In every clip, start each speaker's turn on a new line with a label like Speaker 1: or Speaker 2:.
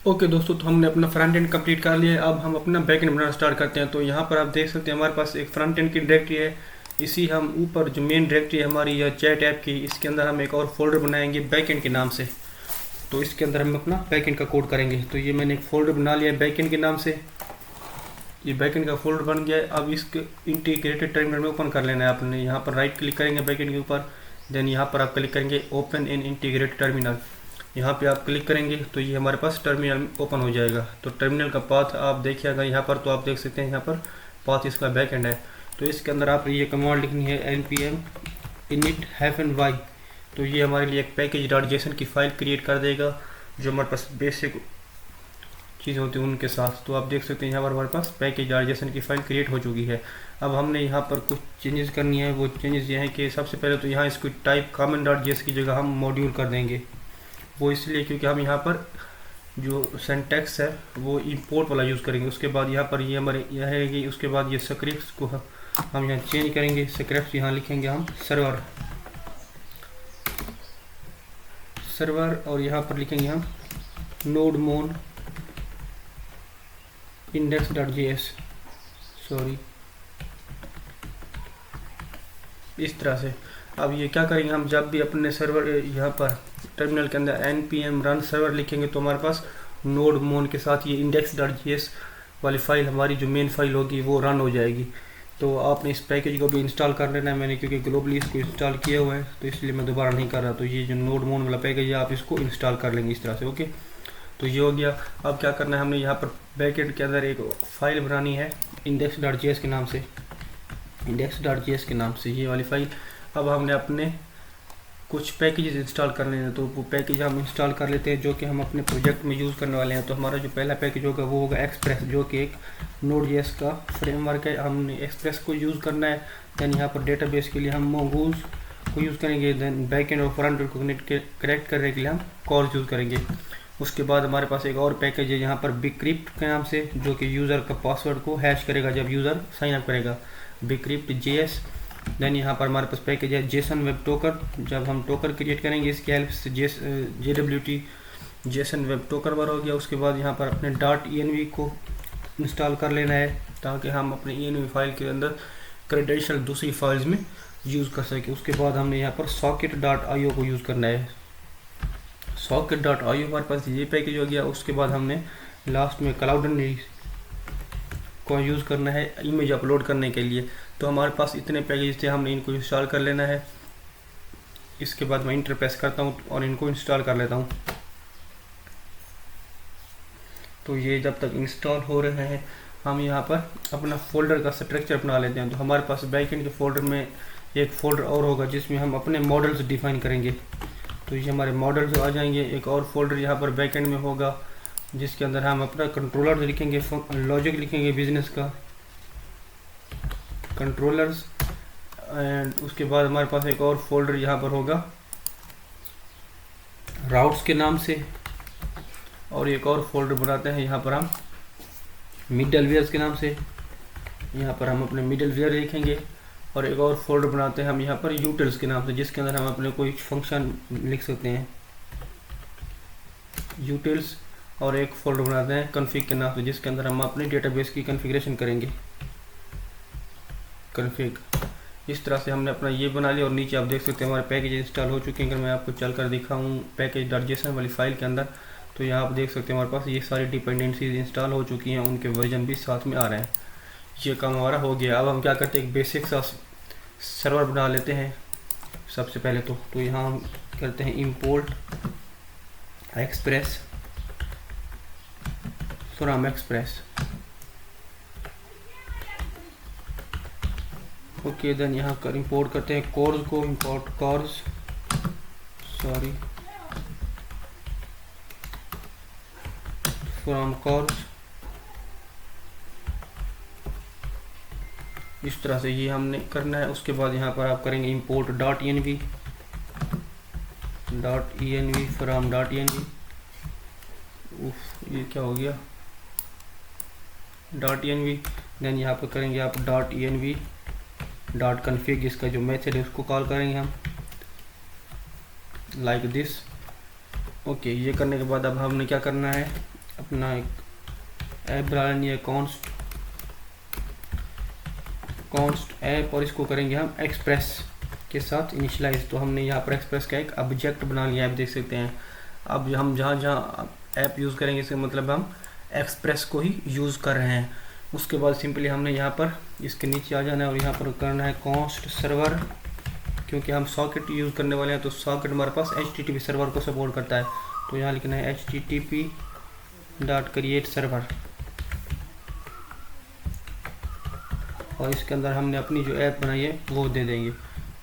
Speaker 1: Okay दोस्तों, तो हमने अपना फ्रंट एंड कंप्लीट कर लिया है। अब हम अपना बैक एंड बनाना स्टार्ट करते हैं। तो यहाँ पर आप देख सकते हैं हमारे पास एक फ्रंट एंड की डायरेक्टरी है। इसी हम ऊपर जो मेन डायरेक्टरी है हमारी यह चैट ऐप की, इसके अंदर हम एक और फोल्डर बनाएंगे बैक एंड के नाम से। तो इसके अंदर हम अपना बैक एंड का कोड करेंगे। तो ये मैंने एक फोल्डर बना लिया है बैक एंड के नाम से। ये बैक एंड का फोल्डर बन गया है। अब इसके इंटीग्रेटेड टर्मिनल में ओपन कर लेना है आपने। यहाँ पर राइट क्लिक करेंगे बैक एंड के ऊपर, देन यहाँ पर आप क्लिक करेंगे ओपन इन इंटीग्रेटेड टर्मिनल। यहाँ पे आप क्लिक करेंगे तो ये हमारे पास टर्मिनल ओपन हो जाएगा। तो टर्मिनल का पाथ आप देखिएगा यहाँ पर, तो आप देख सकते हैं यहाँ पर पाथ इसका बैक एंड है। तो इसके अंदर आप ये कमांड लिखनी है npm init-y। तो ये हमारे लिए एक पैकेज डॉट जेसन की फाइल क्रिएट कर देगा, जो हमारे पास बेसिक चीज़ होती है उनके साथ। तो आप देख सकते हैं यहाँ पर हमारे पास पैकेज डॉट जेसन की फाइल क्रिएट हो चुकी है। अब हमने यहाँ पर कुछ चेंजेस करनी है। वो चेंजेस ये हैं कि सबसे पहले तो यहाँ इसको टाइप कॉमन डॉट जेस की जगह हम मॉड्यूल कर देंगे। वो इसलिए क्योंकि हम यहाँ पर जो सिंटैक्स है वो इंपोर्ट वाला यूज़ करेंगे। उसके बाद यहाँ पर ये हमारे यह है कि उसके बाद ये स्क्रिप्ट्स को हम यहाँ चेंज करेंगे। स्क्रिप्ट्स यहाँ लिखेंगे हम सर्वर और यहाँ पर लिखेंगे हम नोड मोन इंडेक्स डॉट जेएस, सॉरी, इस तरह से। अब ये क्या करेंगे हम, जब भी अपने सर्वर यहाँ पर टर्मिनल के अंदर npm रन सर्वर लिखेंगे तो हमारे पास नोड मोन के साथ ये इंडेक्स डॉट जेएस वाली फाइल, हमारी जो मेन फाइल होगी वो रन हो जाएगी। तो आपने इस पैकेज को भी इंस्टॉल कर लेना है। मैंने क्योंकि ग्लोबली इसको इंस्टॉल किया हुआ है तो इसलिए मैं दोबारा नहीं कर रहा। तो ये जो नोड मोन वाला पैकेज है आप इसको इंस्टॉल कर लेंगे इस तरह से। ओके, तो ये हो गया। अब क्या करना है, हमने यहाँ पर बैकएंड के अंदर एक फाइल बनानी है इंडेक्स डॉट जेएस के नाम से, ये वाली फाइल। अब हमने अपने कुछ पैकेजेस इंस्टॉल करने हैं, तो वो पैकेज हम इंस्टॉल कर लेते हैं जो कि हम अपने प्रोजेक्ट में यूज़ करने वाले हैं। तो हमारा जो पहला पैकेज होगा वो होगा एक्सप्रेस, जो कि एक नोड.js का फ्रेमवर्क है। हमने एक्सप्रेस को यूज़ करना है। दैन यहाँ पर डेटाबेस के लिए हम मोगूज को यूज़ करेंगे। दैन बैक एंड और फ्रंट एंड को कनेक्ट करने के लिए हम कॉर्स यूज़ करेंगे। उसके बाद हमारे पास एक और पैकेज है यहाँ पर बिक्रिप्ट के नाम से, जो कि यूज़र का पासवर्ड को हैश करेगा जब यूज़र साइन अप करेगा, बिक्रिप्ट JS। देन यहाँ पर हमारे पास पैकेज है जेसन वेब टोकर। जब हम टोकर क्रिएट करेंगे इसकी हेल्प से JWT जेसन वेब टोकर बार हो गया। उसके बाद यहाँ पर अपने .env को इंस्टॉल कर लेना है ताकि हम अपने env फाइल के अंदर क्रेडेंशियल दूसरी फाइल्स में यूज़ कर सकें। उसके बाद हमने यहाँ पर socket.io को यूज़ करना है। socket.io हमारे पास ये पैकेज हो गया। उसके बाद हमने लास्ट में क्लाउडनी को यूज़ करना है इमेज अपलोड करने के लिए। तो हमारे पास इतने पैकेज थे, हमने इनको इंस्टॉल कर लेना है। इसके बाद मैं इंटर प्रेस करता हूँ और इनको इंस्टॉल कर लेता हूँ। तो ये जब तक इंस्टॉल हो रहे हैं हम यहाँ पर अपना फोल्डर का स्ट्रक्चर बना लेते हैं। तो हमारे पास बैकएंड के फोल्डर में एक फोल्डर और होगा जिसमें हम अपने मॉडल्स डिफाइन करेंगे। तो ये हमारे मॉडल्स आ जाएंगे। एक और फोल्डर यहाँ पर बैकएंड में होगा जिसके अंदर हम अपना कंट्रोलर लिखेंगे, लॉजिक लिखेंगे बिजनेस का कंट्रोलर्स। एंड उसके बाद हमारे पास एक और फोल्डर यहाँ पर होगा राउट्स के नाम से, और एक और फोल्डर बनाते हैं यहाँ पर हम मिडल वेयर्स के नाम से। यहाँ पर हम अपने मिडल वेयर लिखेंगे। और एक और फोल्डर बनाते हैं हम यहाँ पर यूटिल्स के नाम से, जिसके अंदर हम अपने कोई फंक्शन लिख सकते हैं, यूटिल्स। और एक फोल्डर बनाते हैं कन्फिग के नाम से, जिसके अंदर हम अपने डेटाबेस की कन्फिग्रेशन करेंगे, कन्फिग। इस तरह से हमने अपना ये बना लिया। और नीचे आप देख सकते हैं हमारे पैकेज इंस्टॉल हो चुके हैं। अगर मैं आपको चल कर दिखाऊँ पैकेज डॉट जेसन वाली फाइल के अंदर, तो यहाँ आप देख सकते हैं हमारे पास ये सारी डिपेंडेंसीज इंस्टॉल हो चुकी हैं, उनके वर्जन भी साथ में आ रहे हैं। ये काम हमारा हो गया। अब हम क्या करते हैं, एक बेसिक सा सर्वर बना लेते हैं सबसे पहले। तो यहाँ हम करते हैं import express from express. Okay, then यहाँ कर इंपोर्ट करते हैं कोर्स को, import cors, sorry, from cors. इस तरह से ये हमने करना है। उसके बाद यहाँ पर आप करेंगे इंपोर्ट .env फ्रॉम .env। ये क्या हो गया, .env। देन यहाँ पर करेंगे आप .env .config, इसका जो मेथड है उसको कॉल करेंगे हम लाइक दिस। ओके, ये करने के बाद अब हमने क्या करना है, अपना एक ऐप बना लेनी है कॉन्स्ट ऐप, और इसको करेंगे हम एक्सप्रेस के साथ इनिशियलाइज। तो हमने यहाँ पर एक्सप्रेस का एक ऑब्जेक्ट बना लिया है, आप देख सकते हैं। अब हम जहाँ जहाँ ऐप यूज़ करेंगे इसका मतलब हम एक्सप्रेस को ही यूज़ कर रहे हैं। उसके बाद सिंपली हमने यहाँ पर इसके नीचे आ जाना है और यहाँ पर करना है कॉन्स्ट सर्वर, क्योंकि हम सॉकेट यूज़ करने वाले हैं तो सॉकेट हमारे पास HTTP सर्वर को सपोर्ट करता है। तो यहाँ लिखना है http.create सर्वर, और इसके अंदर हमने अपनी जो ऐप बनाई है वो दे देंगे,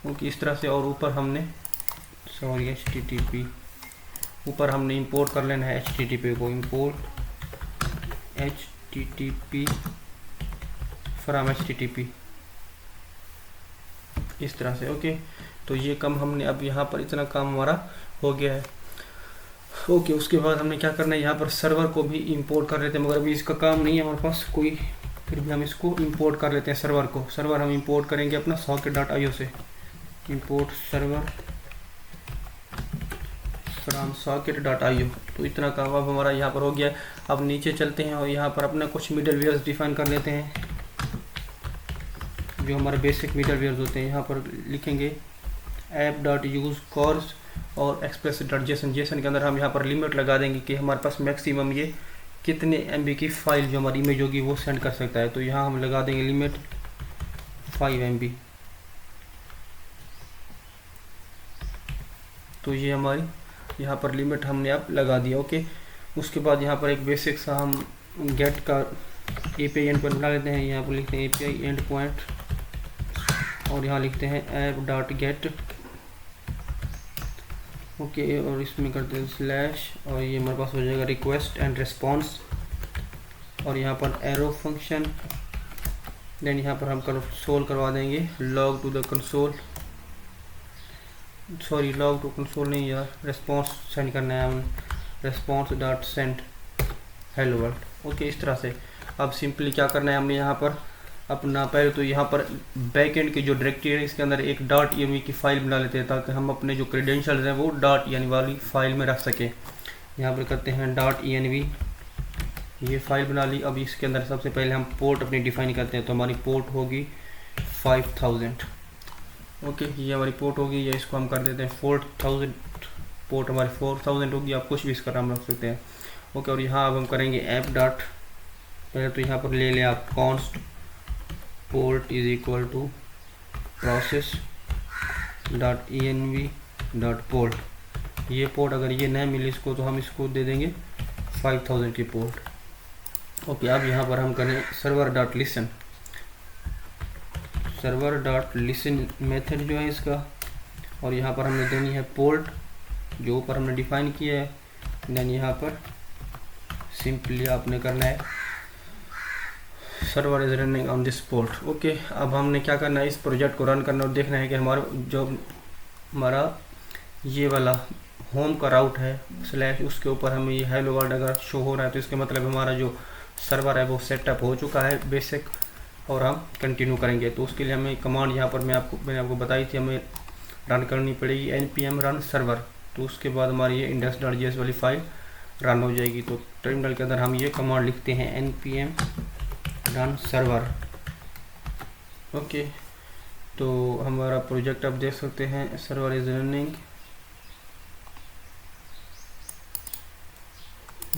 Speaker 1: क्योंकि इस तरह से। और ऊपर हमने HTTP ऊपर हमने इंपोर्ट कर लेना है HTTP को, इंपोर्ट HTTP फ्रॉम HTTP, इस तरह से। ओके, तो ये काम हमने अब यहाँ पर इतना काम हमारा हो गया है। ओके, उसके बाद हमने क्या करना है, यहाँ पर सर्वर को भी इंपोर्ट कर लेते हैं, मगर अभी इसका काम नहीं है हमारे पास कोई, फिर भी हम इसको इंपोर्ट कर लेते हैं सर्वर को। सर्वर हम इंपोर्ट करेंगे अपना socket.io से, इंपोर्ट सर्वर फ्रॉम socket.io। तो इतना काम अब हमारा यहाँ पर हो गया है। अब नीचे चलते हैं और यहाँ पर अपना कुछ मिडलवेयर्स डिफाइन कर लेते हैं, जो हमारे बेसिक मिडलवेयर्स होते हैं। यहाँ पर लिखेंगे app.use और express.json। जेसन के अंदर हम यहाँ पर लिमिट लगा देंगे कि हमारे पास मैक्सिमम ये कितने MB की फाइल जो हमारी इमेज होगी वो सेंड कर सकता है। तो यहाँ हम लगा देंगे लिमिट 5 MB। तो ये हमारी यहाँ पर लिमिट हमने अब लगा दिया। ओके, उसके बाद यहाँ पर एक बेसिक सा हम गेट का API एंड पॉइंट बना लेते हैं। यहाँ पर लिखते हैं API एंड पॉइंट और यहाँ लिखते हैं app.get। ओके, और इसमें करते हैं स्लैश, और ये हमारे पास हो जाएगा रिक्वेस्ट एंड रिस्पॉन्स, और यहाँ पर एरो फंक्शन। देन यहाँ पर हम कंसोल करवा देंगे log to the console, sorry log to console नहीं यार, रिस्पॉन्स सेंड करना है हमें, response.send hello world। ओके, इस तरह से। अब सिंपली क्या करना है हमने यहाँ पर अपना, पहले तो यहाँ पर बैकएंड की जो डायरेक्टरी है इसके अंदर एक .env की फाइल बना लेते हैं, ताकि हम अपने जो क्रेडेंशियल्स हैं वो .env वाली फाइल में रख सकें। यहाँ पर करते हैं .env, ये फाइल बना ली। अब इसके अंदर सबसे पहले हम पोर्ट अपनी डिफाइन करते हैं। तो हमारी पोर्ट होगी 5000। ओके, ये हमारी पोर्ट होगी, या इसको हम कर देते हैं 4000। पोर्ट हमारी 4000 होगी, आप कुछ भी इसका नाम रख सकते हैं। ओके, और यहाँ अब हम करेंगे ऐप डॉट, पहले तो यहाँ पर ले लें आप const port is equal to process.env.port। ये पोर्ट अगर ये नहीं मिली इसको तो हम इसको दे देंगे 5000 की पोर्ट। ओके, अब यहाँ पर हम करें server.listen। server.listen मेथड जो है इसका, और यहाँ पर हमने देनी है पोर्ट जो ऊपर हमने डिफाइन किया है। देन यहाँ पर सिंपली आपने करना है server is running on this port. Okay, अब हमने क्या करना है, इस प्रोजेक्ट को रन करना और देखना है कि हमारा जो हमारा ये वाला होम का राउट है स्लैश, उसके ऊपर हमें ये हेलो वर्ल्ड अगर शो हो रहा है तो इसके मतलब हमारा जो सर्वर है वो सेटअप हो चुका है बेसिक, और हम कंटिन्यू करेंगे। तो उसके लिए हमें कमांड यहाँ पर मैंने आपको बताई थी, हमें रन करनी पड़ेगी npm run server। तो उसके बाद हमारी ये index.js वाली फाइल रन हो जाएगी। तो टर्मिनल के अंदर हम ये कमांड लिखते हैं npm run server। ओके, तो हमारा प्रोजेक्ट आप देख सकते हैं, सर्वर इज रनिंग।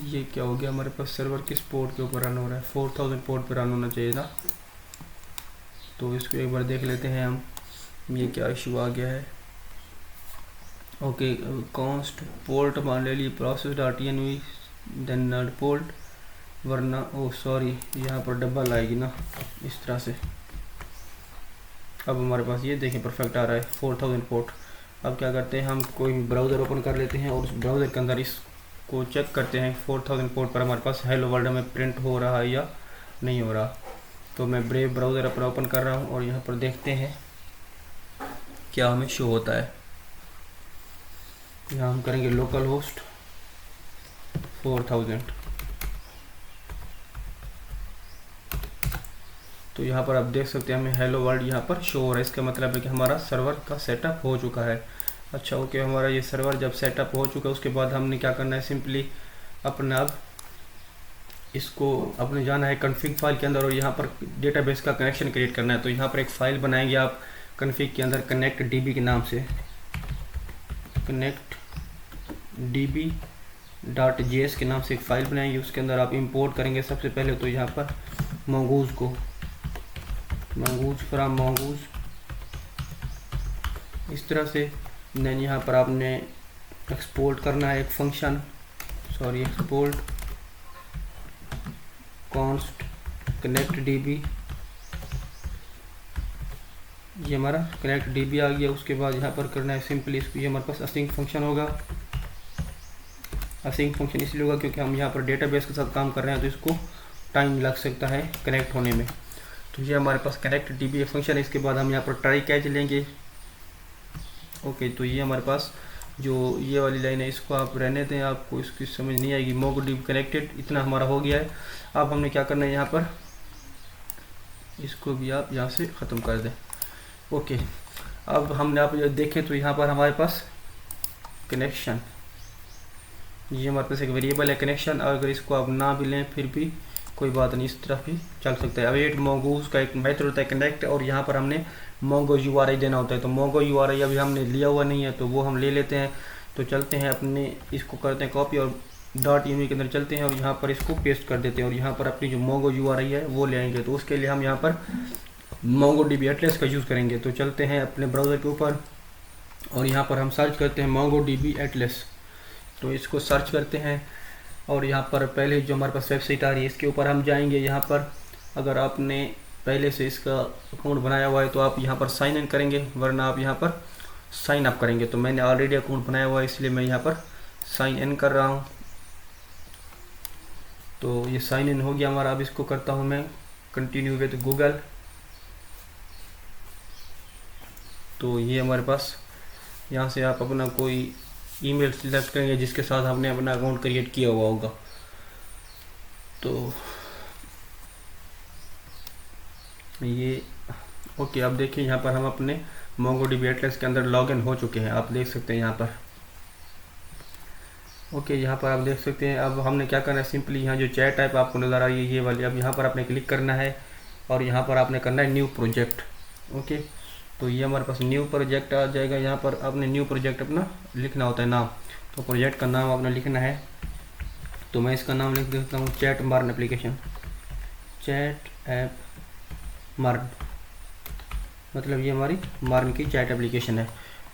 Speaker 1: ये क्या हो गया, हमारे पास सर्वर किस पोर्ट के ऊपर रन हो रहा है, 4000 पोर्ट पर रन होना चाहिए था। तो इसको एक बार देख लेते हैं हम, ये क्या इशू आ गया है। ओके, कॉन्स्ट पोर्ट मान ले ली process.env देन नॉट पोर्ट, वरना ओ सॉरी यहाँ पर डबल आएगी ना, इस तरह से। अब हमारे पास ये देखें परफेक्ट आ रहा है 4000 पोर्ट। अब क्या करते हैं, हम कोई ब्राउज़र ओपन कर लेते हैं और उस ब्राउज़र के अंदर इसको चेक करते हैं 4000 पोर्ट पर हमारे पास हेलो वर्ल्ड में प्रिंट हो रहा है या नहीं हो रहा। तो मैं ब्रेव ब्राउज़र अपना ओपन कर रहा हूँ और यहाँ पर देखते हैं क्या हमें शो होता है। यहाँ हम करेंगे लोकल होस्ट 4000। तो यहाँ पर आप देख सकते हैं हमें हेलो वर्ल्ड यहाँ पर शो हो रहा है, इसका मतलब है कि हमारा सर्वर का सेटअप हो चुका है। अच्छा, ओके, हमारा ये सर्वर जब सेटअप हो चुका है उसके बाद हमने क्या करना है, सिंपली अपना अब इसको अपने जाना है कॉन्फ़िग फाइल के अंदर और यहाँ पर डेटाबेस का कनेक्शन क्रिएट करना है। तो यहाँ पर एक फ़ाइल बनाएंगे आप कॉन्फ़िग के अंदर कनेक्ट डीबी के नाम से, कनेक्ट db.js के नाम से एक फ़ाइल बनाएंगे। उसके अंदर आप इंपोर्ट करेंगे सबसे पहले तो यहाँ पर mongoose को, mongoose फ्रॉम mongoose इस तरह से। देन यहाँ पर आपने एक्सपोर्ट करना है एक function, export const connect db, ये हमारा कनेक्ट db आ गया। उसके बाद यहाँ पर करना है सिंपली इसको, ये हमारे पास असिंक फंक्शन होगा। असिंक फंक्शन इसलिए होगा क्योंकि हम यहाँ पर डेटाबेस के साथ काम कर रहे हैं तो इसको टाइम लग सकता है कनेक्ट होने में। तो ये हमारे पास कनेक्ट db फंक्शन है। इसके बाद हम यहाँ पर ट्राई कैच लेंगे। ओके, तो ये हमारे पास जो ये वाली लाइन है इसको आप रहने दें, आपको इसकी समझ नहीं आएगी। MongoDB कनेक्टेड इतना हमारा हो गया है। अब हमने क्या करना है, यहाँ पर इसको भी आप यहाँ से ख़त्म कर दें। ओके, अब हमने आप देखें तो यहाँ पर हमारे पास कनेक्शन, ये हमारे पास एक वेरिएबल है कनेक्शन। अगर इसको आप ना भी लें फिर भी कोई बात नहीं, इस तरफ भी चल सकता है। अब ये mongoose का एक मेथड होता है कनेक्ट, और यहाँ पर हमने mongo URI देना होता है। तो mongo URI अभी हमने लिया हुआ नहीं है तो वो हम ले लेते हैं। तो चलते हैं अपने, इसको करते हैं कॉपी और .uni के अंदर चलते हैं और यहाँ पर इसको पेस्ट कर देते हैं और यहाँ पर अपनी जो mongo URI है वो ले आएंगे। तो उसके लिए हम यहाँ पर MongoDB एटलस का यूज़ करेंगे। तो चलते हैं अपने ब्राउज़र के ऊपर और यहाँ पर हम सर्च करते हैं MongoDB एटलस। तो इसको सर्च करते हैं और यहाँ पर पहले जो हमारे पास वेबसाइट आ रही है इसके ऊपर हम जाएंगे। यहाँ पर अगर आपने पहले से इसका अकाउंट बनाया हुआ है तो आप यहाँ पर साइन इन करेंगे, वरना आप यहाँ पर साइन अप करेंगे। तो मैंने ऑलरेडी अकाउंट बनाया हुआ है इसलिए मैं यहाँ पर साइन इन कर रहा हूँ। तो ये साइन इन हो गया हमारा। अब इसको करता हूँ मैं कंटिन्यू विद गूगल। तो ये हमारे पास, यहाँ से आप अपना कोई ईमेल सिलेक्ट करेंगे जिसके साथ हमने अपना अकाउंट क्रिएट किया हुआ होगा। तो ये ओके, अब देखिए यहाँ पर हम अपने MongoDB एटलस के अंदर लॉगिन हो चुके हैं, आप देख सकते हैं यहाँ पर। ओके, यहाँ पर आप देख सकते हैं। अब हमने क्या करना है, सिंपली यहाँ जो चैट टाइप आपको नज़र आ रही है ये वाली, अब यहाँ पर आपने क्लिक करना है और यहाँ पर आपने करना है न्यू प्रोजेक्ट। ओके, तो ये हमारे पास न्यू प्रोजेक्ट आ जाएगा। यहाँ पर आपने न्यू प्रोजेक्ट अपना लिखना होता है नाम। तो प्रोजेक्ट का नाम आपने लिखना है। तो मैं इसका नाम लिख देता हूँ चैट मार्न एप्लीकेशन, चैट ऐप मार्न, मतलब ये हमारी मार्न की चैट एप्लीकेशन है।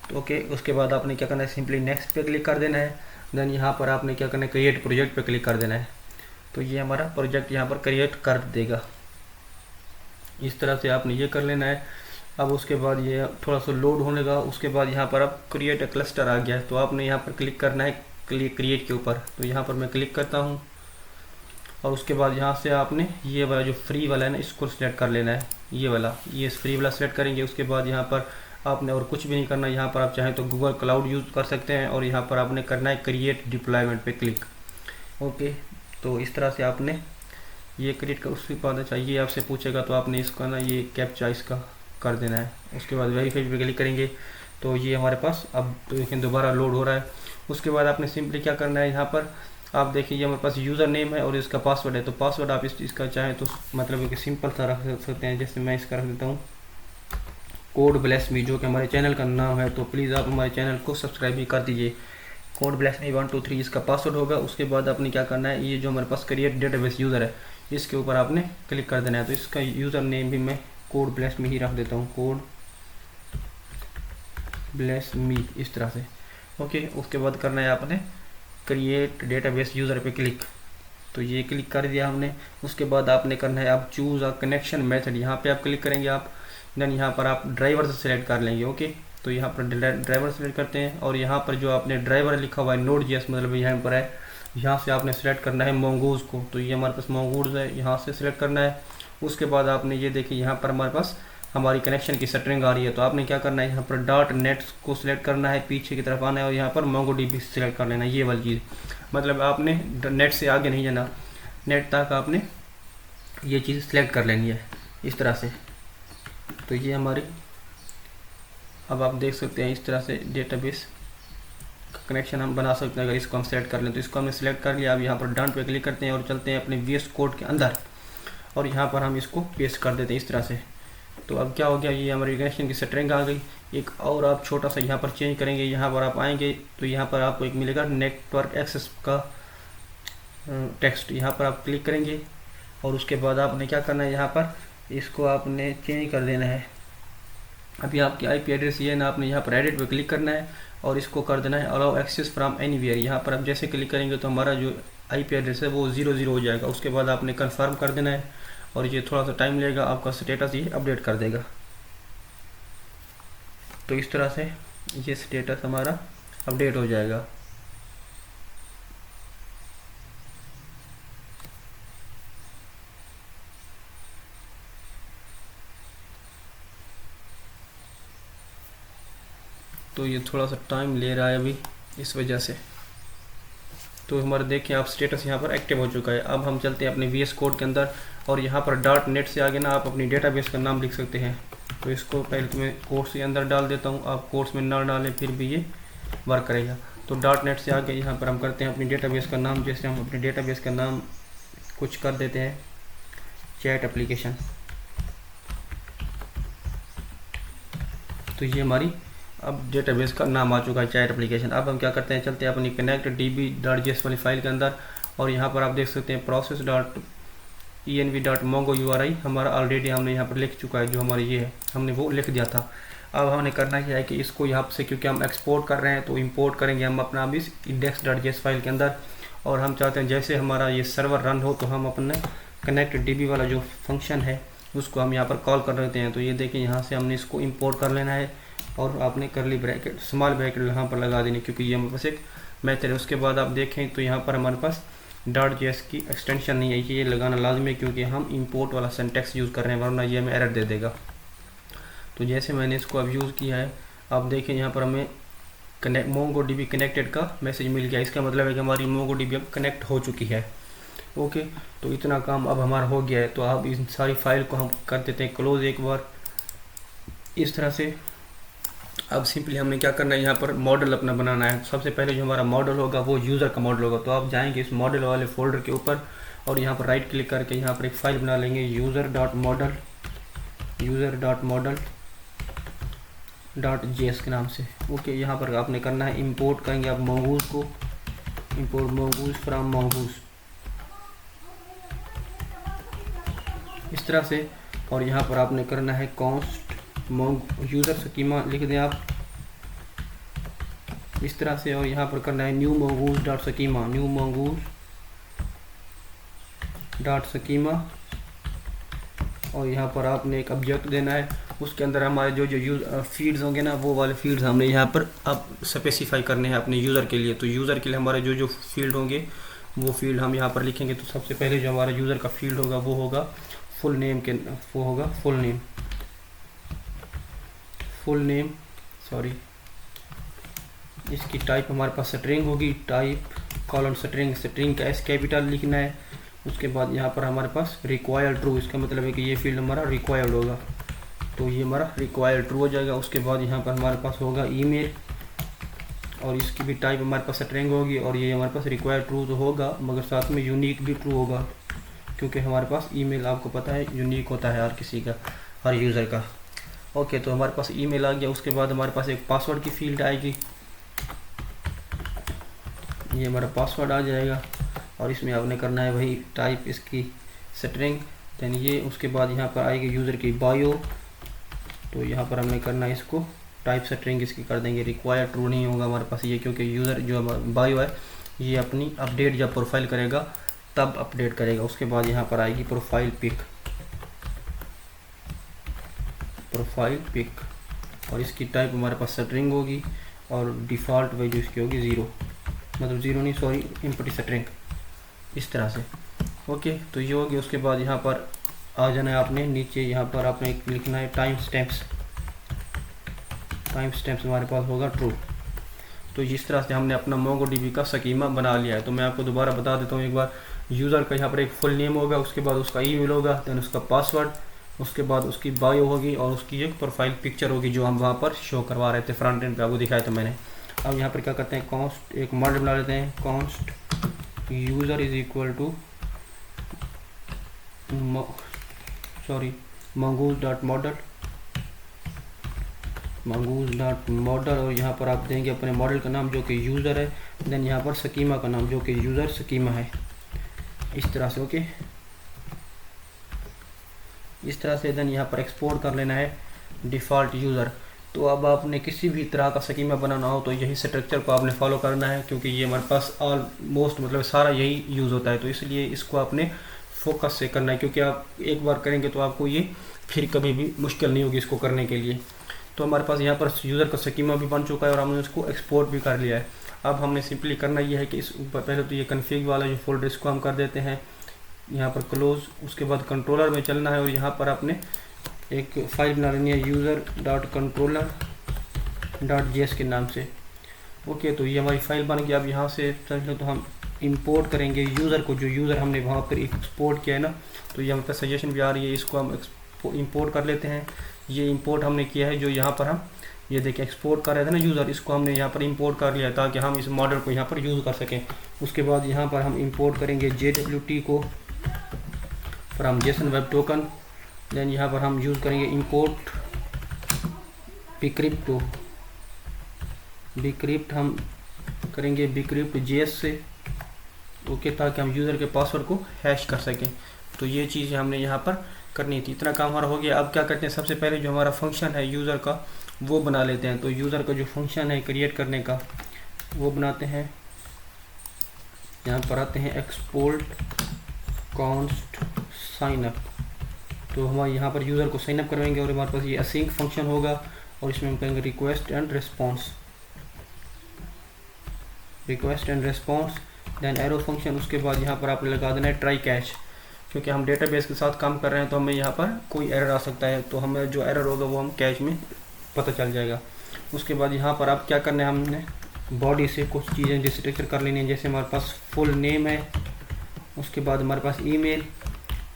Speaker 1: तो ओके, उसके बाद आपने क्या करना है, सिंपली नेक्स्ट पे क्लिक कर देना है। देन यहाँ पर आपने क्या करना है, क्रिएट प्रोजेक्ट पे क्लिक कर देना है। तो ये हमारा प्रोजेक्ट यहाँ पर क्रिएट कर देगा। इस तरह से आपने ये कर लेना है। अब उसके बाद ये थोड़ा सा लोड होने का, उसके बाद यहाँ पर अब क्रिएट अ क्लस्टर आ गया है। तो आपने यहाँ पर क्लिक करना है क्रिएट के ऊपर। तो यहाँ पर मैं क्लिक करता हूँ और उसके बाद यहाँ से आपने ये वाला जो फ्री वाला है ना इसको सिलेक्ट कर लेना है। ये वाला, ये फ्री वाला सेलेक्ट करेंगे। उसके बाद यहाँ पर आपने और कुछ भी नहीं करना। यहाँ पर आप चाहें तो गूगल क्लाउड यूज़ कर सकते हैं और यहाँ पर आपने करना है क्रिएट डिप्लॉयमेंट पे क्लिक। ओके, तो इस तरह से आपने ये क्रिएट कर, उसके बाद चाहिए आपसे पूछेगा तो आपने इसका ना ये कैप्चा इसका कर देना है। उसके बाद वेरीफाई पे क्लिक करेंगे तो ये हमारे पास अब तो देखिए दोबारा लोड हो रहा है। उसके बाद आपने सिंपली क्या करना है, यहाँ पर आप देखिए ये हमारे पास यूज़र नेम है और इसका पासवर्ड है। तो पासवर्ड आप इसका चाहें तो मतलब कि सिंपल सा रख सकते हैं। जैसे मैं इसका रख देता हूँ कोड ब्लेस मी, जो कि हमारे चैनल का नाम है। तो प्लीज़ आप हमारे चैनल को सब्सक्राइब भी कर दीजिए। कोड ब्लेस मी 1 2 3 इसका पासवर्ड होगा। उसके बाद आपने क्या करना है, ये जो हमारे पास क्रिएट डेटाबेस यूज़र है इसके ऊपर आपने क्लिक कर देना है। तो इसका यूज़र नेम भी मैं कोड ब्लेस मी ही रख देता हूँ, कोड ब्लेस मी, इस तरह से। ओके, उसके बाद करना है आपने क्रिएट डेटाबेस यूज़र पे क्लिक। तो ये क्लिक कर दिया हमने। उसके बाद आपने करना है आप चूज़ अ कनेक्शन मेथड, यहाँ पे आप क्लिक करेंगे आप। देन यहाँ पर आप ड्राइवर से सिलेक्ट कर लेंगे। ओके, तो यहाँ पर ड्राइवर सेलेक्ट करते हैं और यहाँ पर जो आपने ड्राइवर लिखा हुआ है Node.js मतलब यहाँ पर है, यहाँ से आपने सेलेक्ट करना है mongoose को। तो ये हमारे पास mongoose है, यहाँ से सिलेक्ट करना है। उसके बाद आपने ये देखिए यहाँ पर हमारे पास हमारी कनेक्शन की स्ट्रिंग आ रही है। तो आपने क्या करना है, यहाँ पर .net को सिलेक्ट करना है, पीछे की तरफ आना है और यहाँ पर MongoDB सिलेक्ट कर लेना है। ये वाली चीज़, मतलब आपने नेट से आगे नहीं जाना, नेट तक आपने ये चीज़ सिलेक्ट कर लेनी है इस तरह से। तो ये हमारी, अब आप देख सकते हैं इस तरह से डेटाबेस कनेक्शन हम बना सकते हैं अगर इसको हम सेलेक्ट कर लें। तो इसको हमने सेलेक्ट कर लिया। अब यहाँ पर डन पे क्लिक करते हैं और चलते हैं अपने VS कोड के अंदर और यहाँ पर हम इसको पेस्ट कर देते हैं इस तरह से। तो अब क्या हो गया, ये हमारी कनेक्शन की स्ट्रिंग आ गई। एक और आप छोटा सा यहाँ पर चेंज करेंगे, यहाँ पर आप आएंगे तो यहाँ पर आपको एक मिलेगा नेटवर्क एक्सेस का टेक्स्ट, यहाँ पर आप क्लिक करेंगे और उसके बाद आपने क्या करना है, यहाँ पर इसको आपने चेंज कर देना है। अभी आपकी IP एड्रेस ये है ना, आपने यहाँ पर एडिट पे क्लिक करना है और इसको कर देना है अलाउ एक्सेस फ्रॉम एनीवेयर। यहाँ पर आप जैसे क्लिक करेंगे तो हमारा जो IP एड्रेस है वो 00 हो जाएगा। उसके बाद आपने कंफर्म कर देना है और ये थोड़ा सा टाइम लेगा, आपका स्टेटस ये अपडेट कर देगा। तो इस तरह से ये स्टेटस हमारा अपडेट हो जाएगा। तो ये थोड़ा सा टाइम ले रहा है अभी इस वजह से। तो हमारे देखें आप स्टेटस यहाँ पर एक्टिव हो चुका है। अब हम चलते हैं अपने VS कोड के अंदर और यहाँ पर .net से आगे ना आप अपनी डेटाबेस का नाम लिख सकते हैं। तो इसको पहले तो मैं कोर्स के अंदर डाल देता हूँ, आप कोर्स में ना डालें फिर भी ये वर्क करेगा। तो .net से आगे यहाँ पर हम करते हैं अपनी डेटाबेस का नाम। जैसे हम अपनी डेटाबेस का नाम कुछ कर देते हैं चैट एप्लीकेशन। तो ये हमारी अब डेटाबेस का नाम आ चुका है चैट एप्लीकेशन। अब हम क्या करते हैं, चलते हैं अपनी connectdb.js वाली फाइल के अंदर और यहाँ पर आप देख सकते हैं process.env.mongo URI हमारा ऑलरेडी हमने यहाँ पर लिख चुका है, जो हमारा ये है हमने वो लिख दिया था। अब हमने करना क्या है कि इसको यहाँ से, क्योंकि हम एक्सपोर्ट कर रहे हैं तो इंपोर्ट करेंगे हम अपना अभी इस index.js फाइल के अंदर। और हम चाहते हैं जैसे हमारा ये सर्वर रन हो तो हम अपने connectdb वाला जो फंक्शन है उसको हम यहाँ पर कॉल कर लेते हैं। तो ये देखिए यहाँ से हमने इसको इंपोर्ट कर लेना है और आपने करली ब्रैकेट स्मॉल ब्रैकेट यहाँ पर लगा देनी, क्योंकि ये हमारे पास एक मेथड है। उसके बाद आप देखें तो यहाँ पर हमारे पास .js की एक्सटेंशन नहीं है, ये लगाना लाजमी है क्योंकि हम इंपोर्ट वाला सिंटैक्स यूज़ कर रहे हैं, वरना ये हमें एरर दे देगा। तो जैसे मैंने इसको अब यूज़ किया है, आप देखें यहाँ पर हमें MongoDB कनेक्टेड का मैसेज मिल गया। इसका मतलब है कि हमारी MongoDB अब कनेक्ट हो चुकी है। ओके, तो इतना काम अब हमारा हो गया है। तो अब इन सारी फाइल को हम कर देते हैं क्लोज एक बार इस तरह से। अब सिंपली हमने क्या करना है, यहाँ पर मॉडल अपना बनाना है। सबसे पहले जो हमारा मॉडल होगा वो यूज़र का मॉडल होगा। तो आप जाएंगे इस मॉडल वाले फोल्डर के ऊपर और यहाँ पर राइट क्लिक करके यहाँ पर एक फ़ाइल बना लेंगे user.model.js के नाम से। ओके, यहाँ पर आपने करना है इंपोर्ट करेंगे आप mongoose को, इंपोर्ट mongoose फ्रॉम mongoose इस तरह से। और यहाँ पर आपने करना है कॉन्स्ट यूज़र स्कीमा लिख दें आप इस तरह से। और यहाँ पर करना है न्यू mongoose.schema और यहाँ पर आपने एक ऑब्जेक्ट देना है। उसके अंदर हमारे जो फील्ड्स होंगे ना, वो वाले फील्ड्स हमने यहाँ पर अब स्पेसिफाई करने हैं अपने यूज़र के लिए। तो यूज़र के लिए हमारे जो फील्ड होंगे वो फील्ड हम यहाँ पर लिखेंगे। तो सबसे पहले जो हमारा यूज़र का फील्ड होगा वो होगा फुल नेम, सॉरी, इसकी टाइप हमारे पास स्ट्रिंग होगी, टाइप कॉलन स्ट्रिंग का S कैपिटल लिखना है। उसके बाद यहाँ पर हमारे पास रिक्वायर्ड ट्रू, इसका मतलब है कि ये फील्ड हमारा रिक्वायर्ड होगा, तो ये हमारा रिक्वायर्ड ट्रू हो जाएगा। उसके बाद यहाँ पर हमारे पास होगा ईमेल और इसकी भी टाइप हमारे पास स्ट्रिंग होगी और ये हमारे पास रिक्वायर्ड ट्रू तो होगा, मगर साथ में यूनिक भी ट्रू होगा, क्योंकि हमारे पास ईमेल आपको पता है यूनिक होता है हर किसी का, हर यूज़र का। ओके, तो हमारे पास ईमेल आ गया। उसके बाद हमारे पास एक पासवर्ड की फील्ड आएगी, ये हमारा पासवर्ड आ जाएगा और इसमें आपने करना है वही टाइप इसकी स्ट्रिंग। दैन ये उसके बाद यहाँ पर आएगी यूज़र की बायो, तो यहाँ पर हमने करना है इसको टाइप स्ट्रिंग इसकी कर देंगे। रिक्वायर्ड ट्रू नहीं होगा हमारे पास ये, क्योंकि यूज़र जो बायो है ये अपनी अपडेट जब प्रोफाइल करेगा तब अपडेट करेगा। उसके बाद यहाँ पर आएगी प्रोफाइल पिक और इसकी टाइप हमारे पास स्ट्रिंग होगी और डिफ़ॉल्ट वैल्यू इसकी होगी 0, मतलब 0 नहीं, सॉरी, एम्प्टी स्ट्रिंग इस तरह से। ओके, तो ये होगी। उसके बाद यहाँ पर आ जाना है आपने नीचे, यहाँ पर आपने लिखना है टाइम स्टैम्प्स हमारे पास होगा ट्रू। तो इस तरह से हमने अपना MongoDB का स्कीमा बना लिया है। तो मैं आपको दोबारा बता देता हूँ एक बार। यूज़र का यहाँ पर एक फुल नेम होगा, उसके बाद उसका ईमेल होगा, दैन उसका पासवर्ड, उसके बाद उसकी बायो होगी और उसकी एक प्रोफाइल पिक्चर होगी जो हम वहाँ पर शो करवा रहे थे फ्रंट एंड पे, आपको दिखाया था मैंने। अब यहाँ पर क्या करते हैं, कॉन्स्ट एक मॉडल बना लेते हैं, const user is equal to mongoose dot model, और यहाँ पर आप देंगे अपने मॉडल का नाम जो कि यूज़र है, देन यहाँ पर स्कीमा का नाम जो कि यूज़र स्कीमा है, इस तरह से। ओके, इस तरह से देन यहाँ पर एक्सपोर्ट कर लेना है डिफ़ॉल्ट यूज़र। तो अब आपने किसी भी तरह का स्कीमा बनाना हो तो यही स्ट्रक्चर को आपने फॉलो करना है, क्योंकि ये हमारे पास ऑलमोस्ट मतलब सारा यही यूज़ होता है, तो इसलिए इसको आपने फोकस से करना है, क्योंकि आप एक बार करेंगे तो आपको ये फिर कभी भी मुश्किल नहीं होगी इसको करने के लिए। तो हमारे पास यहाँ पर यूज़र का स्कीमा भी बन चुका है और हमने उसको एक्सपोर्ट भी कर लिया है। अब हमने सिंपली करना ये है कि इस ऊपर पहले तो ये कन्फिग वाला जो फोल्डर इसको हम कर देते हैं यहाँ पर क्लोज, उसके बाद कंट्रोलर में चलना है और यहाँ पर आपने एक फाइल बना लेनी है user.controller.js के नाम से। ओके, तो ये हमारी फाइल बन गई। अब यहाँ से तो हम इंपोर्ट करेंगे यूज़र को, जो यूज़र हमने वहाँ पर एक्सपोर्ट किया है ना, तो ये हमारे पास सजेशन भी आ रही है, इसको हम इंपोर्ट कर लेते हैं। ये इंपोर्ट हमने किया है, जो यहाँ पर हम ये देखिए एक्सपोर्ट कर रहे थे ना यूज़र, इसको हमने यहाँ पर इंपोर्ट कर लिया ताकि हम इस मॉडल को यहाँ पर यूज़ कर सकें। उसके बाद यहाँ पर हम इंपोर्ट करेंगे JWT को from JSON web token, then यहाँ पर हम यूज़ करेंगे इंपोर्ट bcrypt हम करेंगे bcrypt JS से। ओके, ताकि हम यूज़र के पासवर्ड को हैश कर सकें। तो ये चीज़ हमने यहाँ पर करनी थी। इतना काम हमारा हो गया। अब क्या करते हैं, सबसे पहले जो हमारा फंक्शन है यूज़र का वो बना लेते हैं। तो यूज़र का जो फंक्शन है क्रिएट करने का वो बनाते हैं। यहाँ पर आते हैं एक्सपोर्ट कॉन्स्ट साइनअप, तो हम यहाँ पर यूज़र को साइनअप करवाएंगे और हमारे पास ये असिंक फंक्शन होगा और इसमें हम कहेंगे request and response then arrow function. उसके बाद यहाँ पर आपने लगा देना है ट्राई कैच, क्योंकि हम डेटाबेस के साथ काम कर रहे हैं तो हमें यहाँ पर कोई एरर आ सकता है, तो हमें जो एरर होगा वो हम कैच में पता चल जाएगा। उसके बाद यहाँ पर आप क्या करना है, हमने बॉडी से कुछ चीज़ें डिस्ट्रक्चर कर लेनी है, जैसे हमारे पास फुल नेम है, उसके बाद हमारे पास ईमेल,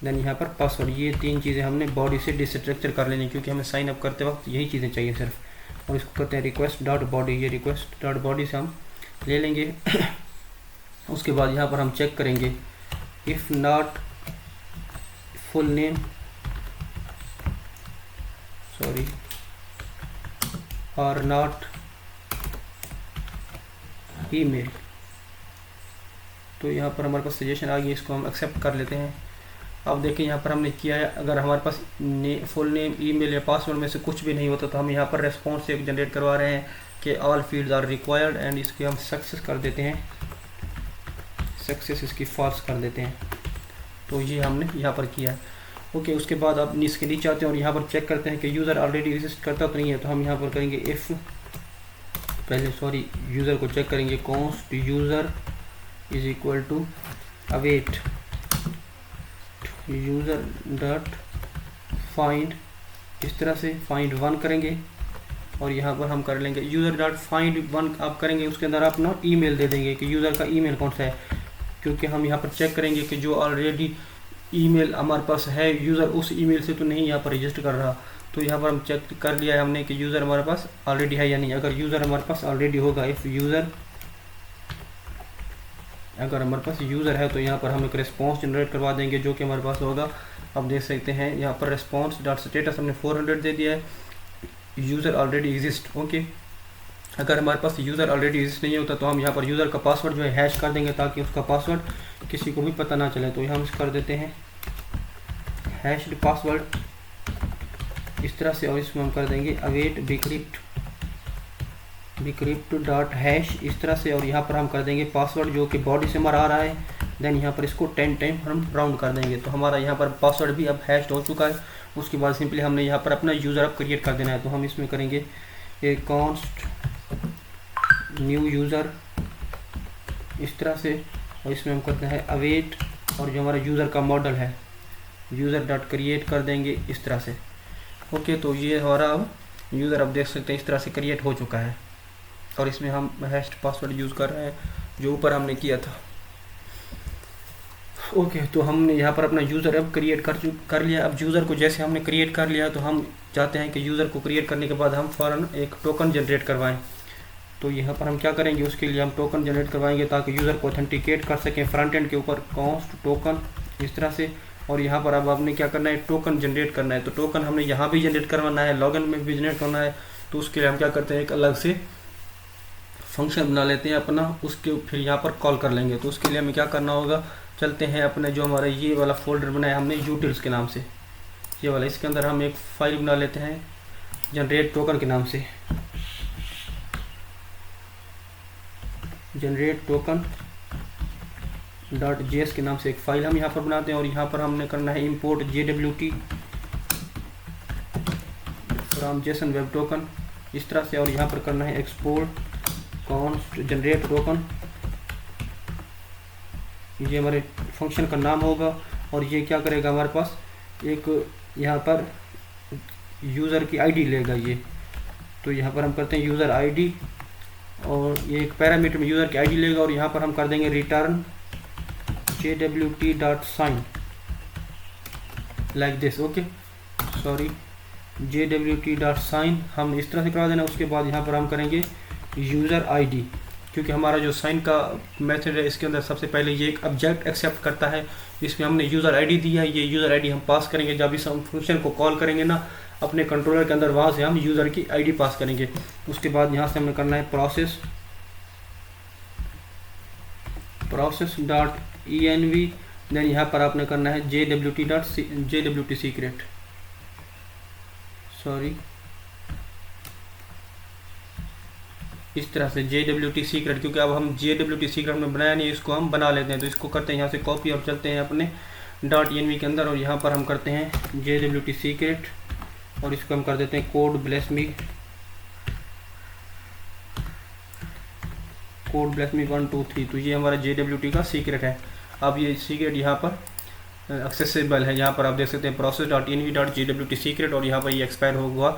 Speaker 1: देन यहाँ पर पासवर्ड। ये 3 चीज़ें हमने बॉडी से डिस्ट्रक्चर कर लेनी, क्योंकि हमें साइन अप करते वक्त यही चीज़ें चाहिए सिर्फ। और इसको करते हैं रिक्वेस्ट डॉट बॉडी, ये रिक्वेस्ट डॉट बॉडी से हम ले लेंगे। उसके बाद यहाँ पर हम चेक करेंगे इफ़ नॉट फुल नेम और नॉट ईमेल, तो यहाँ पर हमारे पास सजेशन आ गई, इसको हम एक्सेप्ट कर लेते हैं। अब देखिए यहाँ पर हमने किया है, अगर हमारे पास फुल नेम ईमेल या पासवर्ड में से कुछ भी नहीं होता तो हम यहाँ पर रेस्पॉन्स एक जनरेट करवा रहे हैं कि all fields are required, and इसके हम सक्सेस कर देते हैं, सक्सेस इसकी फॉल्स कर देते हैं। तो ये हमने यहाँ पर किया है। ओके, उसके बाद आप इसके नीचे आते हैं और यहाँ पर चेक करते हैं कि यूज़र ऑलरेडी एग्जिस्ट करता तो नहीं है, तो हम यहाँ पर करेंगे इफ़ यूज़र को चेक करेंगे const user is equal to await user dot find, इस तरह से फाइंड 1 करेंगे और यहाँ पर हम कर लेंगे यूज़र डॉट फाइंड 1 आप करेंगे, उसके अंदर आप अपना ईमेल दे देंगे कि यूज़र का ईमेल कौन सा है, क्योंकि हम यहाँ पर चेक करेंगे कि जो ऑलरेडी ईमेल हमारे पास है यूज़र उस ईमेल से तो नहीं यहाँ पर रजिस्टर कर रहा। तो यहाँ पर हम चेक कर लिया है हमने कि यूज़र हमारे पास ऑलरेडी है या नहीं। अगर यूज़र हमारे पास ऑलरेडी होगा, इफ़ यूज़र अगर हमारे पास यूज़र है तो यहाँ पर हम एक रिस्पॉन्स जनरेट करवा देंगे जो कि हमारे पास होगा। अब देख सकते हैं यहाँ पर रिस्पॉन्स डॉट स्टेटस हमने 400 दे दिया है, यूज़र ऑलरेडी एग्जिस्ट। ओके, अगर हमारे पास यूज़र ऑलरेडी एग्जिस्ट नहीं होता तो हम यहाँ पर यूज़र का पासवर्ड जो है हैश कर देंगे ताकि उसका पासवर्ड किसी को भी पता ना चले। तो यहाँ हम कर देते हैं हैश्ड पासवर्ड इस तरह से, और इसमें हम कर देंगे अवेट bcrypt डॉट हैश इस तरह से, और यहाँ पर हम कर देंगे पासवर्ड जो कि बॉडी से हमारा आ रहा है, देन यहाँ पर इसको 10 टाइम हम राउंड कर देंगे। तो हमारा यहाँ पर पासवर्ड भी अब हैश्ड हो चुका है। उसके बाद सिंपली हमने यहाँ पर अपना यूज़र अब क्रिएट कर देना है। तो हम इसमें करेंगे ए कॉन्स्ट न्यू यूज़र इस तरह से, और इसमें हम करते हैं अवेट और जो हमारा यूज़र का मॉडल है यूज़र डॉट क्रिएट कर देंगे इस तरह से। ओके, तो ये हमारा अब यूज़र अब देख सकते हैं इस तरह से क्रिएट हो चुका है और इसमें हम हैश्ड पासवर्ड यूज़ कर रहे हैं जो ऊपर हमने किया था। ओके, तो हमने यहाँ पर अपना यूज़र अब क्रिएट कर लिया। अब यूज़र को जैसे हमने क्रिएट कर लिया तो हम चाहते हैं कि यूज़र को क्रिएट करने के बाद हम फ़ौरन एक टोकन जनरेट करवाएं। तो यहाँ पर हम क्या करेंगे, उसके लिए हम टोकन जनरेट करवाएंगे ताकि यूज़र को ऑथेंटिकेट कर सकें फ्रंट एंड के ऊपर कॉन्स्ट टोकन इस तरह से। और यहाँ पर अब आपने क्या करना है, टोकन जनरेट करना है। तो टोकन हमने यहाँ भी जनरेट करवाना है, लॉगिन में भी जनरेट करना है। तो उसके लिए हम क्या करते हैं, एक अलग से फंक्शन बना लेते हैं अपना, उसके फिर यहाँ पर कॉल कर लेंगे। तो उसके लिए हमें क्या करना होगा, चलते हैं अपने जो हमारा ये वाला फोल्डर बनाया हमने यूटिल्स के नाम से, ये वाला, इसके अंदर हम एक फाइल बना लेते हैं जनरेट टोकन के नाम से, जनरेट टोकन .js के नाम से एक फ़ाइल हम यहाँ पर बनाते हैं। और यहाँ पर हमने करना है import JWT from JSON web token इस तरह से। और यहाँ पर करना है एक्सपोर्ट कॉन्स्ट जनरेट टोकन, ये हमारे फंक्शन का नाम होगा। और ये क्या करेगा, हमारे पास एक यहाँ पर यूज़र की आईडी लेगा ये। तो यहाँ पर हम करते हैं यूज़र आईडी, और ये एक पैरामीटर में यूज़र की आईडी लेगा। और यहाँ पर हम कर देंगे return jwt.sign like this, okay sorry jwt.sign हम इस तरह से करा देना। उसके बाद यहाँ पर हम करेंगे यूज़र आईडी, क्योंकि हमारा जो साइन का मेथड है इसके अंदर सबसे पहले ये एक ऑब्जेक्ट एक्सेप्ट करता है, इसमें हमने यूज़र आईडी दिया है। ये यूज़र आईडी हम पास करेंगे जब इस हम फंक्शन को कॉल करेंगे ना अपने कंट्रोलर के अंदर, वहाँ से हम यूज़र की आईडी पास करेंगे। उसके बाद यहाँ से हमें करना है process.env, देन यहाँ पर आपने करना है jwt secret, सॉरी इस तरह से jwt secret, क्योंकि अब हम jwt secret में बनाया नहीं, इसको हम बना लेते हैं। तो इसको करते हैं यहाँ से कॉपी और चलते हैं अपने .env के अंदर, और यहाँ पर हम करते हैं jwt secret और इसको हम कर देते हैं कोड ब्लेस मी 1 2 3। तो ये हमारा JWT का सीक्रेट है। अब ये सीक्रेट यहाँ पर एक्सेसिबल है, यहाँ पर आप देख सकते हैं process.env.jwt सीक्रेट, और यहाँ पर ये एक्सपायर होगा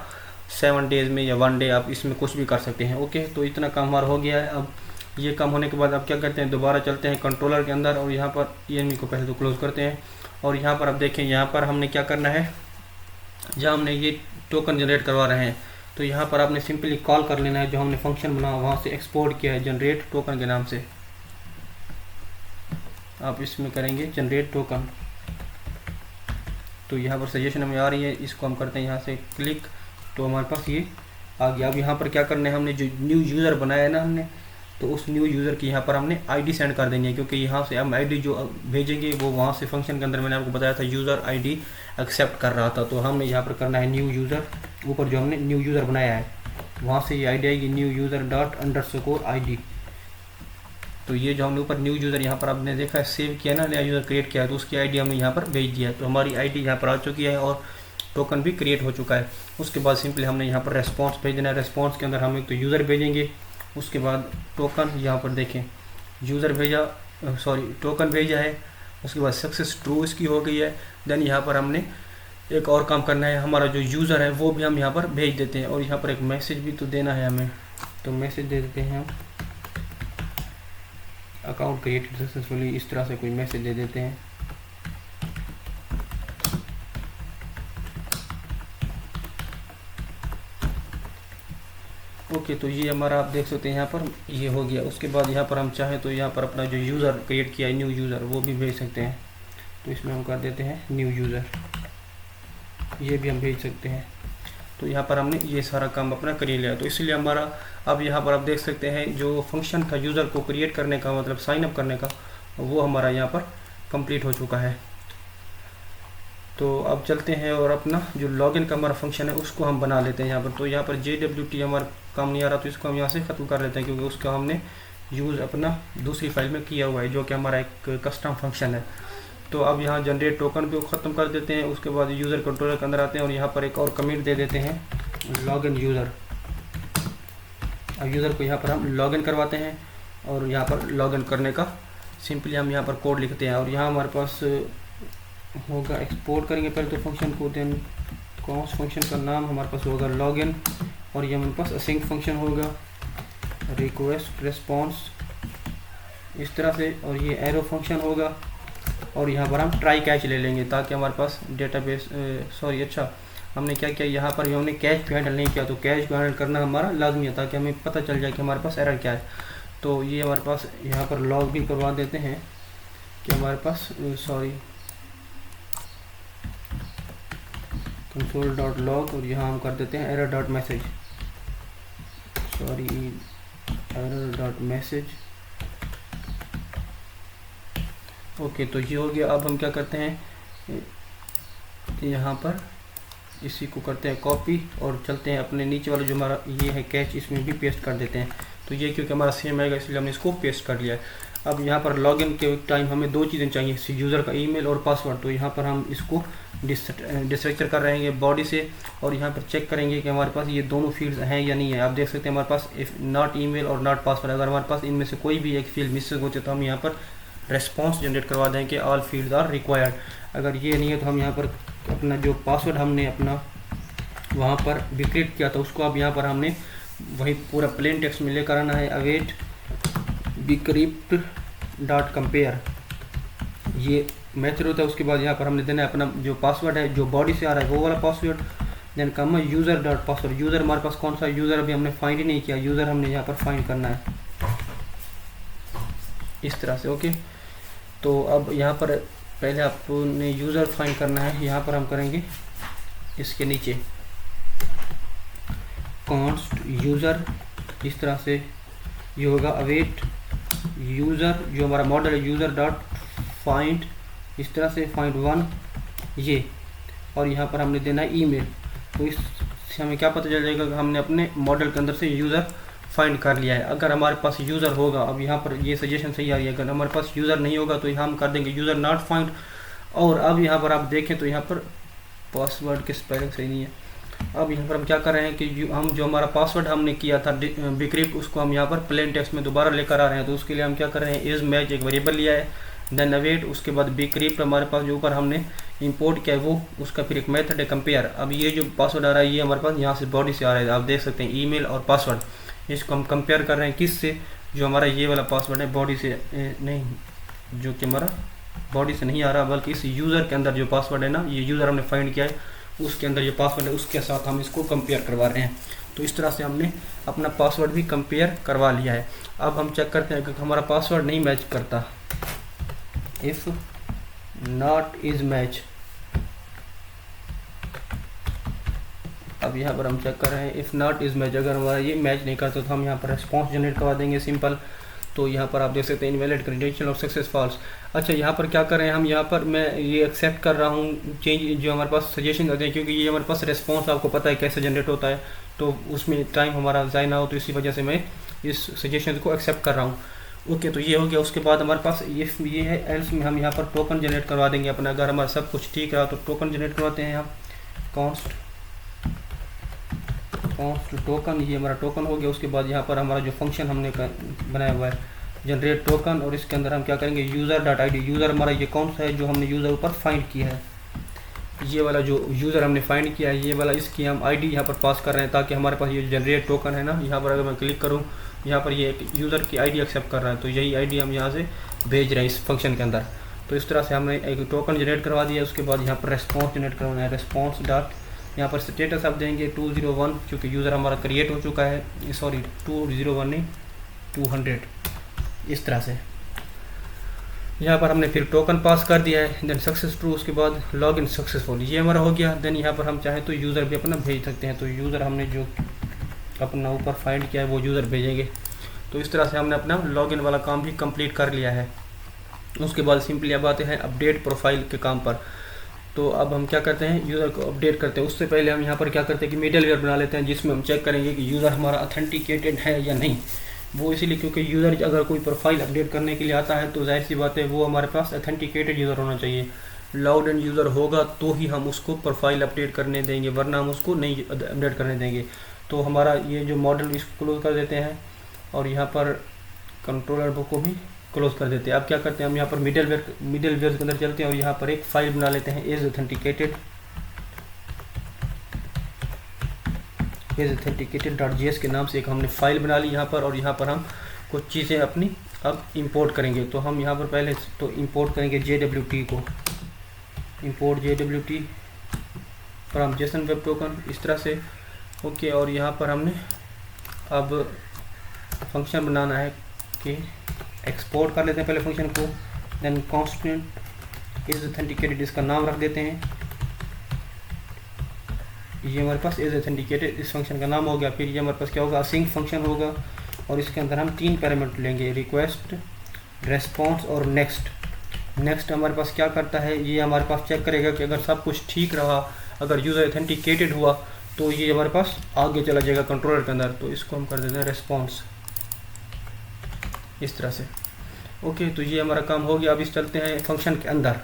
Speaker 1: 7 डेज़ में या 1 डे, आप इसमें कुछ भी कर सकते हैं। ओके, तो इतना काम हमारा हो गया है। अब ये काम होने के बाद आप क्या करते हैं, दोबारा चलते हैं कंट्रोलर के अंदर, और यहाँ पर env को पहले तो क्लोज करते हैं। और यहाँ पर आप देखें, यहाँ पर हमने क्या करना है, जहाँ हमने ये टोकन जनरेट करवा रहे हैं, तो यहाँ पर आपने सिंपली कॉल कर लेना है जो हमने फंक्शन बनाया वहाँ से एक्सपोर्ट किया है जनरेट टोकन के नाम से। आप इसमें करेंगे जनरेट टोकन, तो यहाँ पर सजेशन हमें आ रही है, इसको हम करते हैं यहाँ से क्लिक, तो हमारे पास ये आ गया। अब यहाँ पर क्या करना है, हमने जो न्यू यूज़र बनाया है ना हमने, तो उस न्यू यूज़र की यहाँ पर हमने आईडी सेंड कर देनी है, क्योंकि यहाँ से हम आईडी जो भेजेंगे वो वहाँ से फंक्शन के अंदर मैंने आपको बताया था यूज़र आईडी एक्सेप्ट कर रहा था। तो हमने यहाँ पर करना है न्यू यूज़र, ऊपर जो हमने न्यू यूज़र बनाया है वहाँ से ये आईडी आएगी न्यू यूज़र ._id। तो ये जो हमने ऊपर न्यू यूज़र यहाँ पर आपने देखा है सेव किया ना, नया यूज़र क्रिएट किया है, तो उसकी आईडी हमने यहाँ पर भेज दिया है। तो हमारी आईडी यहाँ पर आ चुकी है और टोकन भी क्रिएट हो चुका है। उसके बाद सिंपली हमने यहाँ पर रेस्पॉन्स भेज देना है। रेस्पॉन्स के अंदर हम एक तो यूज़र भेजेंगे, उसके बाद टोकन, यहाँ पर देखें यूज़र भेजा, सॉरी टोकन भेजा है, उसके बाद सक्सेस ट्रू इसकी हो गई है। देन यहाँ पर हमने एक और काम करना है, हमारा जो यूज़र है वो भी हम यहाँ पर भेज देते हैं, और यहाँ पर एक मैसेज भी तो देना है हमें, तो मैसेज दे देते हैं हम अकाउंट क्रिएटेड सक्सेसफुली, इस तरह से कोई मैसेज दे देते हैं। ओके, तो ये हमारा आप देख सकते हैं यहाँ पर ये हो गया। उसके बाद यहाँ पर हम चाहें तो यहाँ पर अपना जो यूज़र क्रिएट किया है न्यू यूज़र वो भी भेज सकते हैं, तो इसमें हम कर देते हैं न्यू यूज़र, ये भी हम भेज सकते हैं। तो यहाँ पर हमने ये सारा काम अपना कर लिया। तो इसलिए हमारा अब यहाँ पर आप देख सकते हैं जो फंक्शन था यूज़र को क्रिएट करने का, मतलब साइन अप करने का, वो हमारा यहाँ पर कंप्लीट हो चुका है। तो अब चलते हैं और अपना जो लॉगिन का हमारा फंक्शन है उसको हम बना लेते हैं यहाँ पर। तो यहाँ पर JWT हमारा काम नहीं आ रहा, तो इसको हम यहाँ से ख़त्म कर लेते हैं, क्योंकि उसका हमने यूज़ अपना दूसरी फाइल में किया हुआ है जो कि हमारा एक कस्टम फंक्शन है। तो अब यहाँ जनरेट टोकन को ख़त्म कर देते हैं। उसके बाद यूज़र कंट्रोलर के अंदर आते हैं और यहाँ पर एक और कमेंट दे देते हैं लॉगिन यूज़र। अब यूज़र को यहाँ पर हम लॉगिन करवाते हैं, और यहाँ पर लॉगिन करने का सिंपली हम यहाँ पर कोड लिखते हैं, और यहाँ हमारे पास होगा एक्सपोर्ट करेंगे पहले तो फंक्शन को, देन कॉन्स्ट फंक्शन का नाम हमारे पास होगा लॉगिन, और ये हमारे पास असिंक फंक्शन होगा रिक्वेस्ट रिस्पॉन्स इस तरह से, और ये एरो फंक्शन होगा, और यहाँ पर हम ट्राई कैच ले लेंगे ताकि हमारे पास डेटाबेस हमने क्या किया, यहाँ पर हमने कैच को हैंडल नहीं किया, तो कैच को हैंडल करना हमारा लाजमी है ताकि हमें पता चल जाए कि हमारे पास एरर क्या है। तो ये हमारे पास यहाँ पर लॉग भी करवा देते हैं कि हमारे पास console.log, और यहाँ हम कर देते हैं error.message, error.message। ओके, तो ये हो गया। अब हम क्या करते हैं, यहाँ पर इसी को करते हैं कॉपी और चलते हैं अपने नीचे वाला जो हमारा ये है कैच, इसमें भी पेस्ट कर देते हैं। तो ये क्योंकि हमारा सेम आएगा इसलिए हमने इसको पेस्ट कर लिया है। अब यहाँ पर लॉगिन के टाइम हमें दो चीज़ें चाहिए, यूज़र का ईमेल और पासवर्ड। तो यहाँ पर हम इसको डिस्ट्रक्चर कर रहे हैं बॉडी से, और यहाँ पर चेक करेंगे कि हमारे पास ये दोनों फील्ड्स हैं या नहीं है। आप देख सकते हैं हमारे पास इफ़ नॉट ईमेल और नॉट पासवर्ड, अगर हमारे पास इनमें से कोई भी एक फील्ड मिसिंग होते तो हम यहाँ पर रेस्पॉन्स जनरेट करवा दें कि ऑल फील्ड्स आर रिक्वायर्ड। अगर ये नहीं है तो हम यहाँ पर अपना जो पासवर्ड हमने अपना वहाँ पर डिक्रिप्ट किया था उसको अब यहाँ पर हमने वही पूरा प्लेन टेक्स्ट में लेकर आना है, अवेट bcrypt.compare ये मेथड होता है। उसके बाद यहाँ पर हमने देना है अपना जो पासवर्ड है जो बॉडी से आ रहा है वो वाला पासवर्ड, देन कम यूज़र.पासवर्ड। यूज़र हमारे पास कौन सा यूज़र अभी हमने फाइंड ही नहीं किया, यूज़र हमने यहाँ पर फाइंड करना है इस तरह से। ओके, तो अब यहाँ पर पहले आपने यूज़र फाइंड करना है, यहाँ पर हम करेंगे इसके नीचे कॉन्स्ट यूज़र, इस तरह से ये होगा अवेट यूज़र जो हमारा मॉडल है यूज़र.फाइंड, इस तरह से फाइंड वन ये, और यहाँ पर हमने देना है ईमेल। तो इससे हमें क्या पता चल जाएगा कि हमने अपने मॉडल के अंदर से यूज़र फाइंड कर लिया है। अगर हमारे पास यूज़र होगा, अब यहाँ पर ये सजेशन सही आ रही है, अगर हमारे पास यूज़र नहीं होगा तो हम कर देंगे यूज़र नॉट फाइंड। और अब यहाँ पर आप देखें तो यहाँ पर पासवर्ड की स्पेलिंग सही नहीं है। अब यहाँ पर हम क्या कर रहे हैं कि हम जो हमारा पासवर्ड हमने किया था bcrypt उसको हम यहाँ पर प्लेन टेक्स्ट में दोबारा लेकर आ रहे हैं। तो उसके लिए हम क्या कर रहे हैं, इज मैच एक वेरिएबल लिया है, देन अवेट, उसके बाद bcrypt हमारे पास जो ऊपर हमने इंपोर्ट किया है वो उसका फिर एक मेथड है कंपेयर। अब ये जो पासवर्ड आ रहा है ये हमारे पास यहाँ से बॉडी से आ रहा है, आप देख सकते हैं ईमेल और पासवर्ड, इसको हम कंपेयर कर रहे हैं किस से, जो हमारा ये वाला पासवर्ड है बॉडी से नहीं, जो कि हमारा बॉडी से नहीं आ रहा बल्कि इस यूज़र के अंदर जो पासवर्ड है ना, ये यूज़र हमने फाइंड किया है उसके अंदर जो पासवर्ड है उसके साथ हम इसको कंपेयर करवा रहे हैं। तो इस तरह से हमने अपना पासवर्ड भी कंपेयर करवा लिया है। अब हम चेक करते हैं कि हमारा पासवर्ड नहीं मैच करता, इफ़ नॉट इज मैच। अब यहाँ पर हम चेक कर रहे हैं इफ़ नॉट इज मैच, अगर हमारा ये मैच नहीं करता तो हम यहाँ पर रेस्पॉन्स जनरेट करवा देंगे सिंपल। तो यहाँ पर आप देख सकते हैं invalid credential of success false. अच्छा, यहाँ पर क्या कर रहे हैं हम, यहाँ पर मैं ये एक्सेप्ट कर रहा हूँ चेंज जो हमारे पास सजेशन आते हैं, क्योंकि ये हमारे पास रेस्पॉन्स आपको पता है कैसे जनरेट होता है, तो उसमें टाइम हमारा ज़ाया ना हो, तो इसी वजह से मैं इस सजेशन को एक्सेप्ट कर रहा हूँ। ओके, तो ये हो गया। उसके बाद हमारे पास ये है एल्स में हम यहाँ पर टोकन जनरेट करवा देंगे अपना। अगर हमारा सब कुछ ठीक रहा तो टोकन जनरेट करवाते हैं हम, कॉन्स्ट टोकन, ये हमारा टोकन हो गया। उसके बाद यहाँ पर हमारा जो फंक्शन हमने बनाया हुआ है जनरेट टोकन, और इसके अंदर हम क्या करेंगे यूज़र.id, यूज़र हमारा ये कौन सा है जो हमने यूज़र ऊपर फाइंड किया है, ये वाला जो यूज़र हमने फाइंड किया है ये वाला, इसकी हम आईडी यहाँ पर पास कर रहे हैं ताकि हमारे पास ये जनरेट टोकन है ना, यहाँ पर अगर मैं क्लिक करूँ यहाँ पर ये एक यूज़र की आईडी एक्सेप्ट कर रहा है, तो यही आईडी हम यहाँ से भेज रहे हैं इस फंक्शन के अंदर। तो इस तरह से हमने एक टोकन जनरेट करवा दिया। उसके बाद यहाँ पर रेस्पॉन्स जनरेट करवाना है, रेस्पॉन्स डॉट, यहाँ पर स्टेटस आप देंगे 201, क्योंकि यूज़र हमारा क्रिएट हो चुका है, सॉरी 201 नहीं 200, इस तरह से। यहाँ पर हमने फिर टोकन पास कर दिया है, देन सक्सेस ट्रू, उसके बाद लॉग इन सक्सेसफुल, ये हमारा हो गया। देन यहाँ पर हम चाहें तो यूज़र भी अपना भेज सकते हैं, तो यूज़र हमने जो अपना ऊपर फाइंड किया है वो यूज़र भेजेंगे। तो इस तरह से हमने अपना लॉगिन वाला काम भी कंप्लीट कर लिया है। उसके बाद सिंपली अब आते हैं अपडेट प्रोफाइल के काम पर। तो अब हम क्या करते हैं, यूज़र को अपडेट करते हैं। उससे पहले हम यहाँ पर क्या करते हैं कि मिडलवेयर बना लेते हैं जिसमें हम चेक करेंगे कि यूज़र हमारा ऑथेंटिकेटेड है या नहीं। वो इसीलिए क्योंकि यूज़र अगर कोई प्रोफाइल अपडेट करने के लिए आता है तो जाहिर सी बात है वो हमारे पास ऑथेंटिकेटेड यूज़र होना चाहिए। लॉग्ड इन यूज़र होगा तो ही हम उसको प्रोफाइल अपडेट करने देंगे, वरना हम उसको नहीं अपडेट करने देंगे। तो हमारा ये जो मॉडल इसको क्लोज कर देते हैं और यहाँ पर कंट्रोलर बुक को भी क्लोज कर देते हैं। अब क्या करते हैं, हम यहाँ पर मिडलवेयर के अंदर चलते हैं और यहाँ पर एक फाइल बना लेते हैं इज ऑथेंटिकेटेड.js के नाम से एक हमने फाइल बना ली यहाँ पर। और यहाँ पर हम कुछ चीज़ें अपनी अब इंपोर्ट करेंगे। तो हम यहाँ पर पहले तो इंपोर्ट करेंगे JWT को, import JWT from JSON web token, इस तरह से। ओके, और यहाँ पर हमने अब फंक्शन बनाना है कि एक्सपोर्ट कर लेते हैं पहले फंक्शन को, देन कांस्टेंट इज ऑथेंटिकेटेड, इसका नाम रख देते हैं। ये हमारे पास इज ऑथेंटिकेटेड इस फंक्शन का नाम हो गया। फिर ये हमारे पास क्या होगा, असिंक फंक्शन होगा, और इसके अंदर हम 3 पैरामीटर लेंगे, रिक्वेस्ट, रेस्पॉन्स और नेक्स्ट। नेक्स्ट हमारे पास क्या करता है, ये हमारे पास चेक करेगा कि अगर सब कुछ ठीक रहा, अगर यूज़र ऑथेंटिकेटेड हुआ तो ये हमारे पास आगे चला जाएगा कंट्रोलर के अंदर। तो इसको हम कर देते हैं रेस्पॉन्स, इस तरह से। ओके, तो ये हमारा काम हो गया। अब इस चलते हैं फंक्शन के अंदर,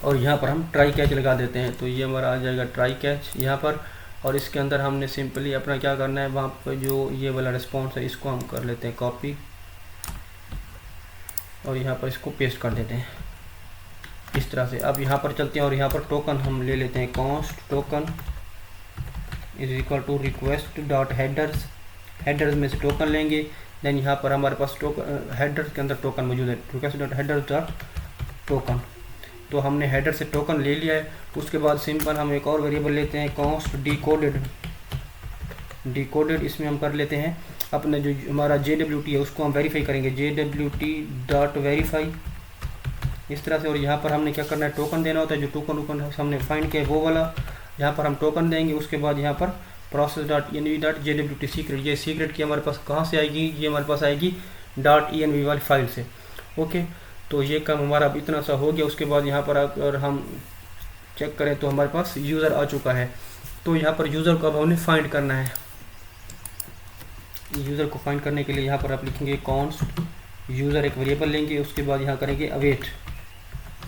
Speaker 1: और यहाँ पर हम ट्राई कैच लगा देते हैं। तो ये हमारा आ जाएगा ट्राई कैच यहाँ पर, और इसके अंदर हमने सिंपली अपना क्या करना है, वहाँ पर जो ये वाला रिस्पॉन्स है इसको हम कर लेते हैं कॉपी, और यहाँ पर इसको पेस्ट कर देते हैं इस तरह से। अब यहाँ पर चलते हैं और यहाँ पर टोकन हम ले लेते हैं, const token is equal to request dot headers, headers में से टोकन लेंगे। देन यहाँ पर हमारे पास टोकन, हेडर्स के अंदर टोकन मौजूद है, request dot headers dot token. तो हमने हेडर से टोकन ले लिया है। उसके बाद सिंपल हम एक और वेरिएबल लेते हैं, कॉन्स्ट डिकोडेड, डिकोडेड इसमें हम कर लेते हैं अपने जो हमारा JWT है उसको हम वेरीफाई करेंगे, JWT डॉट वेरीफाई, इस तरह से। और यहाँ पर हमने क्या करना है, टोकन देना होता है, जो टोकन हमने फाइंड किया है वो वाला, यहाँ पर हम टोकन देंगे। उसके बाद यहाँ पर process dot env dot JWT secret, ये सीक्रेट की हमारे पास कहाँ से आएगी, ये हमारे पास आएगी डॉट env वाली फाइल से। ओके, तो ये काम हमारा अब इतना सा हो गया। उसके बाद यहाँ पर अगर हम चेक करें तो हमारे पास यूज़र आ चुका है। तो यहाँ पर यूज़र को अब हमने फाइंड करना है। यूज़र को फाइंड करने के लिए यहाँ पर आप लिखेंगे कॉन्स्ट यूज़र, एक वेरिएबल लेंगे, उसके बाद यहाँ करेंगे अवेट,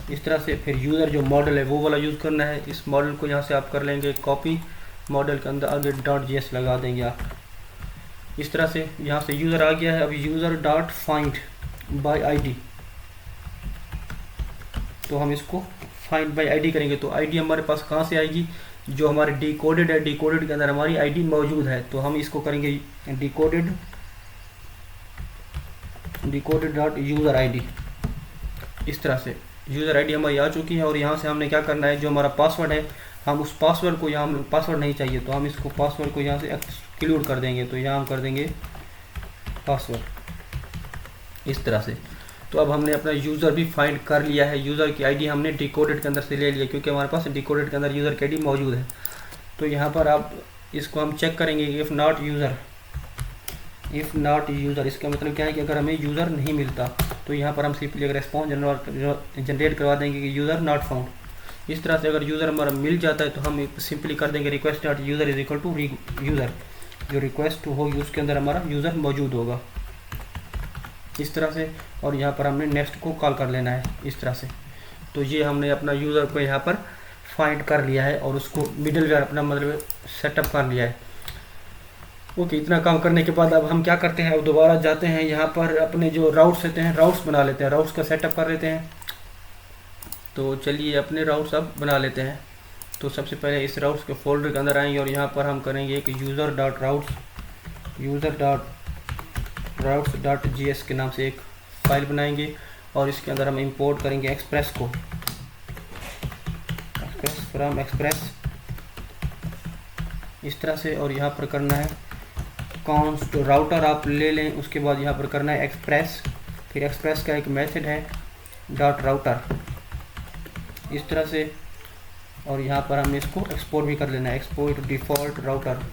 Speaker 1: इस तरह से। फिर यूज़र जो मॉडल है वो वाला यूज़ करना है। इस मॉडल को यहाँ से आप कर लेंगे कॉपी, मॉडल के अंदर आगे .js लगा देंगे आप, इस तरह से। यहाँ से यूज़र आ गया है। अभी user dot find by ID, तो हम इसको फाइंड बाय आईडी करेंगे। तो आईडी हमारे पास कहाँ से आएगी, जो हमारे डिकोडेड है, डिकोडेड के अंदर हमारी आईडी मौजूद है। तो हम इसको करेंगे decoded, decoded dot user ID, इस तरह से। यूज़र आईडी हमारी आ चुकी है। और यहाँ से हमने क्या करना है, जो हमारा पासवर्ड है, हम उस पासवर्ड को, यहाँ पासवर्ड नहीं चाहिए तो हम इसको पासवर्ड को यहाँ से एक्सक्लूड कर देंगे। तो यहाँ हम कर देंगे पासवर्ड, इस तरह से। तो अब हमने अपना यूज़र भी फाइंड कर लिया है। यूज़र की आईडी हमने डिकोडेड के अंदर से ले लिया, क्योंकि हमारे पास डिकोडेड के अंदर यूज़र की आईडी मौजूद है। तो यहाँ पर आप इसको हम चेक करेंगे, if not user, if not user, इसका मतलब क्या है कि अगर हमें यूज़र नहीं मिलता तो यहाँ पर हम सिंपली अगर रिस्पॉन्स जनरेट करवा देंगे कि यूज़र नॉट फाउंड, इस तरह से। अगर यूज़र हमारा मिल जाता है तो हम सिंपली कर देंगे request dot user is equal to user, जो रिक्वेस्ट होगी उसके अंदर हमारा यूज़र मौजूद होगा, इस तरह से। और यहाँ पर हमने नेक्स्ट को कॉल कर लेना है, इस तरह से। तो ये हमने अपना यूज़र को यहाँ पर फाइंड कर लिया है और उसको मिडलवेयर अपना मतलब सेटअप कर लिया है। ओके, इतना काम करने के बाद अब हम क्या करते हैं, अब दोबारा जाते हैं यहाँ पर अपने जो राउट्स रहते हैं, राउट्स बना लेते हैं, राउट्स का सेटअप कर लेते हैं। तो चलिए अपने राउट्स अब बना लेते हैं। तो सबसे पहले इस राउट्स के फोल्डर के अंदर आएंगे और यहाँ पर हम करेंगे एक user dot routes, user dot routes dot JS के नाम से एक फाइल बनाएंगे। और इसके अंदर हम इंपोर्ट करेंगे एक्सप्रेस को, एक्सप्रेस फ्रॉम एक्सप्रेस, इस तरह से। और यहाँ पर करना है कॉन्स्ट राउटर आप ले लें, उसके बाद यहाँ पर करना है एक्सप्रेस, फिर एक्सप्रेस का एक मेथड है डॉट राउटर, इस तरह से। और यहाँ पर हमें इसको एक्सपोर्ट भी कर लेना है, एक्सपोर्ट डिफ़ॉल्ट राउटर,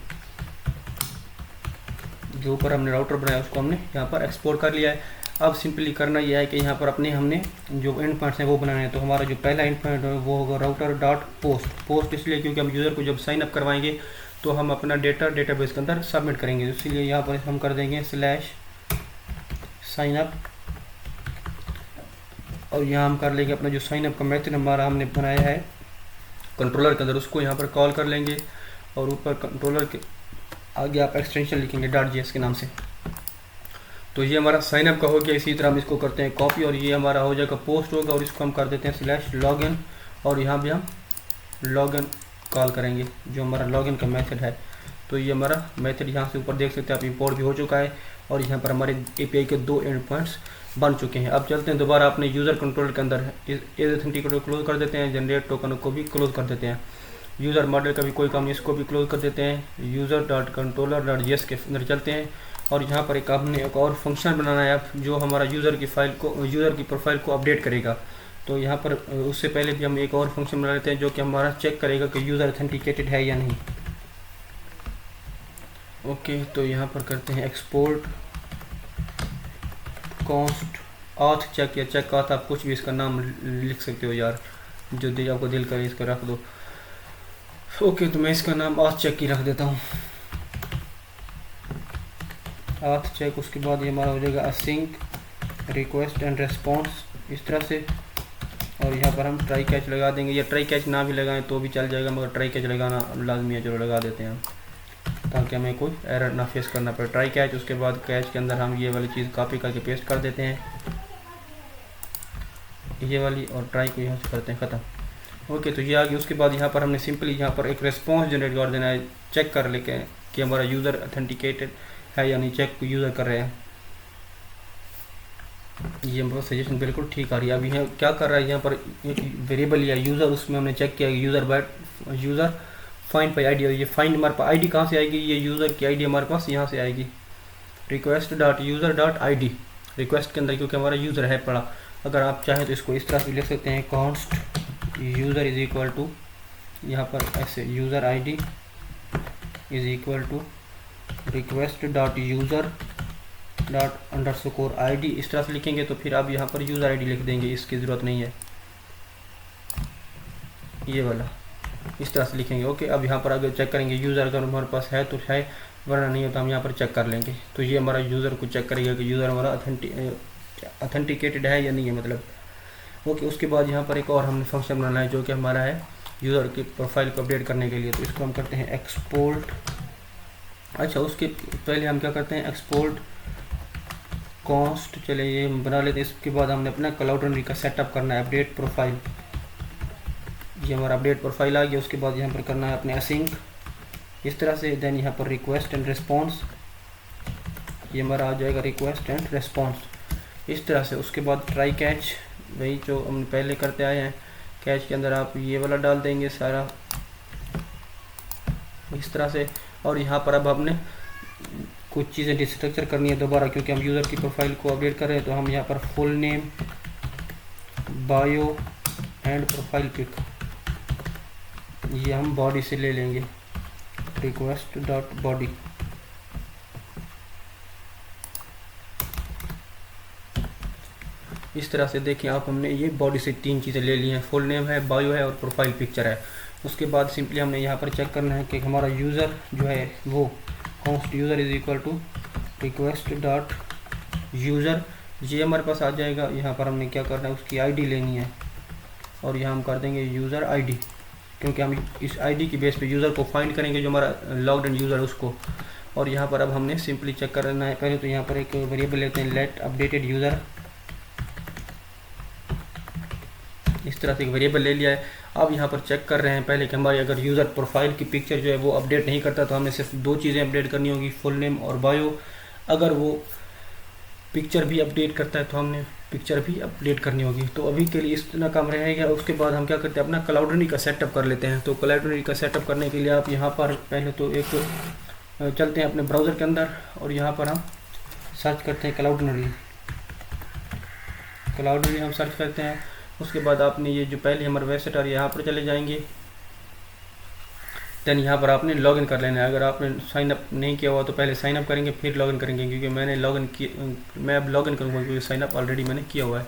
Speaker 1: जो ऊपर हमने राउटर बनाया उसको हमने यहाँ पर एक्सपोर्ट कर लिया है। अब सिंपली करना यह है कि यहाँ पर अपने हमने जो एंड पॉइंट्स हैं वो बनाने हैं। तो हमारा जो पहला एंड पॉइंट है वो होगा राउटर डॉट पोस्ट, पोस्ट इसलिए क्योंकि हम यूज़र को जब साइन अप करवाएंगे तो हम अपना डेटा डेटाबेस के अंदर सबमिट करेंगे, इसीलिए यहाँ पर हम कर देंगे स्लैश साइन अप। और यहाँ हम कर लेंगे अपना जो साइन अप का मेथड हमारा हमने बनाया है कंट्रोलर के अंदर, उसको यहाँ पर कॉल कर लेंगे। और ऊपर कंट्रोलर के आगे आप एक्सटेंशन लिखेंगे .js के नाम से। तो ये हमारा साइन अप का हो गया। इसी तरह हम इसको करते हैं कॉपी और ये हमारा हो जाएगा पोस्ट होगा। और इसको हम कर देते हैं स्लैश लॉगिन और यहाँ भी हम लॉगिन कॉल करेंगे जो हमारा लॉगिन का मेथड है। तो ये हमारा मेथड यहाँ से ऊपर देख सकते हैं आप, इंपोर्ट भी हो चुका है और यहाँ पर हमारे API के 2 एंड पॉइंट्स बन चुके हैं। अब चलते हैं दोबारा अपने यूज़र कंट्रोल के अंदर, एज ऑथेंटिकेटर क्लोज कर देते हैं, जनरेट टोकन को भी क्लोज कर देते हैं। यूज़र मॉडल का भी कोई काम नहीं, इसको भी क्लोज कर देते हैं। user.controller.js के अंदर चलते हैं और यहाँ पर एक हमने एक और फंक्शन बनाना है अब, जो हमारा यूज़र की फाइल को, यूज़र की प्रोफाइल को अपडेट करेगा। तो यहाँ पर उससे पहले भी हम एक और फंक्शन बना लेते हैं जो कि हमारा चेक करेगा कि यूज़र ऑथेंटिकेटेड है या नहीं। ओके, तो यहाँ पर करते हैं एक्सपोर्ट कॉन्स्ट ऑथ चेक या चेक ऑथ, आप कुछ भी इसका नाम लिख सकते हो यार, जो दिल आपको दिल करे इसका रख दो। ओके, तो मैं इसका नाम ऑथ चेक ही रख देता हूँ, ऑथ चेक। उसके बाद ये हमारा हो जाएगा असिंक रिक्वेस्ट एंड रेस्पॉन्स इस तरह से, और यहाँ पर हम ट्राई कैच लगा देंगे, या ट्राई कैच ना भी लगाएं तो भी चल जाएगा, मगर ट्राई कैच लगाना लाजमी है, चलो लगा देते हैं हम, ताकि हमें कोई एरर ना फेस करना पड़े। ट्राई कैच, उसके बाद कैच के अंदर हम ये वाली चीज़ कॉपी करके पेस्ट कर देते हैं, ये वाली, और ट्राई को यहाँ से करते हैं ख़त्म। ओके, तो ये आ गया। उसके बाद यहाँ पर हमने सिंपली यहाँ पर एक रेस्पॉन्स जनरेट कर देना है, चेक कर लेके कि हमारा यूज़र ऑथेंटिकेटेड है या नहीं, चेक यूज़र कर रहे हैं। ये हमारा सजेशन बिल्कुल ठीक आ रही है। अभी यहाँ क्या कर रहा है, यहाँ पर वेरिएबल या यूज़र, उसमें हमने चेक किया यूज़र फाइंड बाई आईडी, और ये फाइंड हमारे पास आईडी कहाँ से आएगी, ये यूज़र की आईडी हमारे पास यहाँ से आएगी, request.user.id, रिक्वेस्ट के अंदर, क्योंकि हमारा यूज़र है पड़ा। अगर आप चाहें तो इसको इस तरह से लिख सकते हैं, const user is equal to, यहाँ पर ऐसे user ID is equal to request.user._id, इस तरह से लिखेंगे तो फिर आप यहाँ पर यूज़र आईडी लिख देंगे, इसकी ज़रूरत नहीं है, ये वाला इस तरह से लिखेंगे। ओके, अब यहाँ पर अगर चेक करेंगे यूज़र अगर हमारे पास है तो है, वरना नहीं हो तो हम यहाँ पर चेक कर लेंगे। तो ये हमारा यूज़र को चेक करेगा कि यूज़र हमारा ऑथेंटिकेटेड है या नहीं है, मतलब। ओके, उसके बाद यहाँ पर एक और हमने फंक्शन बनाना है जो कि हमारा है यूज़र की प्रोफाइल को अपडेट करने के लिए। तो इसको हम करते हैं एक्सपोर्ट, अच्छा उसके पहले हम क्या करते हैं, एक्सपोर्ट कॉन्स्ट, चले ये बना लेते हैं। इसके बाद हमने अपना क्लाउड रनरी का सेटअप करना है, अपडेट प्रोफाइल, ये हमारा अपडेट प्रोफाइल आ गया। उसके बाद यहाँ पर करना है अपने असिंक इस तरह से, देन यहाँ पर रिक्वेस्ट एंड रिस्पॉन्स, ये हमारा आ जाएगा रिक्वेस्ट एंड रिस्पॉन्स इस तरह से। उसके बाद ट्राई कैच, वही जो हम पहले करते आए हैं, कैच के अंदर आप ये वाला डाल देंगे सारा इस तरह से। और यहाँ पर अब हमने कुछ चीज़ें डिस्ट्रक्चर करनी है दोबारा, क्योंकि हम यूज़र की प्रोफाइल को अपडेट कर रहे हैं। तो हम यहाँ पर full name, bio and profile pic, ये हम बॉडी से ले लेंगे, request.body, इस तरह से। देखिए आप, हमने ये बॉडी से 3 चीज़ें ले ली हैं, फुल नेम है, बायो है और प्रोफाइल पिक्चर है। उसके बाद सिंपली हमने यहाँ पर चेक करना है कि हमारा यूज़र जो है वो const user is equal to request.user, ये हमारे पास आ जाएगा। यहाँ पर हमने क्या करना है, उसकी आईडी लेनी है, और यहाँ हम कर देंगे यूज़र आईडी, क्योंकि हम इस आईडी की बेस पे यूज़र को फाइंड करेंगे जो हमारा लॉग्ड इन यूज़र है उसको। और यहाँ पर अब हमने सिंपली चेक करना है, पहले तो यहाँ पर एक वेरिएबल लेते हैं, लेट अपडेटेड यूज़र, इस तरह से एक वेरिएबल ले लिया है। अब यहाँ पर चेक कर रहे हैं पहले कि हमारी अगर यूज़र प्रोफाइल की पिक्चर जो है वो अपडेट नहीं करता, तो हमें सिर्फ 2 चीज़ें अपडेट करनी होगी, फुल नेम और बायो। अगर वो पिक्चर भी अपडेट करता है तो हमने पिक्चर भी अपडेट करनी होगी। तो अभी के लिए इतना काम रहेगा। उसके बाद हम क्या करते हैं, अपना क्लाउड रनरी का सेटअप कर लेते हैं। तो क्लाउड रनरी का सेटअप करने के लिए आप यहाँ पर पहले तो एक चलते हैं अपने ब्राउज़र के अंदर, और यहाँ पर हम सर्च करते हैं क्लाउड रनरी हम सर्च करते हैं। उसके बाद आपने ये जो पहले हमारे वेबसाइट आ रही है यहाँ पर चले जाएंगे, देन यहाँ पर आपने लॉगिन कर लेना है। अगर आपने साइन अप नहीं किया हुआ तो पहले साइन अप करेंगे फिर लॉगिन करेंगे, क्योंकि मैंने लॉगिन किया, मैं अब लॉगिन करूँगा क्योंकि साइन अप ऑलरेडी मैंने किया हुआ है।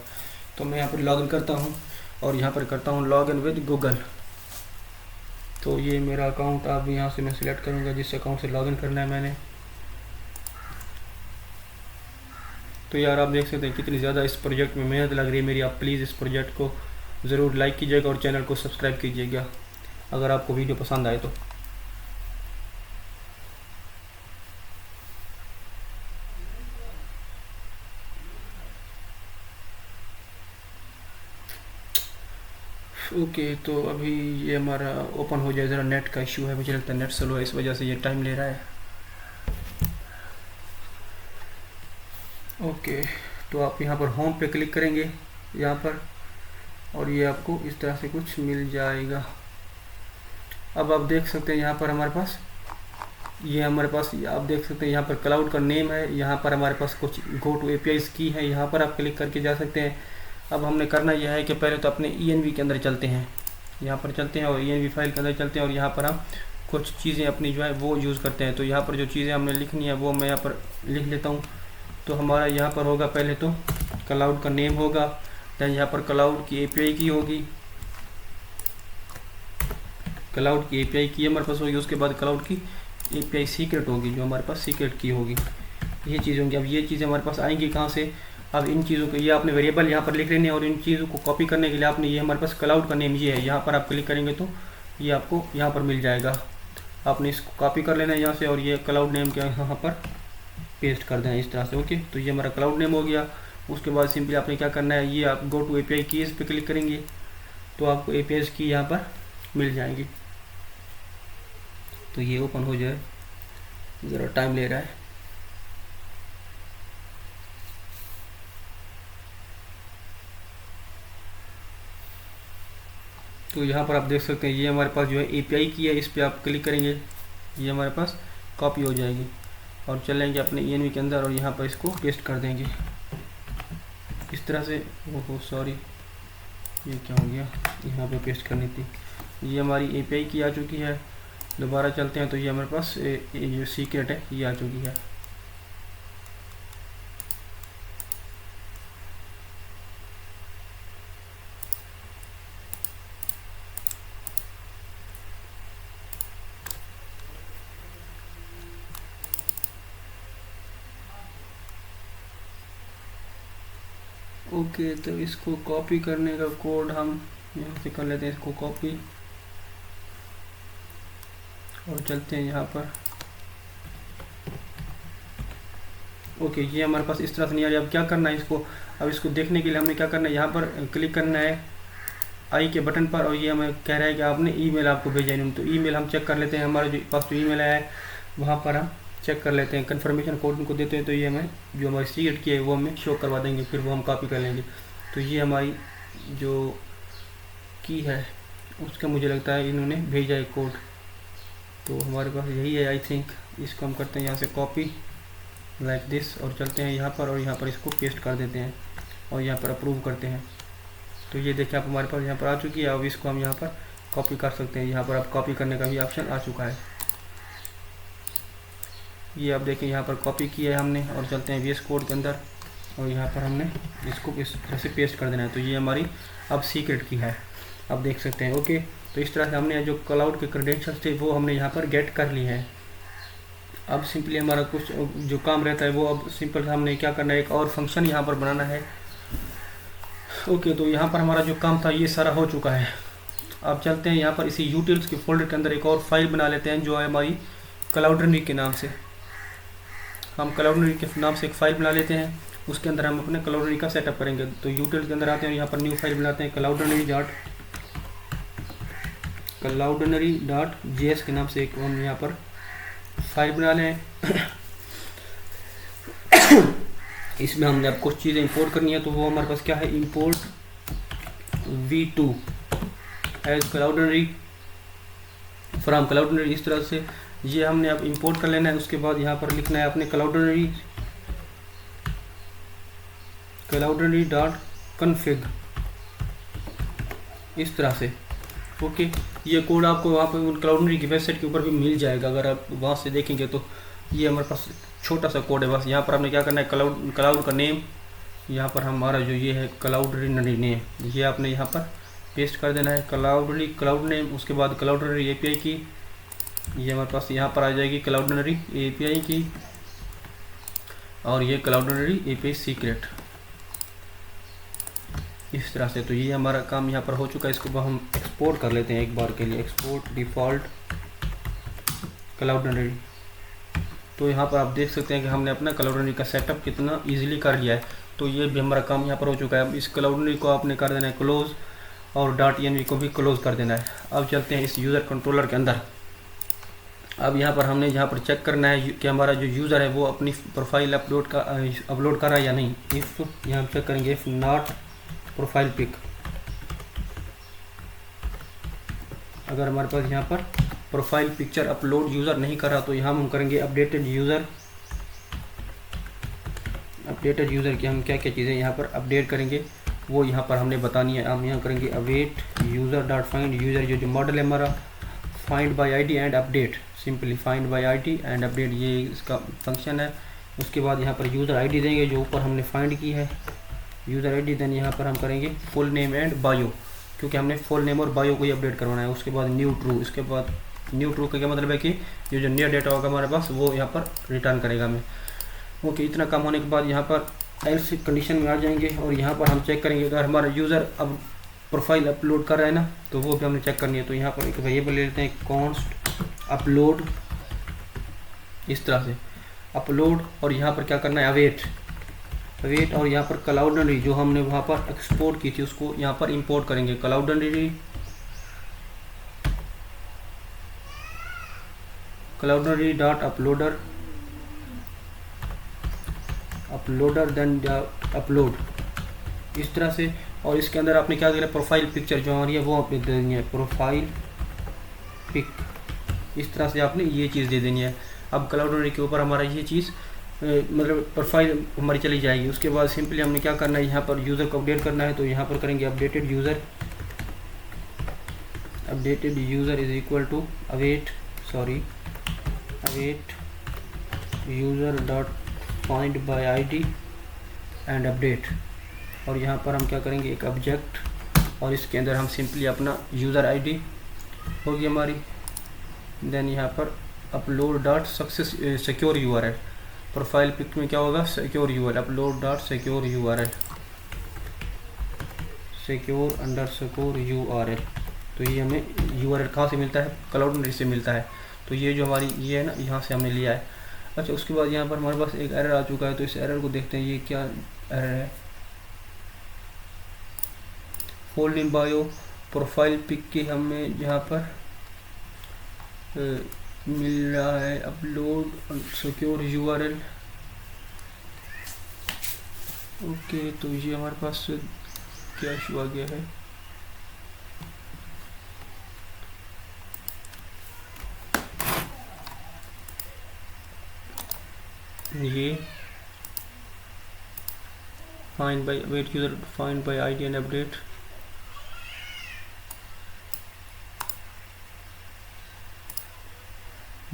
Speaker 1: तो मैं यहाँ पर लॉगिन करता हूँ और यहाँ पर करता हूँ लॉगिन विद गूगल। तो ये मेरा अकाउंट अब यहाँ से मैं सिलेक्ट करूँगा जिस अकाउंट से लॉगिन करना है मैंने। तो यार आप देख सकते हैं कितनी ज़्यादा इस प्रोजेक्ट में मेहनत लग रही है मेरी। आप प्लीज़ इस प्रोजेक्ट को ज़रूर लाइक कीजिएगा और चैनल को सब्सक्राइब कीजिएगा अगर आपको वीडियो पसंद आए तो। ओके, तो अभी ये हमारा ओपन हो जाए, ज़रा नेट का इशू है, मुझे लगता है नेट स्लो है, इस वजह से ये टाइम ले रहा है। ओके, तो आप यहाँ पर होम पे क्लिक करेंगे यहाँ पर, और ये आपको इस तरह से कुछ मिल जाएगा। अब आप देख सकते हैं यहाँ पर हमारे पास आप देख सकते हैं यहाँ पर क्लाउड का नेम है, यहाँ पर हमारे पास कुछ गो टू एपीआईज की है, यहाँ पर आप क्लिक करके जा सकते हैं। अब हमने करना यह है कि पहले तो अपने ENV के अंदर चलते हैं, यहाँ पर चलते हैं और ENV फाइल के अंदर चलते हैं और यहाँ पर हम कुछ चीज़ें अपनी जो है वो यूज़ करते हैं। तो यहाँ पर जो चीज़ें हमने लिखनी है वो मैं यहाँ पर लिख लेता हूँ। तो हमारा यहाँ पर होगा पहले तो क्लाउड का नेम होगा, दैन यहाँ पर क्लाउड की API की होगी, क्लाउड की API की हमारे पास होगी, उसके बाद क्लाउड की API सीक्रेट होगी जो हमारे पास सीक्रेट की होगी, ये चीज़ होंगी। अब ये चीज़ें हमारे पास आएंगी कहाँ से? अब इन चीज़ों को ये आपने वेरिएबल यहाँ पर लिख लेने और इन चीज़ों को कॉपी करने के लिए आपने ये हमारे पास क्लाउड का नेम ये है, यहाँ पर आप क्लिक करेंगे तो ये आपको यहाँ पर मिल जाएगा। आपने इसको कॉपी कर लेना है यहाँ से और ये क्लाउड नेम के यहाँ पर पेस्ट कर देना इस तरह से। ओके, तो ये हमारा क्लाउड नेम हो गया। उसके बाद सिंपली आपने क्या करना है, ये आप गो टू API कीज़ पे क्लिक करेंगे तो आपको APIs की यहाँ पर मिल जाएंगी। तो ये ओपन हो जाए, ज़रा टाइम ले रहा है। तो यहाँ पर आप देख सकते हैं ये हमारे पास जो है API की है, इस पर आप क्लिक करेंगे, ये हमारे पास कॉपी हो जाएगी और चलेंगे अपने ENV के अंदर और यहाँ पर इसको पेस्ट कर देंगे इस तरह से। ओहो सॉरी, ये क्या हो गया, यहाँ पे पेस्ट करनी थी। ये हमारी API की आ चुकी है। दोबारा चलते हैं तो ये हमारे पास ये सीक्रेट है, ये आ चुकी है। ओके, तो इसको कॉपी करने का कोड हम यहाँ से कर लेते हैं, इसको कॉपी और चलते हैं यहाँ पर। ओके, ये हमारे पास इस तरह से नहीं आ रही। अब क्या करना है इसको, अब इसको देखने के लिए हमने क्या करना है, यहाँ पर क्लिक करना है आई के बटन पर और ये हमें कह रहा है कि आपने ईमेल आपको भेजा है। तो ईमेल हम चेक कर लेते हैं, हमारे जो पास जो ईमेल आया है वहाँ पर हम चेक कर लेते हैं, कंफर्मेशन कोड उनको देते हैं तो ये हमें जो हमारी सीक्रेट की है वो हमें शो करवा देंगे, फिर वो हम कॉपी कर लेंगे। तो ये हमारी जो की है उसका मुझे लगता है इन्होंने भेजा है कोड, तो हमारे पास यही है आई थिंक। इसको हम करते हैं यहाँ से कॉपी लाइक दिस और चलते हैं यहाँ पर और यहाँ पर इसको पेस्ट कर देते हैं और यहाँ पर अप्रूव करते हैं। तो ये देखिए आप हमारे पास यहाँ पर आ चुकी है। अब इसको हम यहाँ पर कॉपी कर सकते हैं, यहाँ पर आप कॉपी करने का भी ऑप्शन आ चुका है। ये आप देखें यहाँ पर कॉपी किया है हमने और चलते हैं VS कोड के अंदर और यहाँ पर हमने इसको इस तरह से पेस्ट कर देना है। तो ये हमारी अब सीक्रेट की है, आप देख सकते हैं। ओके, तो इस तरह से हमने जो क्लाउड के क्रेडेंशियल्स थे वो हमने यहाँ पर गेट कर लिए हैं। अब सिंपली हमारा कुछ जो काम रहता है वो अब सिंपल हमने क्या करना है, एक और फंक्शन यहाँ पर बनाना है। ओके, तो यहाँ पर हमारा जो काम था ये सारा हो चुका है। अब चलते हैं यहाँ पर इसी यूटिल्स के फोल्डर के अंदर एक और फाइल बना लेते हैं जो है हमारी क्लाउडनरी के नाम से। हम क्लाउडनरी के नाम से एक फ़ाइल बना लेते हैं, उसके अंदर हम अपने क्लाउडनरी का सेटअप करेंगे। तो यूटिल के अंदर आते हैं और यहाँ पर न्यू फाइल बनाते हैं क्लाउडनरी.js के नाम से एक हम यहाँ पर फाइल बना लें। इसमें हमने अब कुछ चीज़ें इंपोर्ट करनी है, तो वो हमारे पास क्या है, इंपोर्ट v2 एज क्लाउडनरी फ्रॉम क्लाउडनरी। इस तरह से ये हमने अब इंपोर्ट कर लेना है। उसके बाद यहाँ पर लिखना है अपने क्लाउडनरी.config इस तरह से। ओके, ये कोड आपको वहाँ पर क्लाउडनरी की वेबसाइट के ऊपर भी मिल जाएगा, अगर आप वहाँ से देखेंगे तो ये हमारे पास छोटा सा कोड है। बस यहाँ पर आपने क्या करना है, क्लाउड का नेम, यहाँ पर हमारा जो ये है क्लाउडनरी नेम, ये आपने यहाँ पर पेस्ट कर देना है, क्लाउड नेम। उसके बाद क्लाउडनरी API की, ये हमारे पास यहाँ पर आ जाएगी क्लाउडनरी API की, और ये क्लाउडनरी API सीक्रेट इस तरह से। तो ये हमारा काम यहाँ पर हो चुका है। इसको हम एक्सपोर्ट कर लेते हैं एक बार के लिए, एक्सपोर्ट डिफ़ॉल्ट क्लाउडनरी। तो यहाँ पर आप देख सकते हैं कि हमने अपना क्लाउडनरी का सेटअप कितना इजीली कर लिया है। तो ये भी हमारा काम यहाँ पर हो चुका है। अब इस क्लाउडनरी को आपने कर देना है क्लोज़ और .env को भी क्लोज़ कर देना है। अब चलते हैं इस यूज़र कंट्रोलर के अंदर। अब यहाँ पर हमने यहाँ पर चेक करना है कि हमारा जो यूज़र है वो अपनी प्रोफाइल अपलोड कर रहा है या नहीं। इफ़ यहाँ चेक करेंगे, इफ़ नॉट प्रोफाइल पिक, अगर हमारे पास यहाँ पर प्रोफाइल पिक्चर अपलोड यूज़र नहीं कर रहा, तो यहाँ हम करेंगे अपडेटेड यूज़र। अपडेटेड यूज़र की हम क्या क्या चीज़ें यहाँ पर अपडेट करेंगे वो यहाँ पर हमने बतानी है। हम यहाँ करेंगे await user dot find user, जो मॉडल है हमारा, find by ID and update, simply find by ID and update, ये इसका फंक्शन है। उसके बाद यहाँ पर यूज़र आईडी देंगे जो ऊपर हमने फाइंड की है, यूज़र आईडी। देन यहाँ पर हम करेंगे फुल नेम एंड बायो, क्योंकि हमने फुल नेम और बायो को ही अपडेट करवाना है। उसके बाद न्यू ट्रू, इसके बाद न्यू ट्रू का क्या मतलब है कि ये जो नया डेटा होगा हमारे पास वो यहाँ पर रिटर्न करेगा हमें। ओके, इतना काम होने के बाद यहाँ पर एल्स कंडीशन में आ जाएंगे और यहाँ पर हम चेक करेंगे अगर हमारा यूज़र अब प्रोफाइल अपलोड कर रहा है ना, तो वो भी हमने चेक करनी है। तो यहाँ पर एक वेरिएबल ले लेते हैं कॉन्स्ट अपलोड, इस तरह से अपलोड, और यहाँ पर क्या करना है अवेट, अवेट, और यहाँ पर क्लाउडनरी जो हमने वहाँ पर एक्सपोर्ट की थी उसको यहाँ पर इंपोर्ट करेंगे। Cloudinary Cloudinary dot uploader, uploader then upload, इस तरह से। और इसके अंदर आपने क्या देना, प्रोफाइल पिक्चर जो हमारी है वो आपने दे देनी है, प्रोफाइल पिक, इस तरह से आपने ये चीज़ दे देनी है। अब क्लाउडनरी के ऊपर हमारा ये चीज़ मतलब प्रोफाइल हमारी चली जाएगी। उसके बाद सिंपली हमने क्या करना है, यहाँ पर यूज़र को अपडेट करना है। तो यहाँ पर करेंगे updated user, updated user is equal to await await user dot find by ID and update, और यहाँ पर हम क्या करेंगे एक ऑब्जेक्ट, और इसके अंदर हम सिंपली अपना यूज़र आईडी होगी हमारी। देन यहाँ पर upload dot success secure URL, profile pic में क्या होगा secure URL, upload dot secure URL, secure underscore URL. तो ये हमें यूआरएल कहाँ से मिलता है, क्लाउडनरी से मिलता है। तो ये जो हमारी ये है ना, यहाँ से हमने लिया है। अच्छा, उसके बाद यहाँ पर हमारे पास एक एरर आ चुका है, तो इस एरर को देखते हैं ये क्या एरर है। Full name bio profile pic के हमें यहाँ पर मिल रहा है अपलोड सिक्योर यूआरएल। ओके, तो ये हमारे पास क्या इशू आ गया है, ये find by weight user find by ID and update,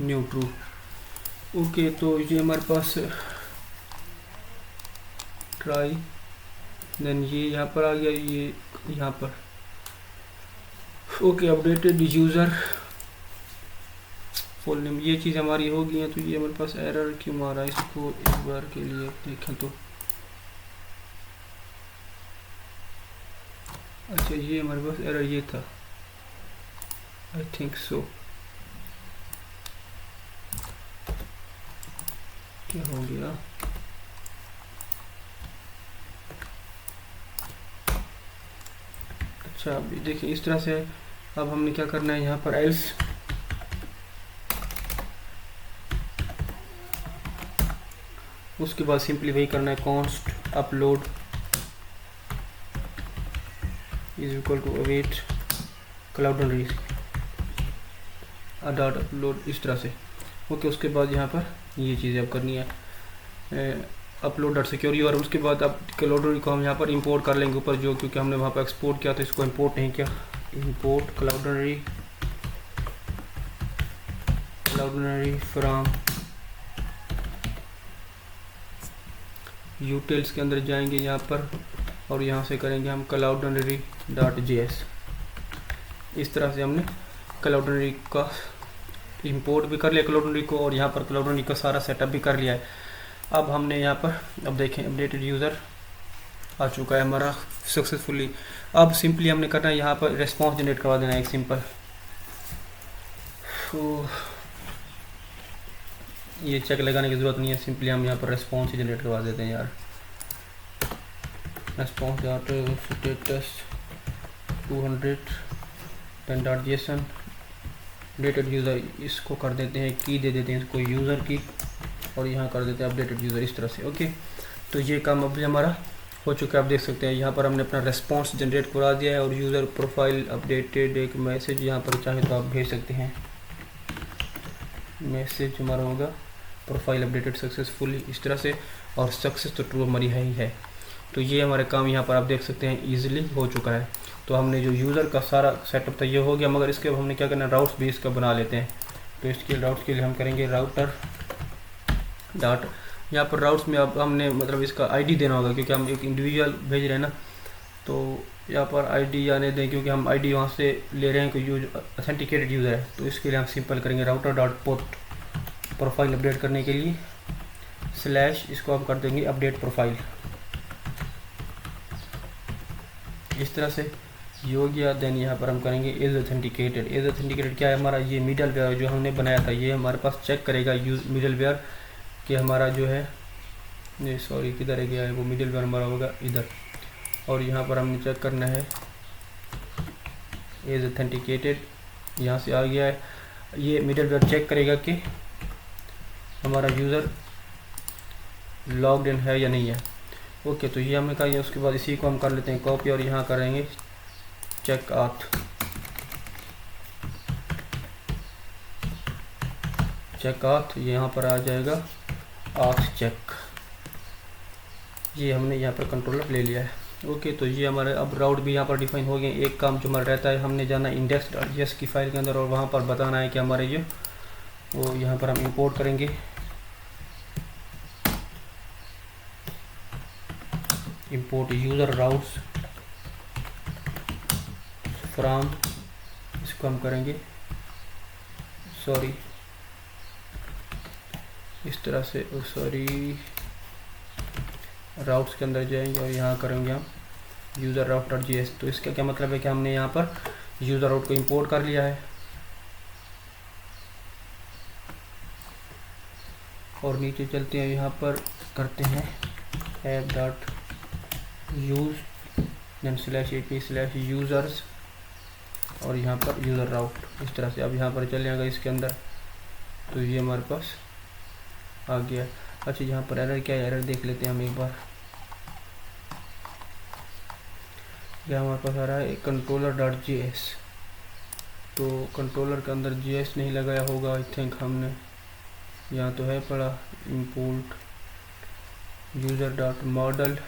Speaker 1: new true. Okay, तो ये हमारे पास ट्राई, देन ये यहाँ पर आ गया, ये यहाँ पर okay updated user full name, ये चीज़ हमारी हो गई है। तो ये हमारे पास एरर क्यों आ रहा है, इसको एक बार के लिए देखें तो। अच्छा, ये हमारे पास एरर ये था, आई थिंक सो। क्या हो गया, अच्छा अभी देखिए इस तरह से। अब हमने क्या करना है यहाँ पर एल्स, उसके बाद सिंपली वही करना है const upload is equal to await Cloudinary dot upload, इस तरह से। ओके, उसके बाद यहाँ पर ये चीज़ें अब करनी है अपलोड डॉट सिक्योर यूआरएल। उसके बाद अब क्लाउडनरी को हम यहाँ पर इंपोर्ट कर लेंगे ऊपर, जो क्योंकि हमने वहाँ पर एक्सपोर्ट किया तो इसको इंपोर्ट नहीं किया। इंपोर्ट क्लाउडनरी फ्रॉम यूटिल्स के अंदर जाएंगे यहाँ पर, और यहाँ से करेंगे हम क्लाउडनरी डॉट जेएस। इस तरह से हमने क्लाउडनरी का इंपोर्ट भी कर लिया क्लाउडनरी को, और यहाँ पर क्लाउडनरी का सारा सेटअप भी कर लिया है। अब हमने यहाँ पर अब देखें अपडेटेड यूज़र आ चुका है हमारा सक्सेसफुली। अब सिंपली हमने करना है यहाँ पर रेस्पॉन्स जनरेट करवा देना है एक सिंपल। तो ये चेक लगाने की ज़रूरत नहीं है, सिंपली हम यहाँ पर रेस्पॉन्स ही जनरेट करवा देते हैं यार। Response dot status 200 dot JSON updated user, इसको कर देते हैं की दे देते हैं इसको यूज़र की, और यहाँ कर देते हैं अपडेटेड यूज़र, इस तरह से। ओके, तो ये काम अभी हमारा हो चुका है। आप देख सकते हैं यहाँ पर हमने अपना रेस्पॉन्स जनरेट करा दिया है, और यूज़र प्रोफाइल अपडेटेड एक मैसेज यहाँ पर चाहे तो आप भेज सकते हैं। मैसेज हमारा होगा प्रोफाइल अपडेटेड सक्सेसफुली, इस तरह से, और सक्सेस तो ट्रू हमारी है ही है। तो ये हमारे काम यहाँ पर आप देख सकते हैं ईजिली हो चुका है। तो हमने जो यूज़र का सारा सेटअप था ये हो गया, मगर इसके अब हमने क्या करना है, राउट्स भी इसका बना लेते हैं। तो इसके राउट्स के लिए हम करेंगे राउटर डॉट, यहाँ पर राउट्स में अब हमने मतलब इसका आईडी देना होगा, क्योंकि हम एक इंडिविजुअल भेज रहे हैं ना, तो यहाँ पर आईडी आने दें, क्योंकि हम आईडी वहाँ से ले रहे हैं कि यूज ऑथेंटिकेटेड यूज़र है। तो इसके लिए हम सिंपल करेंगे router dot port, profile update करने के लिए स्लैश, इसको हम कर देंगे अपडेट प्रोफाइल, इस तरह से ये हो गया। देन यहाँ पर हम करेंगे इज ऑथेंटिकेटेड। इज ऑथेंटिकेटेड क्या है हमारा, ये मिडल वेयर जो हमने बनाया था ये हमारे पास चेक करेगा यूज मिडल वेयर कि हमारा जो है, नहीं सॉरी किधर है गया है वो मिडल वेयर हमारा होगा इधर, और यहाँ पर हमने चेक करना है इज ऑथेंटिकेटेड, यहाँ से आ गया है। ये मिडल वेयर चेक करेगा कि हमारा यूज़र लॉग्ड इन है या नहीं है। ओके, तो ये हमने कहा, उसके बाद इसी को हम कर लेते हैं कॉपी और यहाँ करेंगे चेक आउट, चेक आउट, यहाँ पर आ जाएगा आउट चेक, ये हमने यहाँ पर कंट्रोलर ले लिया है। ओके, तो ये हमारे अब राउट भी यहाँ पर डिफाइन हो गए। एक काम जो हमारा रहता है, हमने जाना index.js की फाइल के अंदर और वहाँ पर बताना है कि हमारे जो वो यहाँ पर हम इंपोर्ट करेंगे इंपोर्ट यूज़र राउट्स फ्रॉम, इसको हम करेंगे सॉरी इस तरह से, सॉरी राउट्स के अंदर जाएंगे और यहाँ करेंगे हम यूज़र राउट डॉट जी एस। तो इसका क्या मतलब है कि हमने यहाँ पर यूज़र राउट को इंपोर्ट कर लिया है और नीचे चलते हैं, यहाँ पर करते हैं app dot use then slash AP slash users और यहाँ पर यूज़र राउट, इस तरह से। अब यहाँ पर चले जाएगा इसके अंदर, तो ये हमारे पास आ गया। अच्छा, यहाँ पर एरर क्या है, एरर देख लेते हैं हम एक बार। यह हमारे पास आ रहा है कंट्रोलर डॉट जी एस, तो कंट्रोलर के अंदर जी एस नहीं लगाया होगा आई थिंक हमने, यहाँ तो है पड़ा import user dot model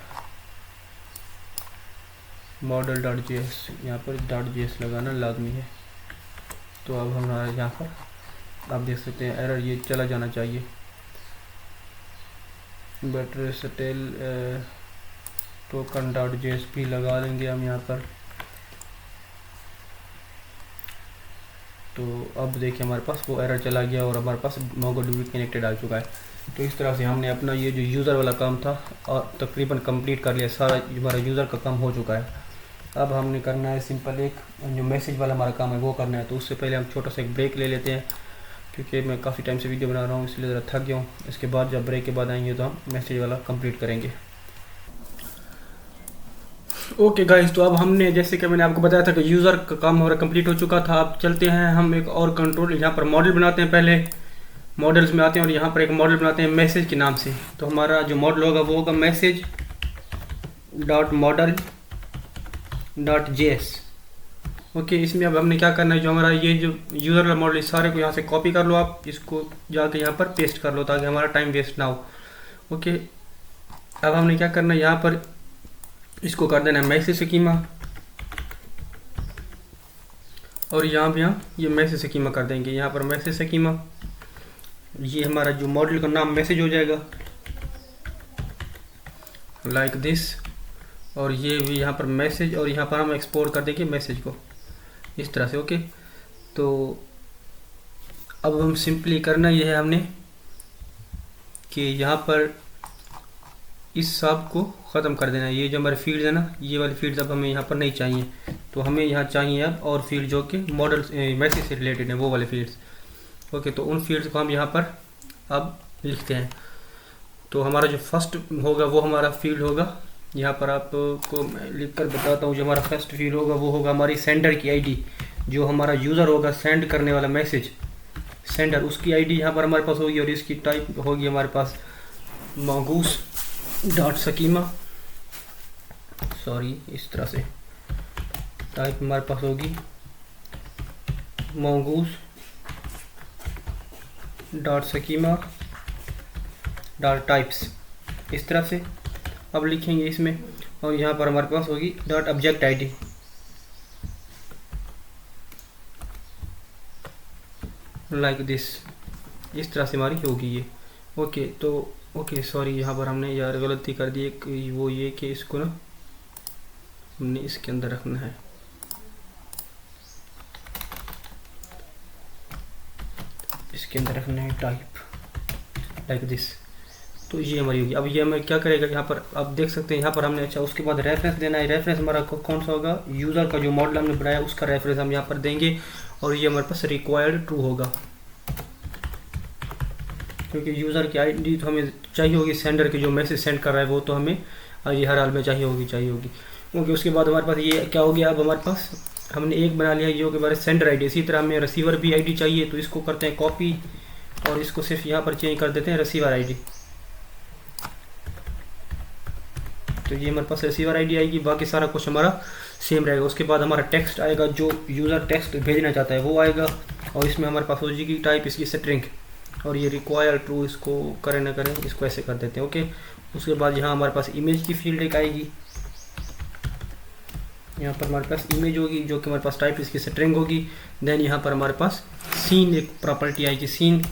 Speaker 1: model dot G S, यहाँ पर डॉट जी एस लगाना लाजमी है। तो अब हमारा यहाँ पर आप देख सकते हैं एरर ये चला जाना चाहिए। Battery stale token dot J S P लगा देंगे हम यहाँ पर। तो अब देखिए हमारे पास वो एरर चला गया और हमारे पास मोंगोडीबी कनेक्टेड आ चुका है। तो इस तरह से हमने अपना ये जो यूज़र वाला काम था और तकरीबन कंप्लीट कर लिया, सारा हमारा यूज़र का काम हो चुका है। अब हमने करना है सिंपल एक जो मैसेज वाला हमारा काम है वो करना है। तो उससे पहले हम छोटा सा एक ब्रेक ले लेते हैं, क्योंकि मैं काफ़ी टाइम से वीडियो बना रहा हूँ इसलिए ज़रा थक गया हूँ। इसके बाद जब ब्रेक के बाद आएंगे तो हम मैसेज वाला कंप्लीट करेंगे। ओके गाइस, तो अब हमने जैसे कि मैंने आपको बताया था कि यूज़र का काम हमारा कंप्लीट हो चुका था। अब चलते हैं हम एक और कंट्रोल, यहाँ पर मॉडल बनाते हैं। पहले मॉडल्स में आते हैं और यहाँ पर एक मॉडल बनाते हैं मैसेज के नाम से। तो हमारा जो मॉडल होगा वो होगा message dot model dot J S. Okay, इसमें अब हमने क्या करना है, जो हमारा ये जो यूज़र वाला मॉडल इस सारे को यहाँ से कॉपी कर लो, आप इसको जाके यहाँ पर पेस्ट कर लो ताकि हमारा टाइम वेस्ट ना हो। ओके, अब हमने क्या करना है, यहाँ पर इसको कर देना है मैसेज स्कीमा और यहाँ भी हम ये मैसेज स्कीमा कर देंगे। यहाँ पर मैसेज स्कीमा, ये हमारा जो मॉडल का नाम मैसेज हो जाएगा लाइक दिस, और ये भी यहाँ पर मैसेज, और यहाँ पर हम एक्सपोर्ट कर देंगे मैसेज को इस तरह से। ओके, तो अब हम सिंपली करना ये है हमने कि यहाँ पर इस सब को ख़त्म कर देना है। ये जो हमारे फील्ड्स है ना, ये वाली फील्ड्स अब हमें यहाँ पर नहीं चाहिए, तो हमें यहाँ चाहिए अब और फील्ड जो कि मॉडल मैसेज से रिलेटेड है वो वाले फील्ड्स। ओके, तो उन फील्ड्स को हम यहाँ पर अब लिखते हैं। तो हमारा जो फर्स्ट होगा वो हमारा फील्ड होगा, यहाँ पर आपको मैं लिख कर बताता हूँ। जो हमारा फर्स्ट फील्ड होगा वो होगा हमारी सेंडर की आईडी, जो हमारा यूज़र होगा सेंड करने वाला मैसेज सेंडर, उसकी आईडी यहाँ पर हमारे पास होगी और इसकी टाइप होगी हमारे पास मंगूस डॉट स्कीमा, सॉरी इस तरह से टाइप हमारे पास होगी mongoose dot schema dot types, इस तरह से अब लिखेंगे इसमें। और यहाँ पर हमारे पास होगी dot object ID, like this, इस तरह से हमारी होगी ये। ओके तो ओके सॉरी, यहाँ पर हमने यार गलती कर दी एक, वो ये कि इसको ना हमने इसके अंदर रखना है, इसके अंदर रखना है टाइप, लाइक दिस। तो ये हमारी होगी। अब ये हमें क्या करेगा, यहाँ पर आप देख सकते हैं यहाँ पर हमने, अच्छा उसके बाद रेफरेंस देना है। रेफरेंस हमारा कौन सा होगा, यूज़र का जो मॉडल हमने बनाया उसका रेफरेंस हम यहाँ पर देंगे, और ये हमारे पास रिक्वायर्ड ट्रू होगा, क्योंकि यूज़र की आईडी तो हमें चाहिए होगी, सेंडर की जो मैसेज सेंड कर रहा है वो तो हमें ये हर हाल में चाहिए होगी। ओके उसके बाद हमारे पास ये क्या हो गया, अब हमारे पास हमने एक बना लिया जो के बारे सेंडर आईडी। इसी तरह हमें रिसीवर भी आईडी चाहिए, तो इसको करते हैं कॉपी और इसको सिर्फ यहाँ पर चेंज कर देते हैं रिसीवर आईडी। तो ये हमारे पास रिसीवर आईडी आएगी, बाकी सारा कुछ हमारा सेम रहेगा। उसके बाद हमारा टेक्स्ट आएगा, जो यूज़र टेक्स्ट भेजना चाहता है वो आएगा, और इसमें हमारे पास हो जाएगी टाइप इसकी स्ट्रिंग, और ये रिक्वायर ट्रू, इसको करें ना करें इसको ऐसे कर देते हैं। ओके उसके बाद यहाँ हमारे पास इमेज की फील्ड एक आएगी, यहाँ पर हमारे पास इमेज होगी जो कि हमारे पास टाइप इसकी स्ट्रिंग होगी। देन यहाँ पर हमारे पास सीन एक प्रॉपर्टी आएगी। सीन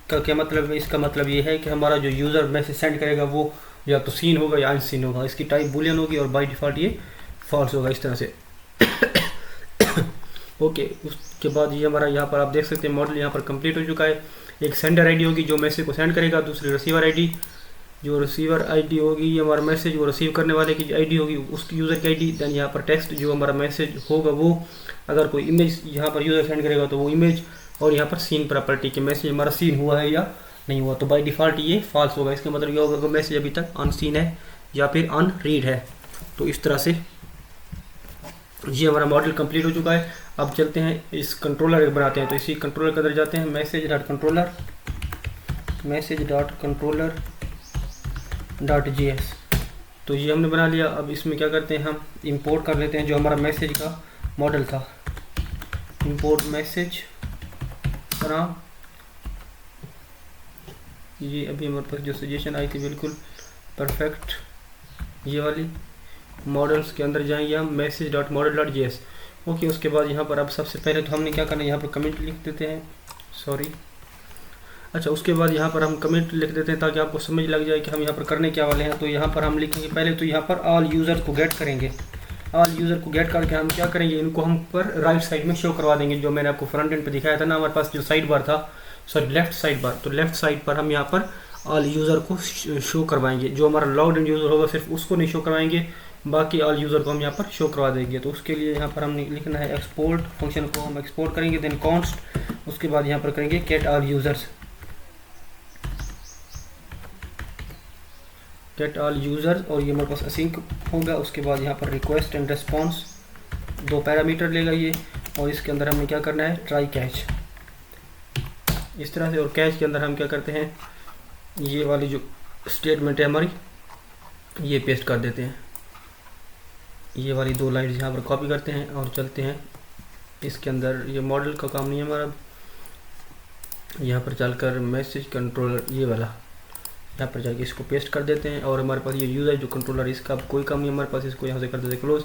Speaker 1: का क्या मतलब है, इसका मतलब ये है कि हमारा जो यूज़र मैसेज सेंड करेगा वो या तो सीन होगा या अनसीन होगा, इसकी टाइप बुलियन होगी और बाय डिफ़ॉल्ट ये फॉल्स होगा, इस तरह से। ओके उसके बाद ये हमारा यहाँ पर आप देख सकते हैं मॉडल यहाँ पर कंप्लीट हो चुका है। एक सेंडर आईडी होगी जो मैसेज को सेंड करेगा, दूसरी रिसीवर आईडी, जो रिसीवर आईडी होगी ये हमारा मैसेज वो रिसीव करने वाले की आईडी होगी, उसकी यूज़र की आईडी। देन यहाँ पर टेक्स्ट जो हमारा मैसेज होगा वो, अगर कोई इमेज यहाँ पर यूज़र सेंड करेगा तो वो इमेज, और यहाँ पर सीन प्रॉपर्टी के मैसेज हमारा सीन हुआ है या नहीं हुआ, तो बाय डिफ़ॉल्ट ये फॉल्स होगा। इसका मतलब ये होगा कि मैसेज अभी तक अनसीन है या फिर अनरीड है। तो इस तरह से ये हमारा मॉडल कंप्लीट हो चुका है। अब चलते हैं इस कंट्रोलर बनाते हैं, तो इसी कंट्रोलर के अंदर जाते हैं, मैसेज.कंट्रोलर.js। तो ये हमने बना लिया। अब इसमें क्या करते हैं, हम इंपोर्ट कर लेते हैं जो हमारा मैसेज का मॉडल था। इंपोर्ट मैसेज फ्रॉम, ये अभी हमारे पास जो सजेशन आई थी बिल्कुल परफेक्ट, ये वाली मॉडल्स के अंदर जाएंगे हम, मैसेज.model.js। ओके उसके बाद यहाँ पर अब सबसे पहले तो हमने क्या करना है, यहाँ पर कमेंट लिख देते हैं, सॉरी। अच्छा उसके बाद यहाँ पर हम कमेंट लिख देते हैं ताकि आपको समझ लग जाए कि हम यहाँ पर करने क्या वाले हैं। तो यहाँ पर हम लिखेंगे पहले तो यहाँ पर ऑल यूज़र को गेट करेंगे। ऑल यूज़र को गेट करके हम क्या करेंगे, इनको हम पर राइट साइड में शो करवा देंगे, जो मैंने आपको फ्रंट एंड पे दिखाया था ना, हमारे पास जो साइड बार था, सॉरी लेफ्ट साइड बार, तो लेफ्ट साइड पर हम यहाँ पर ऑल यूज़र को शो करवाएंगे। जो हमारा लॉग्ड इन यूज़र होगा सिर्फ उसको नहीं शो करवाएंगे, बाकी ऑल यूज़र को हम यहाँ पर शो करवा देंगे। तो उसके लिए यहाँ पर हमने लिखना है एक्सपोर्ट, फंक्शन को हम एक्सपोर्ट करेंगे, देन कॉन्स्ट, उसके बाद यहाँ पर करेंगे get all users, get all users, और ये हमारे पास असिंक होगा। उसके बाद यहाँ पर रिक्वेस्ट एंड रिस्पॉन्स 2 पैरामीटर लेगा ये, और इसके अंदर हमें क्या करना है, ट्राई कैच, इस तरह से। और कैच के अंदर हम क्या करते हैं, ये वाली जो स्टेटमेंट है हमारी ये पेस्ट कर देते हैं, ये वाली 2 लाइन्स यहाँ पर कॉपी करते हैं और चलते हैं इसके अंदर। ये मॉडल का काम नहीं है हमारा, यहाँ पर चलकर मैसेज कंट्रोलर ये वाला यहाँ पर जाके इसको पेस्ट कर देते हैं, और हमारे पास ये यूज़र जो कंट्रोलर इसका अब कोई काम नहीं हमारे पास, इसको यहाँ से कर देते हैं क्लोज।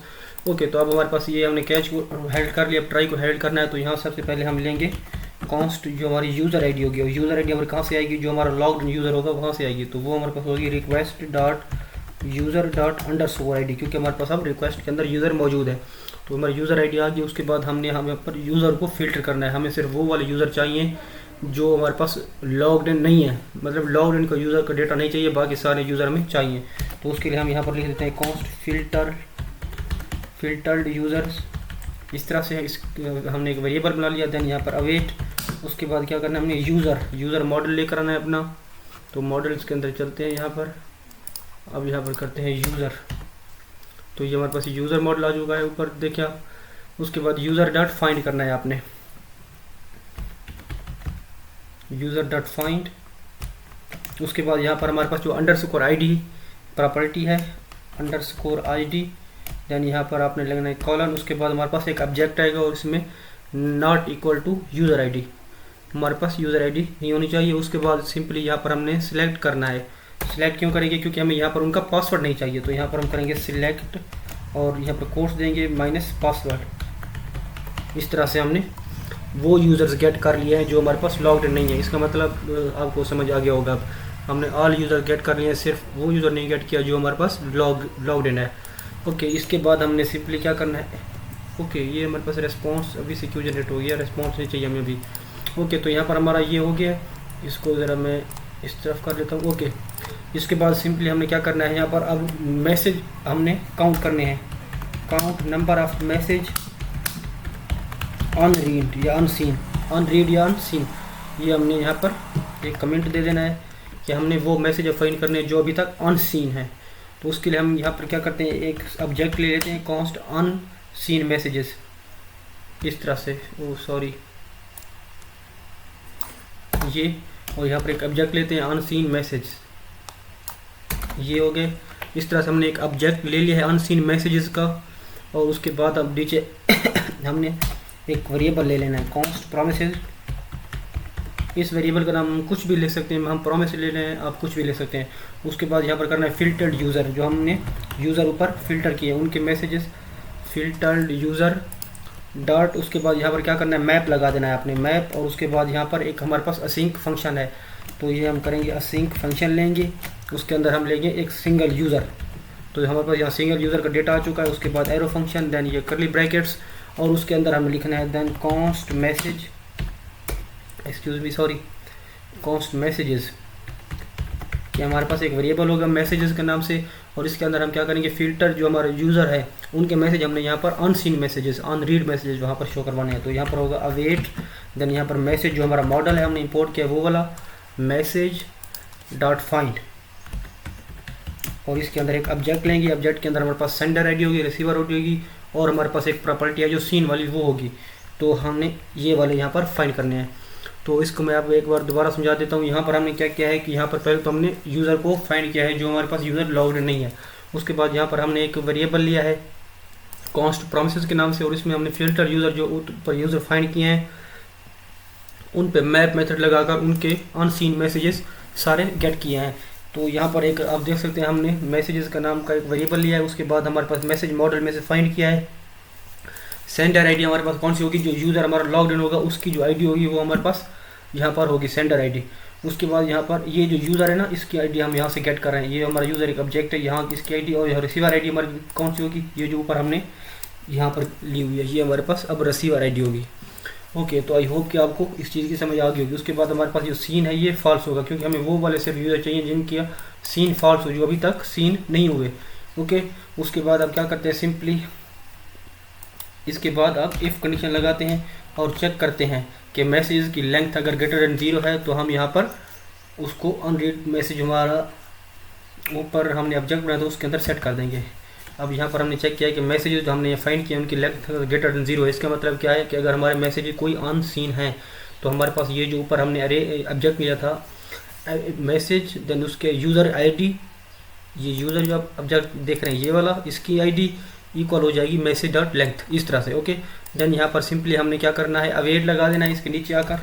Speaker 1: ओके तो अब हमारे पास ये हमने कैच को हेल्ड कर लिया, अब ट्राई को हेल्ड करना है। तो यहाँ सबसे पहले हम लेंगे कॉन्स्ट जो हमारी यूज़र आईडी होगी, और यूज़र आईडी हमारे कहाँ से आएगी, जो हमारा लॉग्ड इन यूज़र होगा वहाँ से आएगी। तो वो हमारे पास होगी request.user._id, क्योंकि हमारे पास अब रिक्वेस्ट के अंदर यूज़र मौजूद है। तो हमारी यूज़र आईडी आ गई। उसके बाद हम यहाँ पर यूज़र को फिल्टर करना है, हमें सिर्फ वो वाले यूज़र चाहिए जो हमारे पास लॉग्ड इन नहीं है, मतलब लॉग्ड इन का यूज़र का डेटा नहीं चाहिए, बाकी सारे यूज़र हमें चाहिए। तो उसके लिए हम यहाँ पर लिख देते हैं कॉन्स्ट फिल्टर्ड यूज़र्स, इस तरह से हमने एक वेरिएबल बना लिया। देन यहाँ पर अवेट, उसके बाद क्या करना है, हमने यूज़र मॉडल लेकर आना है अपना। तो मॉडल्स के अंदर चलते हैं यहाँ पर, अब यहाँ पर करते हैं यूज़र। तो ये हमारे पास यूज़र मॉडल आ चुका है ऊपर देखिए। उसके बाद यूज़र.फाइंड करना है आपने, यूज़र.फाइंड। उसके बाद यहाँ पर हमारे पास जो अंडरस्कोर आईडी प्रॉपर्टी है, अंडरस्कोर आईडी, देन यहाँ पर आपने लगना है कॉलन। उसके बाद हमारे पास एक ऑब्जेक्ट आएगा और इसमें not equal to user ID, हमारे पास यूज़र आईडी नहीं होनी चाहिए। उसके बाद सिंपली यहाँ पर हमने सिलेक्ट करना है। सिलेक्ट क्यों करेंगे? क्योंकि हमें यहाँ पर उनका पासवर्ड नहीं चाहिए। तो यहाँ पर हम करेंगे सिलेक्ट और यहाँ पर कोट्स देंगे माइनस पासवर्ड। इस तरह से हमने वो यूज़र्स गेट कर लिए हैं जो हमारे पास लॉग्ड नहीं है। इसका मतलब आपको समझ आ गया होगा। अब हमने ऑल यूज़र गेट कर लिए हैं, सिर्फ वो यूज़र नहीं गेट किया जो हमारे पास लॉग्ड इन है। ओके, इसके बाद हमने सिंपली क्या करना है, ओके ये हमारे पास रेस्पॉन्स अभी से क्यों जनरेट हो गया, रेस्पॉन्स नहीं चाहिए हमें अभी। ओके, तो यहाँ पर हमारा ये हो गया। इसको ज़रा मैं इस तरफ कर लेता हूँ। ओके, इसके बाद सिंपली हमने क्या करना है, यहाँ पर अब मैसेज हमने काउंट करने हैं। Count number of message unread या अनसीन, अनरीड या अनसीन, ये हमने यहाँ पर एक कमेंट दे देना है कि हमने वो मैसेज फाइंड करने हैं जो अभी तक अनसीन है। तो उसके लिए हम यहाँ पर क्या करते हैं, एक ऑब्जेक्ट ले लेते हैं कॉन्स्ट अनसीन मैसेजेस, इस तरह से। ओ सॉरी, ये, और यहाँ पर एक ऑब्जेक्ट लेते हैं अनसीन मैसेज, ये हो गए। इस तरह से हमने एक ऑब्जेक्ट ले लिया है अनसीन मैसेजेस का। और उसके बाद अब नीचे हमने एक वेरिएबल ले लेना है कॉन्स्ट प्रोमिसेस। इस वेरिएबल का नाम हम कुछ भी ले सकते हैं, हम प्रोमिस ले रहे हैं, आप कुछ भी ले सकते हैं। उसके बाद यहाँ पर करना है फिल्टर्ड यूज़र, जो हमने यूज़र ऊपर फिल्टर किए उनके मैसेजेस, फिल्टर्ड यूज़र डॉट। उसके बाद यहाँ पर क्या करना है, मैप लगा देना है अपने मैप। और उसके बाद यहाँ पर एक हमारे पास असिंक फंक्शन है, तो ये हम करेंगे असिंक फंक्शन लेंगे। उसके अंदर हम लेंगे एक सिंगल यूज़र, तो हमारे पास यहाँ सिंगल यूज़र का डेटा आ चुका है। उसके बाद एरो फंक्शन, देन ये करली ब्रैकेट्स, और उसके अंदर हमें लिखना है then const message, excuse me sorry, const messages, कि हमारे पास एक वेरिएबल होगा मैसेजेस के नाम से। और इसके अंदर हम क्या करेंगे, फिल्टर जो हमारे यूज़र है उनके मैसेज हमने यहाँ पर अनसीन मैसेजेस, अनरीड मैसेजेस वहाँ पर शो करवाने हैं। तो यहाँ पर होगा अवेट, देन यहाँ पर मैसेज जो हमारा मॉडल है हमने इंपोर्ट किया वो वाला मैसेज डॉट फाइंड। और इसके अंदर एक ऑब्जेक्ट लेंगे, ऑब्जेक्ट के अंदर हमारे पास सेंडर आईडी होगी, रिसीवर आईडी होगी, और हमारे पास एक प्रॉपर्टी है जो सीन वाली वो होगी। तो हमने ये वाले यहाँ पर फाइंड करने हैं। तो इसको मैं आपको एक बार दोबारा समझा देता हूँ। यहाँ पर हमने क्या किया है कि यहाँ पर पहले तो हमने यूज़र को फाइंड किया है जो हमारे पास यूज़र लॉग्ड नहीं है। उसके बाद यहाँ पर हमने एक वेरिएबल लिया है कॉन्स्ट प्रोमिसेस के नाम से, और इसमें हमने फिल्टर यूज़र जो ऊपर यूज़र फाइंड किए हैं उन पे मैप मेथड लगाकर उनके अनसीन मैसेजेस सारे गेट किए हैं। तो यहाँ पर एक आप देख सकते हैं हमने मैसेजेस का नाम का एक वेरिएबल लिया है। उसके बाद हमारे पास मैसेज मॉडल में से फाइंड किया है सेंडर आईडी हमारे पास कौन सी होगी, जो यूज़र हमारा लॉग्ड इन होगा उसकी जो आईडी होगी वो हमारे पास यहाँ पर होगी सेंडर आईडी। उसके बाद यहाँ पर ये जो यूज़र है ना इसकी आईडी हम यहाँ से गेट कर रहे हैं। ये हमारा यूज़र एक ऑब्जेक्ट है, यहाँ इसकी आईडी, और यहाँ रिसीवर आईडी हमारी कौन सी होगी, ये जो ऊपर हमने यहाँ पर ली हुई है ये हमारे पास अब रिसीवर आईडी होगी। ओके, तो आई होप कि आपको इस चीज़ की समझ आ गई होगी। उसके बाद हमारे पास जो सीन है ये फॉल्स होगा, क्योंकि हमें वो वाले सिर्फ यूज़र चाहिए जिनकी सीन फॉल्स हो, जो अभी तक सीन नहीं हुए। ओके, उसके बाद अब क्या करते हैं, सिंपली इसके बाद आप इफ़ कंडीशन लगाते हैं और चेक करते हैं कि मैसेज की लेंथ अगर ग्रेटर देन 0 है तो हम यहाँ पर उसको अनरीड मैसेज हमारा ऊपर हमने ऑब्जेक्ट बनाया तो उसके अंदर सेट कर देंगे। अब यहाँ पर हमने चेक किया कि मैसेज जो हमने फाइंड किया उनकी लेंथ ग्रेटर देन 0 है। इसका मतलब क्या है कि अगर हमारे मैसेज कोई अनसीन है तो हमारे पास ये जो ऊपर हमने अरे ऑब्जेक्ट लिया था मैसेज, देन उसके यूज़र आईडी, ये यूज़र जो आप ऑब्जेक्ट देख रहे हैं ये वाला, इसकी आईडी इक्वल हो जाएगी मैसेज डॉट लेंथ, इस तरह से। ओके, देन यहाँ पर सिंपली हमने क्या करना है, अवेट लगा देना है इसके नीचे आकर,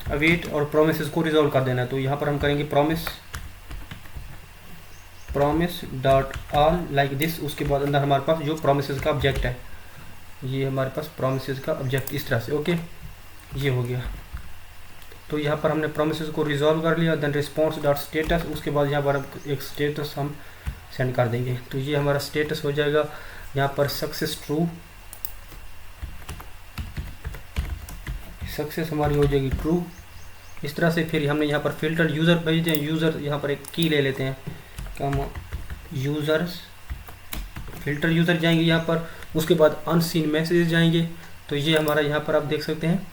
Speaker 1: अवेट, और प्रोमिस को रिजॉल्व कर देना है। तो यहाँ पर हम करेंगे promise dot all like this. उसके बाद अंदर हमारे पास जो प्रोमिस का ऑब्जेक्ट है ये हमारे पास प्रोमिस का ऑब्जेक्ट इस तरह से। ओके, ये हो गया। तो यहाँ पर हमने प्रोमिस को रिजॉल्व कर लिया। देन रिस्पॉन्स डॉट स्टेटस, उसके बाद यहाँ पर एक स्टेटस हम सेंड कर देंगे। तो ये हमारा स्टेटस हो जाएगा यहाँ पर सक्सेस ट्रू, सक्सेस हमारी हो जाएगी ट्रू, इस तरह से। फिर हमने यहाँ पर फिल्टर यूज़र भेजते हैं, यूज़र यहाँ पर एक की ले लेते हैं कि हम यूज़र्स फिल्टर यूज़र जाएंगे यहाँ पर। उसके बाद अनसीन मैसेज जाएंगे। तो ये हमारा यहाँ पर आप देख सकते हैं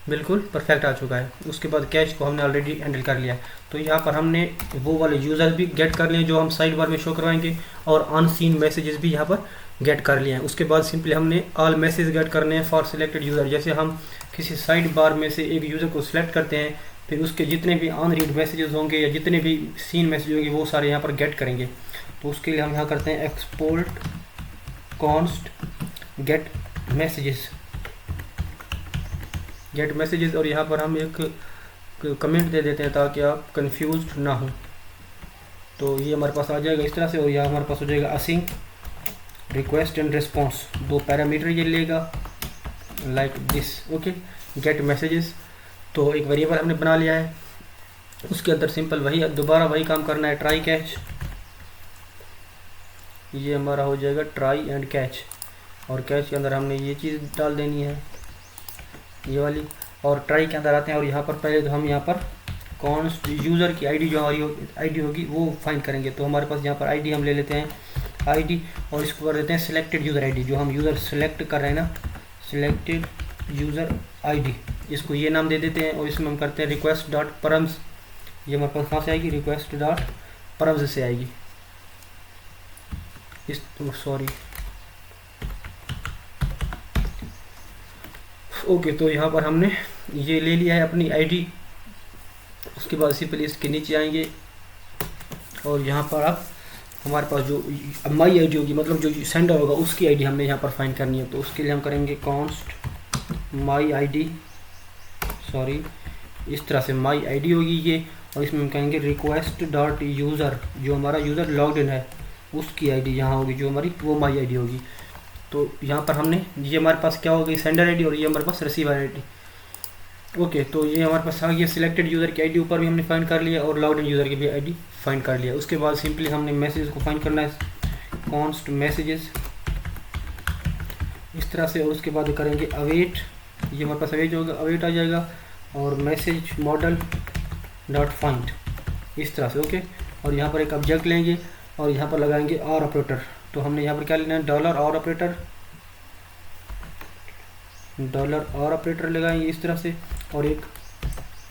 Speaker 1: बिल्कुल परफेक्ट आ चुका है। उसके बाद कैच को हमने ऑलरेडी हैंडल कर लिया। तो यहाँ पर हमने वो वाले यूज़र भी गेट कर लिए जो हम साइड बार में शो करवाएंगे, और अनसीन मैसेजेस भी यहाँ पर गेट कर लिए हैं। उसके बाद सिंपली हमने ऑल मैसेज गेट करने हैं फॉर सिलेक्टेड यूज़र। जैसे हम किसी साइड बार में से एक यूज़र को सिलेक्ट करते हैं, फिर उसके जितने भी अनरीड मैसेजेस होंगे या जितने भी सीन मैसेज होंगे वो सारे यहाँ पर गेट करेंगे। तो उसके लिए हम यहाँ करते हैं export const get messages, get messages, और यहाँ पर हम एक कमेंट दे देते हैं ताकि आप कंफ्यूज ना हो। तो ये हमारे पास आ जाएगा इस तरह से, और यहाँ हमारे पास हो जाएगा async request and response, 2 parameter ये लेगा like this. Okay, get messages, तो एक वेरिएबल हमने बना लिया है, उसके अंदर सिंपल वही दोबारा वही काम करना है, ट्राई कैच, ये हमारा हो जाएगा ट्राई एंड कैच, और कैच के अंदर हमने ये चीज़ डाल देनी है ये वाली, और ट्राई के अंदर आते हैं, और यहाँ पर पहले तो हम यहाँ पर कॉन्स्ट यूज़र की आईडी जो हमारी आईडी होगी वो फाइंड करेंगे। तो हमारे पास यहाँ पर आईडी हम ले लेते हैं आईडी, और इसको कर देते हैं सिलेक्टेड यूज़र आईडी, जो हम यूज़र सेलेक्ट कर रहे हैं ना, सिलेक्टेड यूज़र आईडी, इसको ये नाम दे देते हैं, और इसमें हम करते हैं रिक्वेस्ट डॉट परम्स, ये हमारे पास कहाँ से आएगी, रिक्वेस्ट डॉट परम्स से आएगी, इस सॉरी ओके। तो यहाँ पर हमने ये ले लिया है अपनी आईडी, उसके बाद सिंपली इसके नीचे आएंगे, और यहाँ पर आप हमारे पास जो माई आईडी होगी, मतलब जो सेंडर होगा उसकी आईडी हमने यहाँ पर फाइंड करनी है। तो उसके लिए हम करेंगे कॉन्स्ट माई आईडी, सॉरी इस तरह से माई आईडी होगी ये, और इसमें हम कहेंगे रिक्वेस्ट डॉट यूज़र, जो हमारा यूज़र लॉग्ड इन है उसकी आईडी यहाँ होगी, जो हमारी वो माई आईडी होगी। तो यहाँ पर हमने ये हमारे पास क्या होगी, सेंडर आईडी, और ये हमारे पास रिसीवर आईडी। ओके, तो ये हमारे पास आ गया सिलेक्टेड यूज़र की आईडी, ऊपर भी हमने फाइंड कर लिया, और लॉग्ड इन यूज़र की भी आईडी फाइंड कर लिया। उसके बाद सिंपली हमने मैसेज को फाइंड करना है, कॉन्स्ट मैसेजेस इस तरह से, और उसके बाद करेंगे अवेट, ये हमारे पास अवेट होगा, अवेट आ जाएगा, और मैसेज मॉडल डॉट फाइंड इस तरह से। ओके, और यहाँ पर एक ऑब्जेक्ट लेंगे, और यहाँ पर लगाएंगे और ऑपरेटर। तो हमने यहाँ पर क्या लेना है, डॉलर और ऑपरेटर, डॉलर और ऑपरेटर लगाएंगे इस तरह से, और एक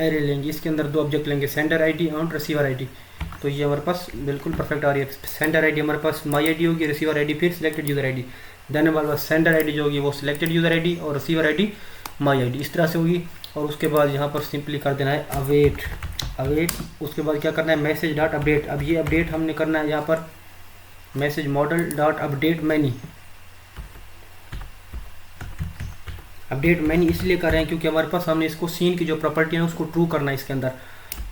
Speaker 1: एरे लेंगे, इसके अंदर 2 ऑब्जेक्ट लेंगे, सेंडर आईडी और रिसीवर आईडी। तो ये हमारे पास बिल्कुल परफेक्ट आ रही है। सेंडर आईडी हमारे पास माई आईडी होगी, रिसीवर आईडी फिर सिलेक्टेड यूज़र आईडी, देन हमारे पास सेंडर आईडी जो होगी वो सिलेक्टेड यूज़र आईडी, और रिसीवर आईडी माई आईडी, इस तरह से होगी। और उसके बाद यहाँ पर सिंपली कर देना है अवेट, अवेट, उसके बाद क्या करना है, मैसेज डॉट अपडेट। अब ये अपडेट हमने करना है यहाँ पर message model dot update many, update many इसलिए कर रहे हैं क्योंकि हमारे पास हमने इसको सीन की जो प्रॉपर्टी है उसको ट्रू करना है इसके अंदर।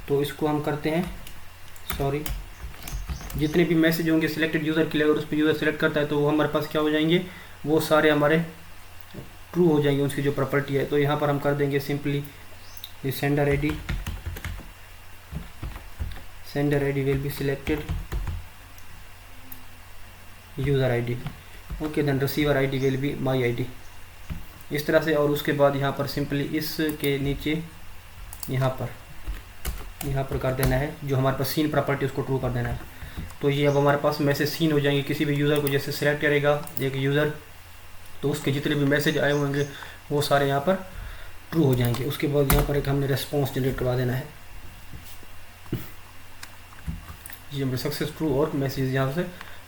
Speaker 1: तो इसको हम करते हैं, सॉरी जितने भी मैसेज होंगे सिलेक्टेड यूज़र के लिए, अगर उस पर यूज़र सेलेक्ट करता है तो वो हमारे पास क्या हो जाएंगे, वो सारे हमारे ट्रू हो जाएंगे, उसकी जो प्रॉपर्टी है। तो यहाँ पर हम कर देंगे simply sender ID, sender ID will be selected user ID, okay, then receiver ID will be my ID, इस तरह से। और उसके बाद यहाँ पर सिंपली इसके नीचे यहाँ पर कर देना है जो हमारे पास सीन प्रॉपर्टी, उसको ट्रू कर देना है। तो ये अब हमारे पास मैसेज सीन हो जाएंगे। किसी भी यूज़र को जैसे सिलेक्ट करेगा एक यूज़र, तो उसके जितने भी मैसेज आए होंगे वो सारे यहाँ पर ट्रू हो जाएंगे। उसके बाद यहाँ पर एक हमने रेस्पॉन्स जनरेट करवा देना है, ये हमें सक्सेस ट्रू और मैसेज यहाँ से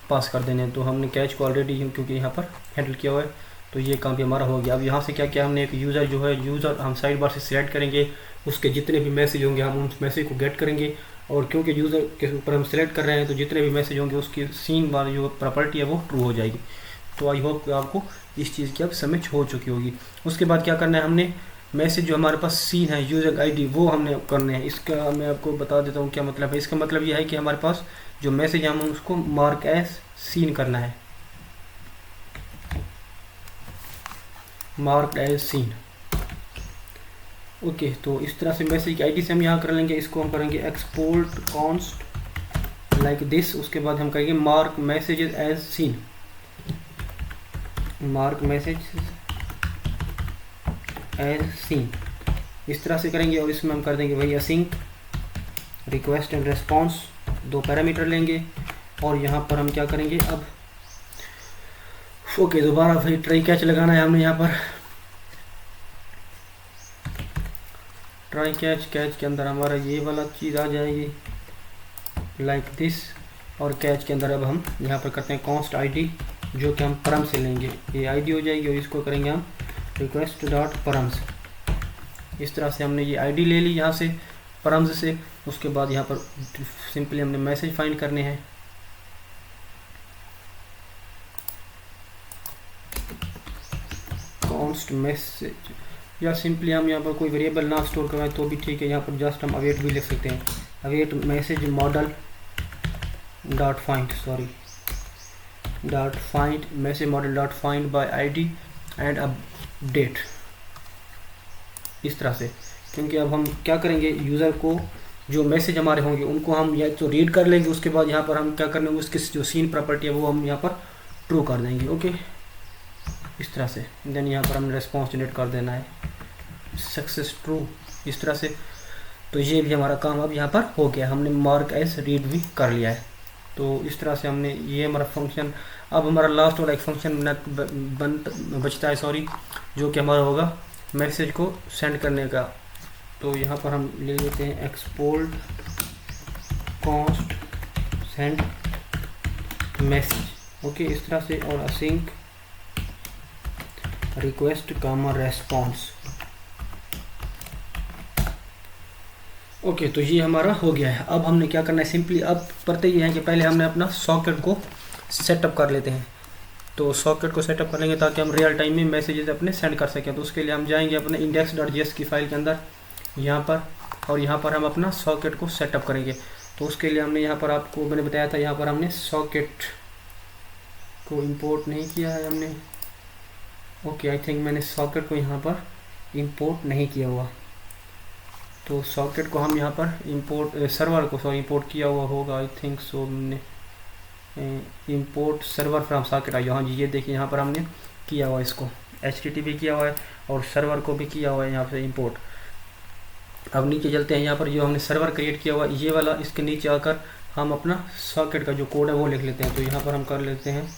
Speaker 1: पास कर देने हैं। तो हमने कैच को ऑलरेडी क्योंकि यहाँ पर हैंडल किया हुआ है, तो ये काम भी हमारा हो गया। अब यहाँ से क्या किया हमने, एक यूज़र जो है, यूज़र हम साइड बार से सिलेक्ट करेंगे, उसके जितने भी मैसेज होंगे हम उस मैसेज को गेट करेंगे, और क्योंकि यूज़र के ऊपर हम सिलेक्ट कर रहे हैं तो जितने भी मैसेज होंगे उसकी सीन वाली जो प्रॉपर्टी है वो ट्रू हो जाएगी। तो आई होप आपको इस चीज़ की अब समझ हो चुकी होगी। उसके बाद क्या करना है, हमने मैसेज जो हमारे पास सीन है यूज़र आईडी वो हमने करने हैं। इसका मैं आपको बता देता हूँ क्या मतलब है। इसका मतलब ये है कि हमारे पास जो मैसेज है हम उसको मार्क एज सीन करना है, मार्क एज सीन। ओके, तो इस तरह से मैसेज की आईडी से हम यहाँ कर लेंगे, इसको हम करेंगे एक्सपोर्ट कॉन्स्ट लाइक दिस। उसके बाद हम करेंगे mark messages as seen, mark message as seen, इस तरह से करेंगे। और इसमें हम कर देंगे वही async request and response, 2 parameter लेंगे। और यहाँ पर हम क्या करेंगे अब, ओके, दोबारा वही ट्राई कैच लगाना है हमने यहाँ पर। ट्राई कैच, कैच के अंदर हमारा ये वाला चीज़ आ जाएगी लाइक दिस। और कैच के अंदर अब हम यहाँ पर करते हैं कॉन्स्ट आईडी, जो कि हम परम से लेंगे, ये आईडी हो जाएगी, और इसको करेंगे हम रिक्वेस्ट डॉट परम्स। इस तरह से हमने ये आईडी ले ली यहाँ से परम्स से। उसके बाद यहाँ पर सिंपली हमने मैसेज फाइंड करने हैं, कॉन्स्ट मैसेज या सिंपली हम यहाँ पर कोई वेरिएबल ना स्टोर करवाएं तो भी ठीक है, यहाँ पर जस्ट हम अवेट भी लिख सकते हैं, await message model dot find, sorry dot find message model dot find by ID and update, इस तरह से। क्योंकि अब हम क्या करेंगे, यूज़र को जो मैसेज हमारे होंगे उनको हम या तो रीड कर लेंगे, उसके बाद यहाँ पर हम क्या कर लेंगे, उसकी जो सीन प्रॉपर्टी है वो हम यहाँ पर ट्रू कर देंगे। ओके, इस तरह से। देन यहाँ पर हमने रेस्पॉन्स जनरेट कर देना है, सक्सेस ट्रू, इस तरह से। तो ये भी हमारा काम अब यहाँ पर हो गया, हमने मार्क एज रीड भी कर लिया है। तो इस तरह से हमने ये हमारा फंक्शन, अब हमारा लास्ट वाला एक फंक्शन बचता है, सॉरी, जो कि हमारा होगा मैसेज को सेंड करने का। तो यहाँ पर हम ले लेते हैं export const send message. Okay, इस तरह से। और असिंक रिक्वेस्ट कामा रेस्पॉन्स। ओके, तो ये हमारा हो गया है। अब हमने क्या करना है, सिंपली अब करते ये हैं कि पहले हमने अपना सॉकेट को सेटअप कर लेते हैं। तो सॉकेट को सेटअप कर लेंगे ताकि हम रियल टाइम में मैसेजेस अपने सेंड कर सकें। तो उसके लिए हम जाएंगे अपने index.js की फाइल के अंदर, यहाँ पर, और यहाँ पर हम अपना सॉकेट को सेटअप करेंगे। तो उसके लिए हमने यहाँ पर, आपको मैंने बताया था, यहाँ पर हमने सॉकेट को इंपोर्ट नहीं किया है हमने। ओके, आई थिंक मैंने सॉकेट को यहाँ पर इंपोर्ट नहीं किया हुआ। तो सॉकेट को हम यहाँ पर इंपोर्ट, सर्वर को सॉरी इंपोर्ट किया हुआ होगा, आई थिंक सो। हमने इंपोर्ट सर्वर फ्रॉम सॉकेट आई, हाँ जी, ये देखिए यहाँ पर हमने किया हुआ, इसको HTTP किया हुआ है और सर्वर को भी किया हुआ है यहाँ पे इंपोर्ट। अब नीचे चलते हैं, यहाँ पर जो हमने सर्वर क्रिएट किया हुआ ये वाला, इसके नीचे आकर हम अपना सॉकेट का जो कोड है वो लिख लेते हैं। तो यहाँ पर हम कर लेते हैं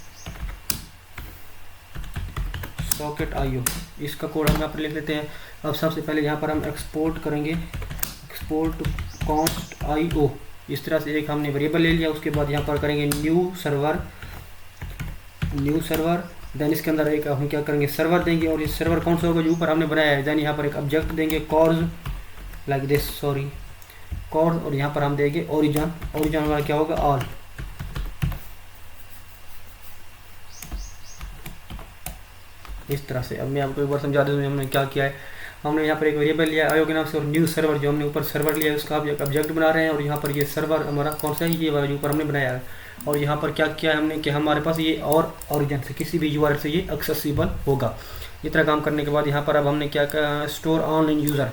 Speaker 1: सॉकेट IO, इसका कोड हम यहाँ पर लिख लेते हैं। अब सबसे पहले यहाँ पर हम एक्सपोर्ट करेंगे, एक्सपोर्ट कॉन्स्ट IO, इस तरह से एक हमने वेरिएबल ले लिया। उसके बाद यहाँ पर करेंगे न्यू सर्वर, देन इसके अंदर एक हम क्या करेंगे, सर्वर देंगे, और ये सर्वर कौन सा होगा जो ऊपर हमने बनाया है। देन यहाँ पर एक ऑब्जेक्ट देंगे cors like this, sorry cors, और यहाँ पर हम देंगे ओरिजिन, ओरिजिन हमारा क्या होगा, ऑल। इस तरह से। अब मैं आपको एक बार समझा दूँ हमने क्या किया है। हमने यहाँ पर एक वेरिएबल लिया IO के नाम से, और न्यू सर्वर जो हमने ऊपर सर्वर लिया है उसका आप एक ऑब्जेक्ट बना रहे हैं। और यहाँ पर ये सर्वर हमारा कौन सा है, ये वाला जो ऊपर हमने बनाया है। और यहाँ पर क्या किया है हमने कि हमारे पास ये और ओरिजिन से किसी भी URL से ये एक्सेसिबल होगा। इतना काम करने के बाद यहाँ पर अब हमने क्या कहा, स्टोर ऑनलाइन यूज़र।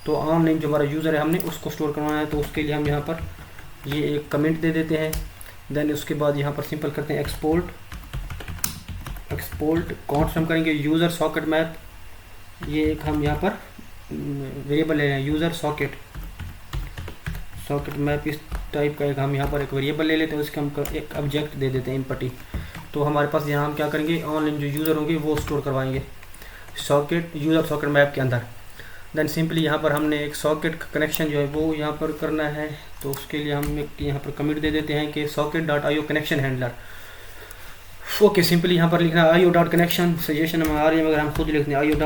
Speaker 1: तो ऑनलाइन जो हमारा यूज़र है हमने उसको स्टोर करवाना है। तो उसके लिए हम यहाँ पर ये एक कमेंट दे देते हैं। देन उसके बाद यहाँ पर सिंपल करते हैं एक्सपोर्ट कॉन्स्ट हम करेंगे यूज़र सॉकेट मैप, ये एक हम यहाँ पर वेरिएबल ले रहे हैं यूज़र सॉकेट मैप, इस टाइप का एक हम यहाँ पर एक वेरिएबल ले लेते हैं। उसके हम एक ऑब्जेक्ट दे देते हैं इनपुट। तो हमारे पास यहाँ हम क्या करेंगे, ऑनलाइन जो यूज़र होंगे वो स्टोर करवाएंगे सॉकेट यूज़र सॉकेट मैप के अंदर। देन सिंपली यहाँ पर हमने एक सॉकेट का कनेक्शन जो है वो यहाँ पर करना है। तो उसके लिए हम एक यहाँ पर कमिट दे देते हैं कि socket.io connection handler. Okay, simply यहाँ पर लिखना IO डॉट कनेक्शन, सजेशन हमें आ रही है मगर हम खुद लिखते हैं IO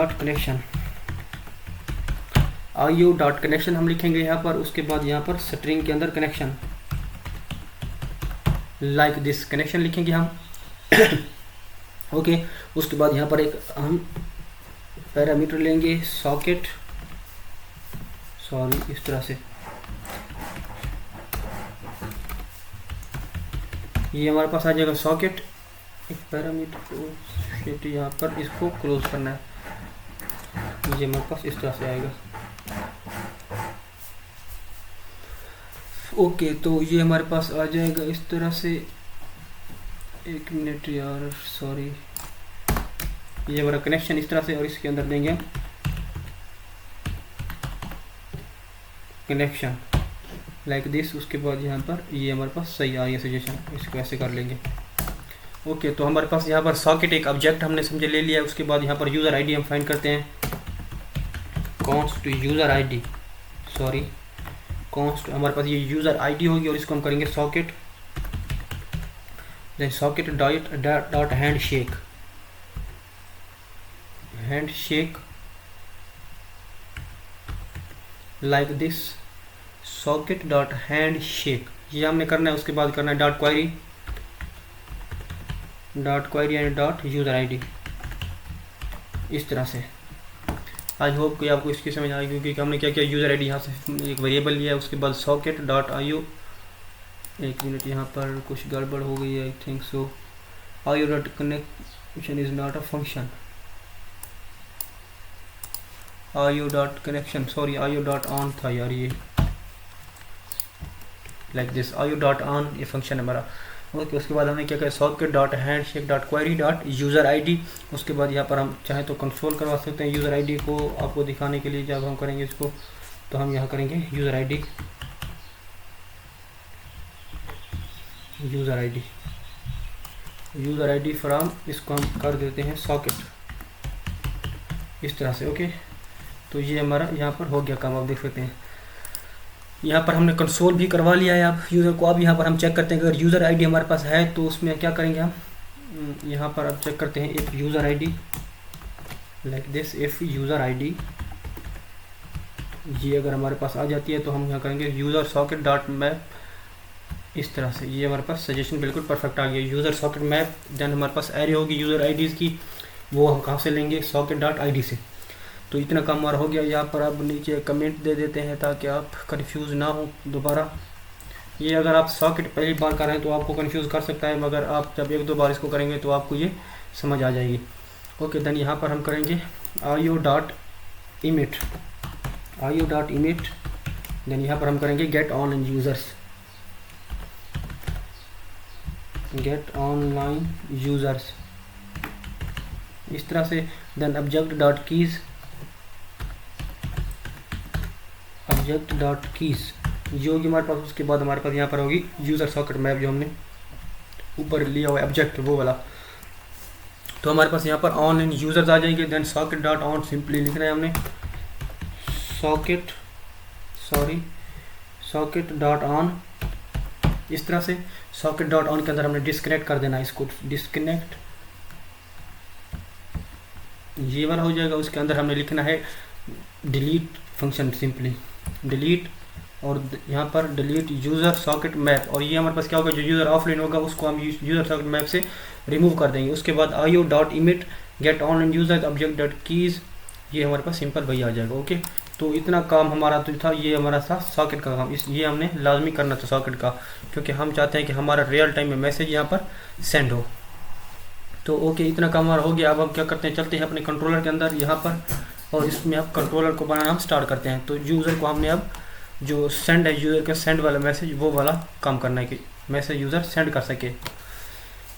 Speaker 1: डॉट कनेक्शन हम लिखेंगे यहाँ पर। उसके बाद यहाँ पर स्ट्रिंग के अंदर कनेक्शन लाइक दिस कनेक्शन लिखेंगे हम। ओके, उसके बाद यहाँ पर एक हम पैरामीटर लेंगे सॉकेट, सॉरी इस तरह से, ये हमारे पास आ जाएगा सॉकेट, एक पैरामीटर को यहाँ पर इसको क्लोज करना है, ये हमारे पास इस तरह से आएगा। ओके, तो ये हमारे पास आ जाएगा इस तरह से। एक मिनट यार, सॉरी, ये हमारा कनेक्शन इस तरह से, और इसके अंदर देंगे हम कनेक्शन लाइक दिस। उसके बाद यहाँ पर ये हमारे पास सही आ रही है सजेशन, इसको ऐसे कर लेंगे। ओके, तो हमारे पास यहाँ पर सॉकेट एक ऑब्जेक्ट हमने समझे ले लिया। उसके बाद यहाँ पर यूज़र ID हम फाइंड करते हैं, const user ID, sorry const, हमारे पास ये यूज़र ID होगी और इसको हम करेंगे socket, then socket dot handshake like this, socket dot handshake ये हमने करना है। उसके बाद करना है dot query and dot user ID, इस तरह से। आई होप कि आपको इसकी समझ आएगी, क्योंकि हमने क्या किया, यूज़र आईडी यहाँ से एक वेरिएबल लिया है, उसके बाद सॉकेट डॉट IO, एक मिनट यहाँ पर कुछ गड़बड़ हो गई है, I think so, IO dot connection is not a function, IO dot connection, sorry IO dot on था यार, ये like this, IO dot on ये फंक्शन है हमारा। ओके, उसके बाद हमने क्या किया, socket dot handshake dot query dot user ID, उसके बाद यहाँ पर हम चाहे तो कंट्रोल करवा सकते हैं यूज़र आईडी को आपको दिखाने के लिए। जब हम करेंगे इसको तो हम यहाँ करेंगे user ID, user ID from, इसको हम कर देते हैं सॉकेट, इस तरह से। ओके, तो ये हमारा यहाँ पर हो गया काम, आप देख सकते हैं। यहाँ पर हमने कंसोल भी करवा लिया है अब यूज़र को। अब यहाँ पर हम चेक करते हैं, अगर यूज़र आईडी हमारे पास है तो उसमें क्या करेंगे हम, यहाँ पर अब चेक करते हैं if user ID like this, if user ID ये अगर हमारे पास आ जाती है तो हम यहाँ करेंगे यूज़र सॉकेट डॉट मैप, इस तरह से। ये हमारे पास सजेशन बिल्कुल परफेक्ट आ गया, यूज़र सॉकेट मैप। देन हमारे पास एरे होगी यूज़र आईडीज़ की, वो हम कहाँ से लेंगे, सॉकेट डॉट ID से। तो इतना काम हमारा हो गया। यहाँ पर अब नीचे कमेंट दे देते हैं ताकि आप कंफ्यूज ना हो दोबारा। ये अगर आप सॉकेट पहली बार कर रहे हैं तो आपको कंफ्यूज कर सकता है, मगर आप जब एक दो बार इसको करेंगे तो आपको ये समझ आ जाएगी। ओके, देन यहाँ पर हम करेंगे IO डॉट इमिट, देन यहाँ पर हम करेंगे गेट ऑनलाइन यूज़र्स, इस तरह से। देन ऑब्जेक्ट डॉट कीज़ ये होगी हमारे पास। उसके बाद हमारे पास यहाँ पर होगी यूज़र सॉकेट मैप, जो हमने ऊपर लिया हुआ है ऑब्जेक्ट वो वाला। तो हमारे पास यहाँ पर ऑनलाइन यूज़र्स आ जाएंगे। Then socket dot on simply लिखना है हमने, सॉकेट डॉट ऑन, इस तरह से। सॉकेट डॉट ऑन के अंदर हमने डिस्कनेक्ट कर देना है इसको, डिस्कनेक्ट ये वाला हो जाएगा। उसके अंदर हमने लिखना है डिलीट फंक्शन, सिंपली डिलीट, और यहाँ पर डिलीट यूज़र सॉकेट मैप। और ये हमारे पास क्या होगा, जो यूज़र ऑफलाइन होगा उसको हम यूज़र सॉकेट मैप से रिमूव कर देंगे। उसके बाद IO dot emit get online user object dot keys, ये हमारे पास सिंपल वही आ जाएगा। ओके, तो इतना काम हमारा तो था, ये हमारा था सॉकेट का काम। ये हमने लाजमी करना था सॉकेट का, क्योंकि हम चाहते हैं कि हमारा रियल टाइम में मैसेज यहाँ पर सेंड हो। तो ओके, इतना काम हमारा हो गया। अब हम क्या करते हैं, चलते हैं अपने कंट्रोलर के अंदर यहाँ पर, और इसमें अब कंट्रोलर को बनाना हम स्टार्ट करते हैं। तो यूज़र को हमने अब जो सेंड है, यूज़र का सेंड वाला मैसेज, वो वाला काम करना है कि मैसेज यूज़र सेंड कर सके।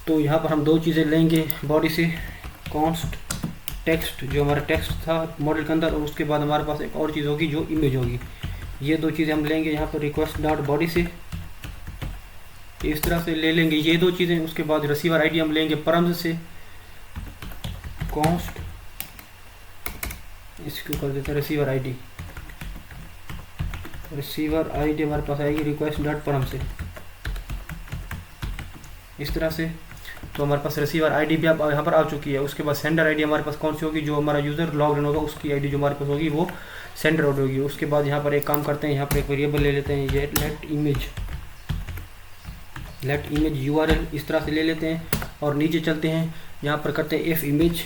Speaker 1: तो यहाँ पर हम दो चीज़ें लेंगे बॉडी से, कॉन्स्ट टेक्स्ट जो हमारा टेक्स्ट था मॉडल के अंदर, और उसके बाद हमारे पास एक और चीज़ होगी जो इमेज होगी। ये दो चीज़ें हम लेंगे यहाँ पर रिक्वेस्ट डॉट बॉडी से, इस तरह से ले लेंगे ये दो चीज़ें। उसके बाद रिसीवर आईडी हम लेंगे परम्स से, कॉन्स्ट, इसको कर देते हैं रिसीवर आईडी हमारे पास आएगी रिक्वेस्ट डॉट परम से, इस तरह से। तो हमारे पास रिसीवर आईडी भी अब यहाँ पर आ चुकी है। उसके बाद सेंडर आईडी हमारे पास कौन सी होगी, जो हमारा यूज़र लॉग इन होगा उसकी आईडी जो हमारे पास होगी वो सेंडर आईडी होगी। उसके बाद यहाँ पर एक काम करते हैं, यहाँ पर एक वेरिएबल ले लेते हैं, ये लेट इमेज URL, इस तरह से ले लेते हैं। और नीचे चलते हैं, यहाँ पर करते हैं इफ़ इमेज,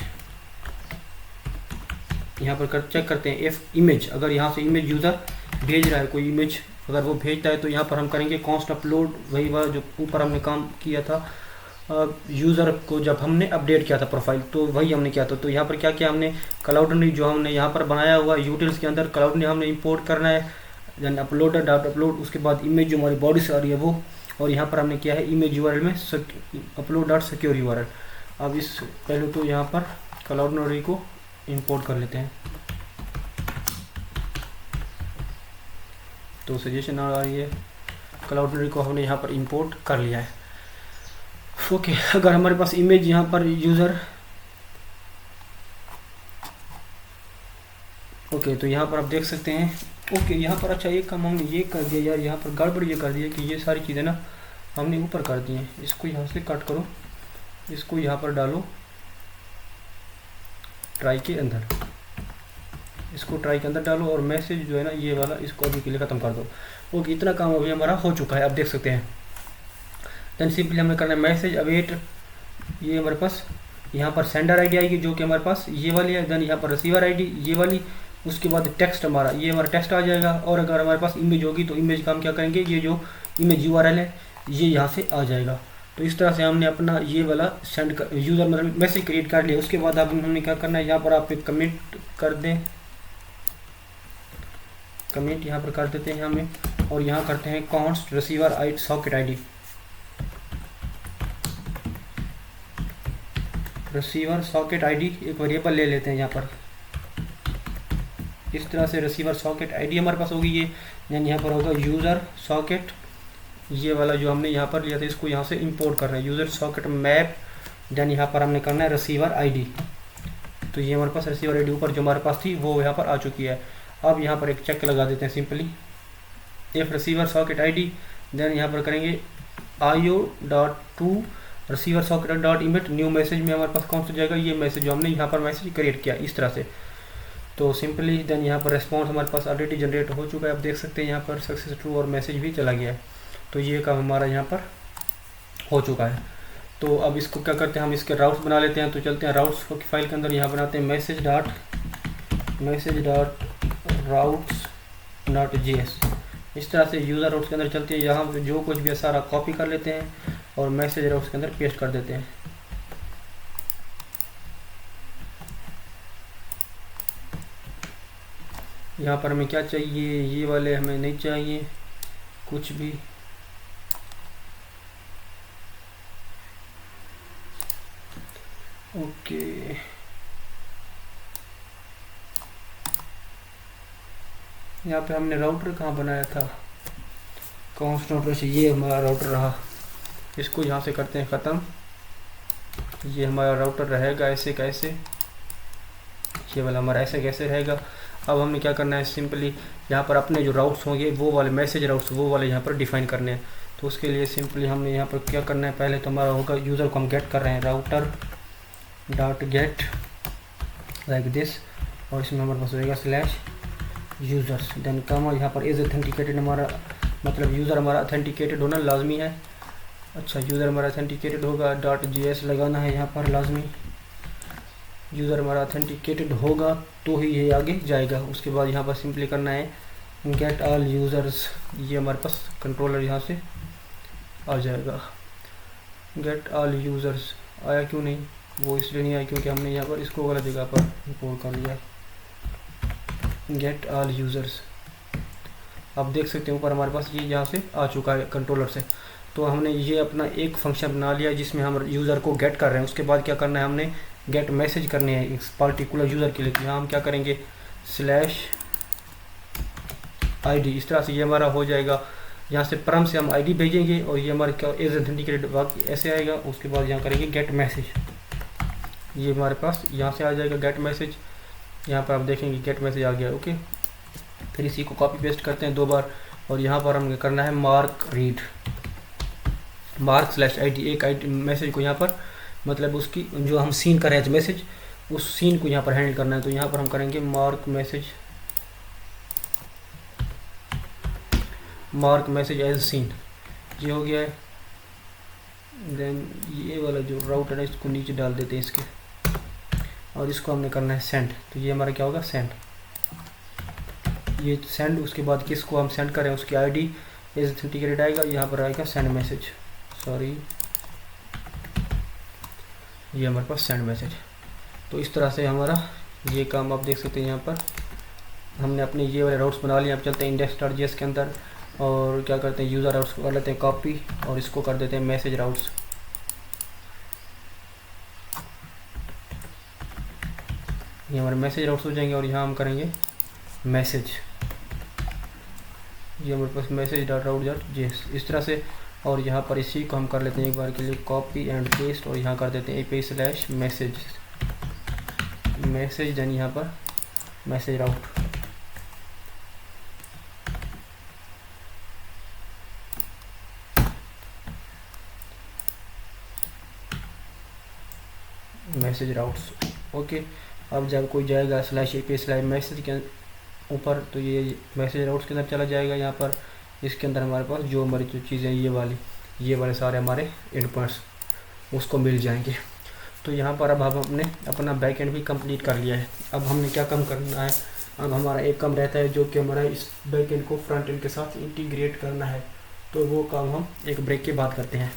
Speaker 1: यहाँ पर चेक करते हैं इफ़ इमेज, अगर यहाँ से इमेज यूज़र भेज रहा है कोई इमेज, अगर वो भेजता है तो यहाँ पर हम करेंगे कॉन्स्ट अपलोड, वही वाला जो ऊपर हमने काम किया था यूज़र को जब हमने अपडेट किया था प्रोफाइल, तो वही हमने किया था। तो यहाँ पर क्या किया हमने, क्लाउडनी जो हमने यहाँ पर बनाया हुआ यूटिल्स के अंदर क्लाउडनी हमने इंपोर्ट करना है। देन अपलोड डॉट अपलोड, उसके बाद इमेज जो हमारी बॉडी से आ रही है वो, और यहाँ पर हमने किया है इमेज URL में अपलोड डॉट सिक्योर URL। अब इस पहले तो यहाँ पर क्लाउडनी को इंपोर्ट कर लेते हैं, तो सजेशन आ रही है क्लाउडनी को हमने यहाँ पर इंपोर्ट कर लिया है। ओके, अगर हमारे पास इमेज यहाँ पर यूज़र, ओके, तो यहाँ पर आप देख सकते हैं। ओके, यहाँ पर अच्छा एक काम हमने ये कर दिया यार, यहाँ पर गड़बड़ ये कर दिया कि ये सारी चीज़ें ना हमने ऊपर कर दी हैं। इसको यहाँ से कट करो, इसको यहाँ पर डालो ट्राई के अंदर, इसको ट्राई के अंदर डालो, और मैसेज जो है ना ये वाला इसको अभी के लिए ख़त्म कर दो। ओके, इतना काम अभी हमारा हो चुका है, आप देख सकते हैं। देन सिंपली हमें करना है मैसेज अवेट, ये हमारे पास यहाँ पर सेंडर आईडी आएगी जो कि हमारे पास ये वाली है। देन यहाँ पर रिसीवर आईडी ये वाली, उसके बाद टेक्स्ट हमारा, ये हमारा टेक्स्ट आ जाएगा। और अगर हमारे पास इमेज होगी तो इमेज का हम क्या करेंगे, ये जो इमेज URL है ये यहाँ से आ जाएगा। तो इस तरह से हमने अपना ये वाला सेंड कर यूज़र मतलब मैसेज क्रिएट कर लिया। उसके बाद अब हमने क्या करना है, यहाँ पर आप एक कमेंट कर दें, कमेंट यहाँ पर कर देते हैं हमें, और यहाँ करते हैं const receiver socket ID, receiver socket ID एक वेरिएबल ले लेते हैं यहाँ पर। इस तरह से रिसीवर सॉकेट आईडी हमारे पास होगी ये, यानी यहाँ पर होगा यूज़र सॉकेट, ये वाला जो हमने यहाँ पर लिया था इसको यहाँ से इंपोर्ट कर रहे हैं, यूज़र सॉकेट मैप, देन यहाँ पर हमने करना है रिसीवर आईडी। तो ये हमारे पास रिसीवर आईडी ऊपर जो हमारे पास थी वो यहाँ पर आ चुकी है। अब यहाँ पर एक चेक लगा देते हैं simply, if receiver socket ID, then यहाँ पर करेंगे io.to receiver socket dot emit new message में हमारे पास कौन सा जाएगा, ये मैसेज जो हमने यहाँ पर मैसेज क्रिएट किया इस तरह से। तो सिंपली देन यहाँ पर रेस्पॉन्स हमारे पास ऑलरेडी जनरेट हो चुका है, आप देख सकते हैं यहाँ पर सक्सेस ट्रू और मैसेज भी चला गया है। तो ये काम हमारा यहाँ पर हो चुका है। तो अब इसको क्या करते हैं, हम इसके राउट्स बना लेते हैं। तो चलते हैं राउट्स की फाइल के अंदर, यहाँ बनाते हैं message.routes.js। इस तरह से यूज़र राउट्स के अंदर चलते हैं, यहाँ जो कुछ भी है सारा कॉपी कर लेते हैं और मैसेज राउट्स के अंदर पेस्ट कर देते हैं। यहाँ पर हमें क्या चाहिए, ये वाले हमें नहीं चाहिए कुछ भी, ओके। यहाँ पे हमने राउटर कहाँ बनाया था, कॉन्स्ट राउटर से, ये हमारा राउटर रहा, इसको यहाँ से करते हैं ख़त्म। ये हमारा राउटर रहेगा ऐसे कैसे, ये वाला हमारा ऐसे कैसे रहेगा। अब हमने क्या करना है, सिंपली यहाँ पर अपने जो राउट्स होंगे वो वाले मैसेज राउट्स वो वाले यहाँ पर डिफाइन करने हैं। तो उसके लिए सिंपली हमने यहाँ पर क्या करना है, पहले तो हमारा होगा यूज़र को हम गेट कर रहे हैं router dot get like this, और इसमें हमारे पास रहेगा स्लैश यूज़र्स, देन कॉमा, यहाँ पर इज़ ऑथेंटिकेटेड, हमारा मतलब यूज़र हमारा ऑथेंटिकेटेड होना लाजमी है। अच्छा, यूज़र हमारा ऑथेंटिकेटेड होगा, .js लगाना है यहाँ पर लाजमी, यूज़र हमारा ऑथेंटिकेटेड होगा तो ही ये आगे जाएगा। उसके बाद यहाँ पर सिंपली करना है गेट ऑल यूज़र्स, ये हमारे पास कंट्रोलर यहाँ से आ जाएगा। गेट ऑल यूज़र्स आया क्यों नहीं, वो इसलिए नहीं आया क्योंकि हमने यहाँ पर इसको गलत जगह पर इंपोर्ट कर लिया। गेट ऑल यूज़र्स, आप देख सकते हैं ऊपर हमारे पास ये यहाँ से आ चुका है कंट्रोलर से। तो हमने ये अपना एक फंक्शन बना लिया जिसमें हम यूज़र को गेट कर रहे हैं। उसके बाद क्या करना है, हमने गेट मैसेज करने हैं इस पार्टिकुलर यूज़र के लिए। यहाँ हम क्या करेंगे, स्लैश आईडी, इस तरह से ये हमारा हो जाएगा। यहाँ से परम से हम आईडी भेजेंगे और ये हमारे क्या इज ऑथेंटिकेटेड बाकी ऐसे आएगा। उसके बाद यहाँ करेंगे गेट मैसेज, ये हमारे पास यहाँ से आ जाएगा गेट मैसेज। यहाँ पर आप देखेंगे गेट मैसेज आ गया, ओके। फिर इसी को कॉपी पेस्ट करते हैं 2 बार और यहाँ पर हमें करना है mark read, mark slash ID, एक आईडी मैसेज को यहाँ पर मतलब उसकी जो हम सीन कर रहे हैं मैसेज, उस सीन को यहाँ पर हैंडल करना है। तो यहाँ पर हम करेंगे mark message, mark message as seen, ये हो गया है। देन ये वाला जो राउटर है इसको नीचे डाल देते हैं इसके, और इसको हमने करना है सेंड। तो ये हमारा क्या होगा, सेंड, ये सेंड। उसके बाद किसको हम सेंड करें, उसकी आईडी इज ऑथेंटिकेटेड आएगा, यहाँ पर आएगा सेंड मैसेज, सॉरी ये हमारे पास सेंड मैसेज। तो इस तरह से हमारा ये काम आप देख सकते हैं। यहाँ पर हमने अपने ये वाले राउट्स बना लिए। अब चलते हैं index.js के अंदर और क्या करते हैं, यूज़र राउट्स को कर लेते हैं कॉपी और इसको कर देते हैं मैसेज राउट्स। ये हमारे मैसेज राउट्स हो जाएंगे और यहाँ हम करेंगे मैसेज, ये हमारे पास message.route.js इस तरह से। और यहाँ पर इसी को हम कर लेते हैं एक बार के लिए कॉपी एंड पेस्ट और यहाँ कर देते हैं AP slash message, message then यहाँ पर message route. Message routes, okay. अब जब कोई जाएगा स्लैश AP स्लैश मैसेज के ऊपर तो ये मैसेज राउट्स के अंदर चला जाएगा। यहाँ पर इसके अंदर हमारे पास जो हमारी जो चीज़ें ये वाले सारे हमारे एंड पॉइंट्स उसको मिल जाएंगे। तो यहाँ पर अब हम अपना बैक एंड भी कंप्लीट कर लिया है। अब हमने क्या काम करना है, अब हमारा एक काम रहता है जो कि हमारा इस बैक एंड को फ्रंट एंड के साथ इंटीग्रेट करना है। तो वो काम हम एक ब्रेक के बाद करते हैं।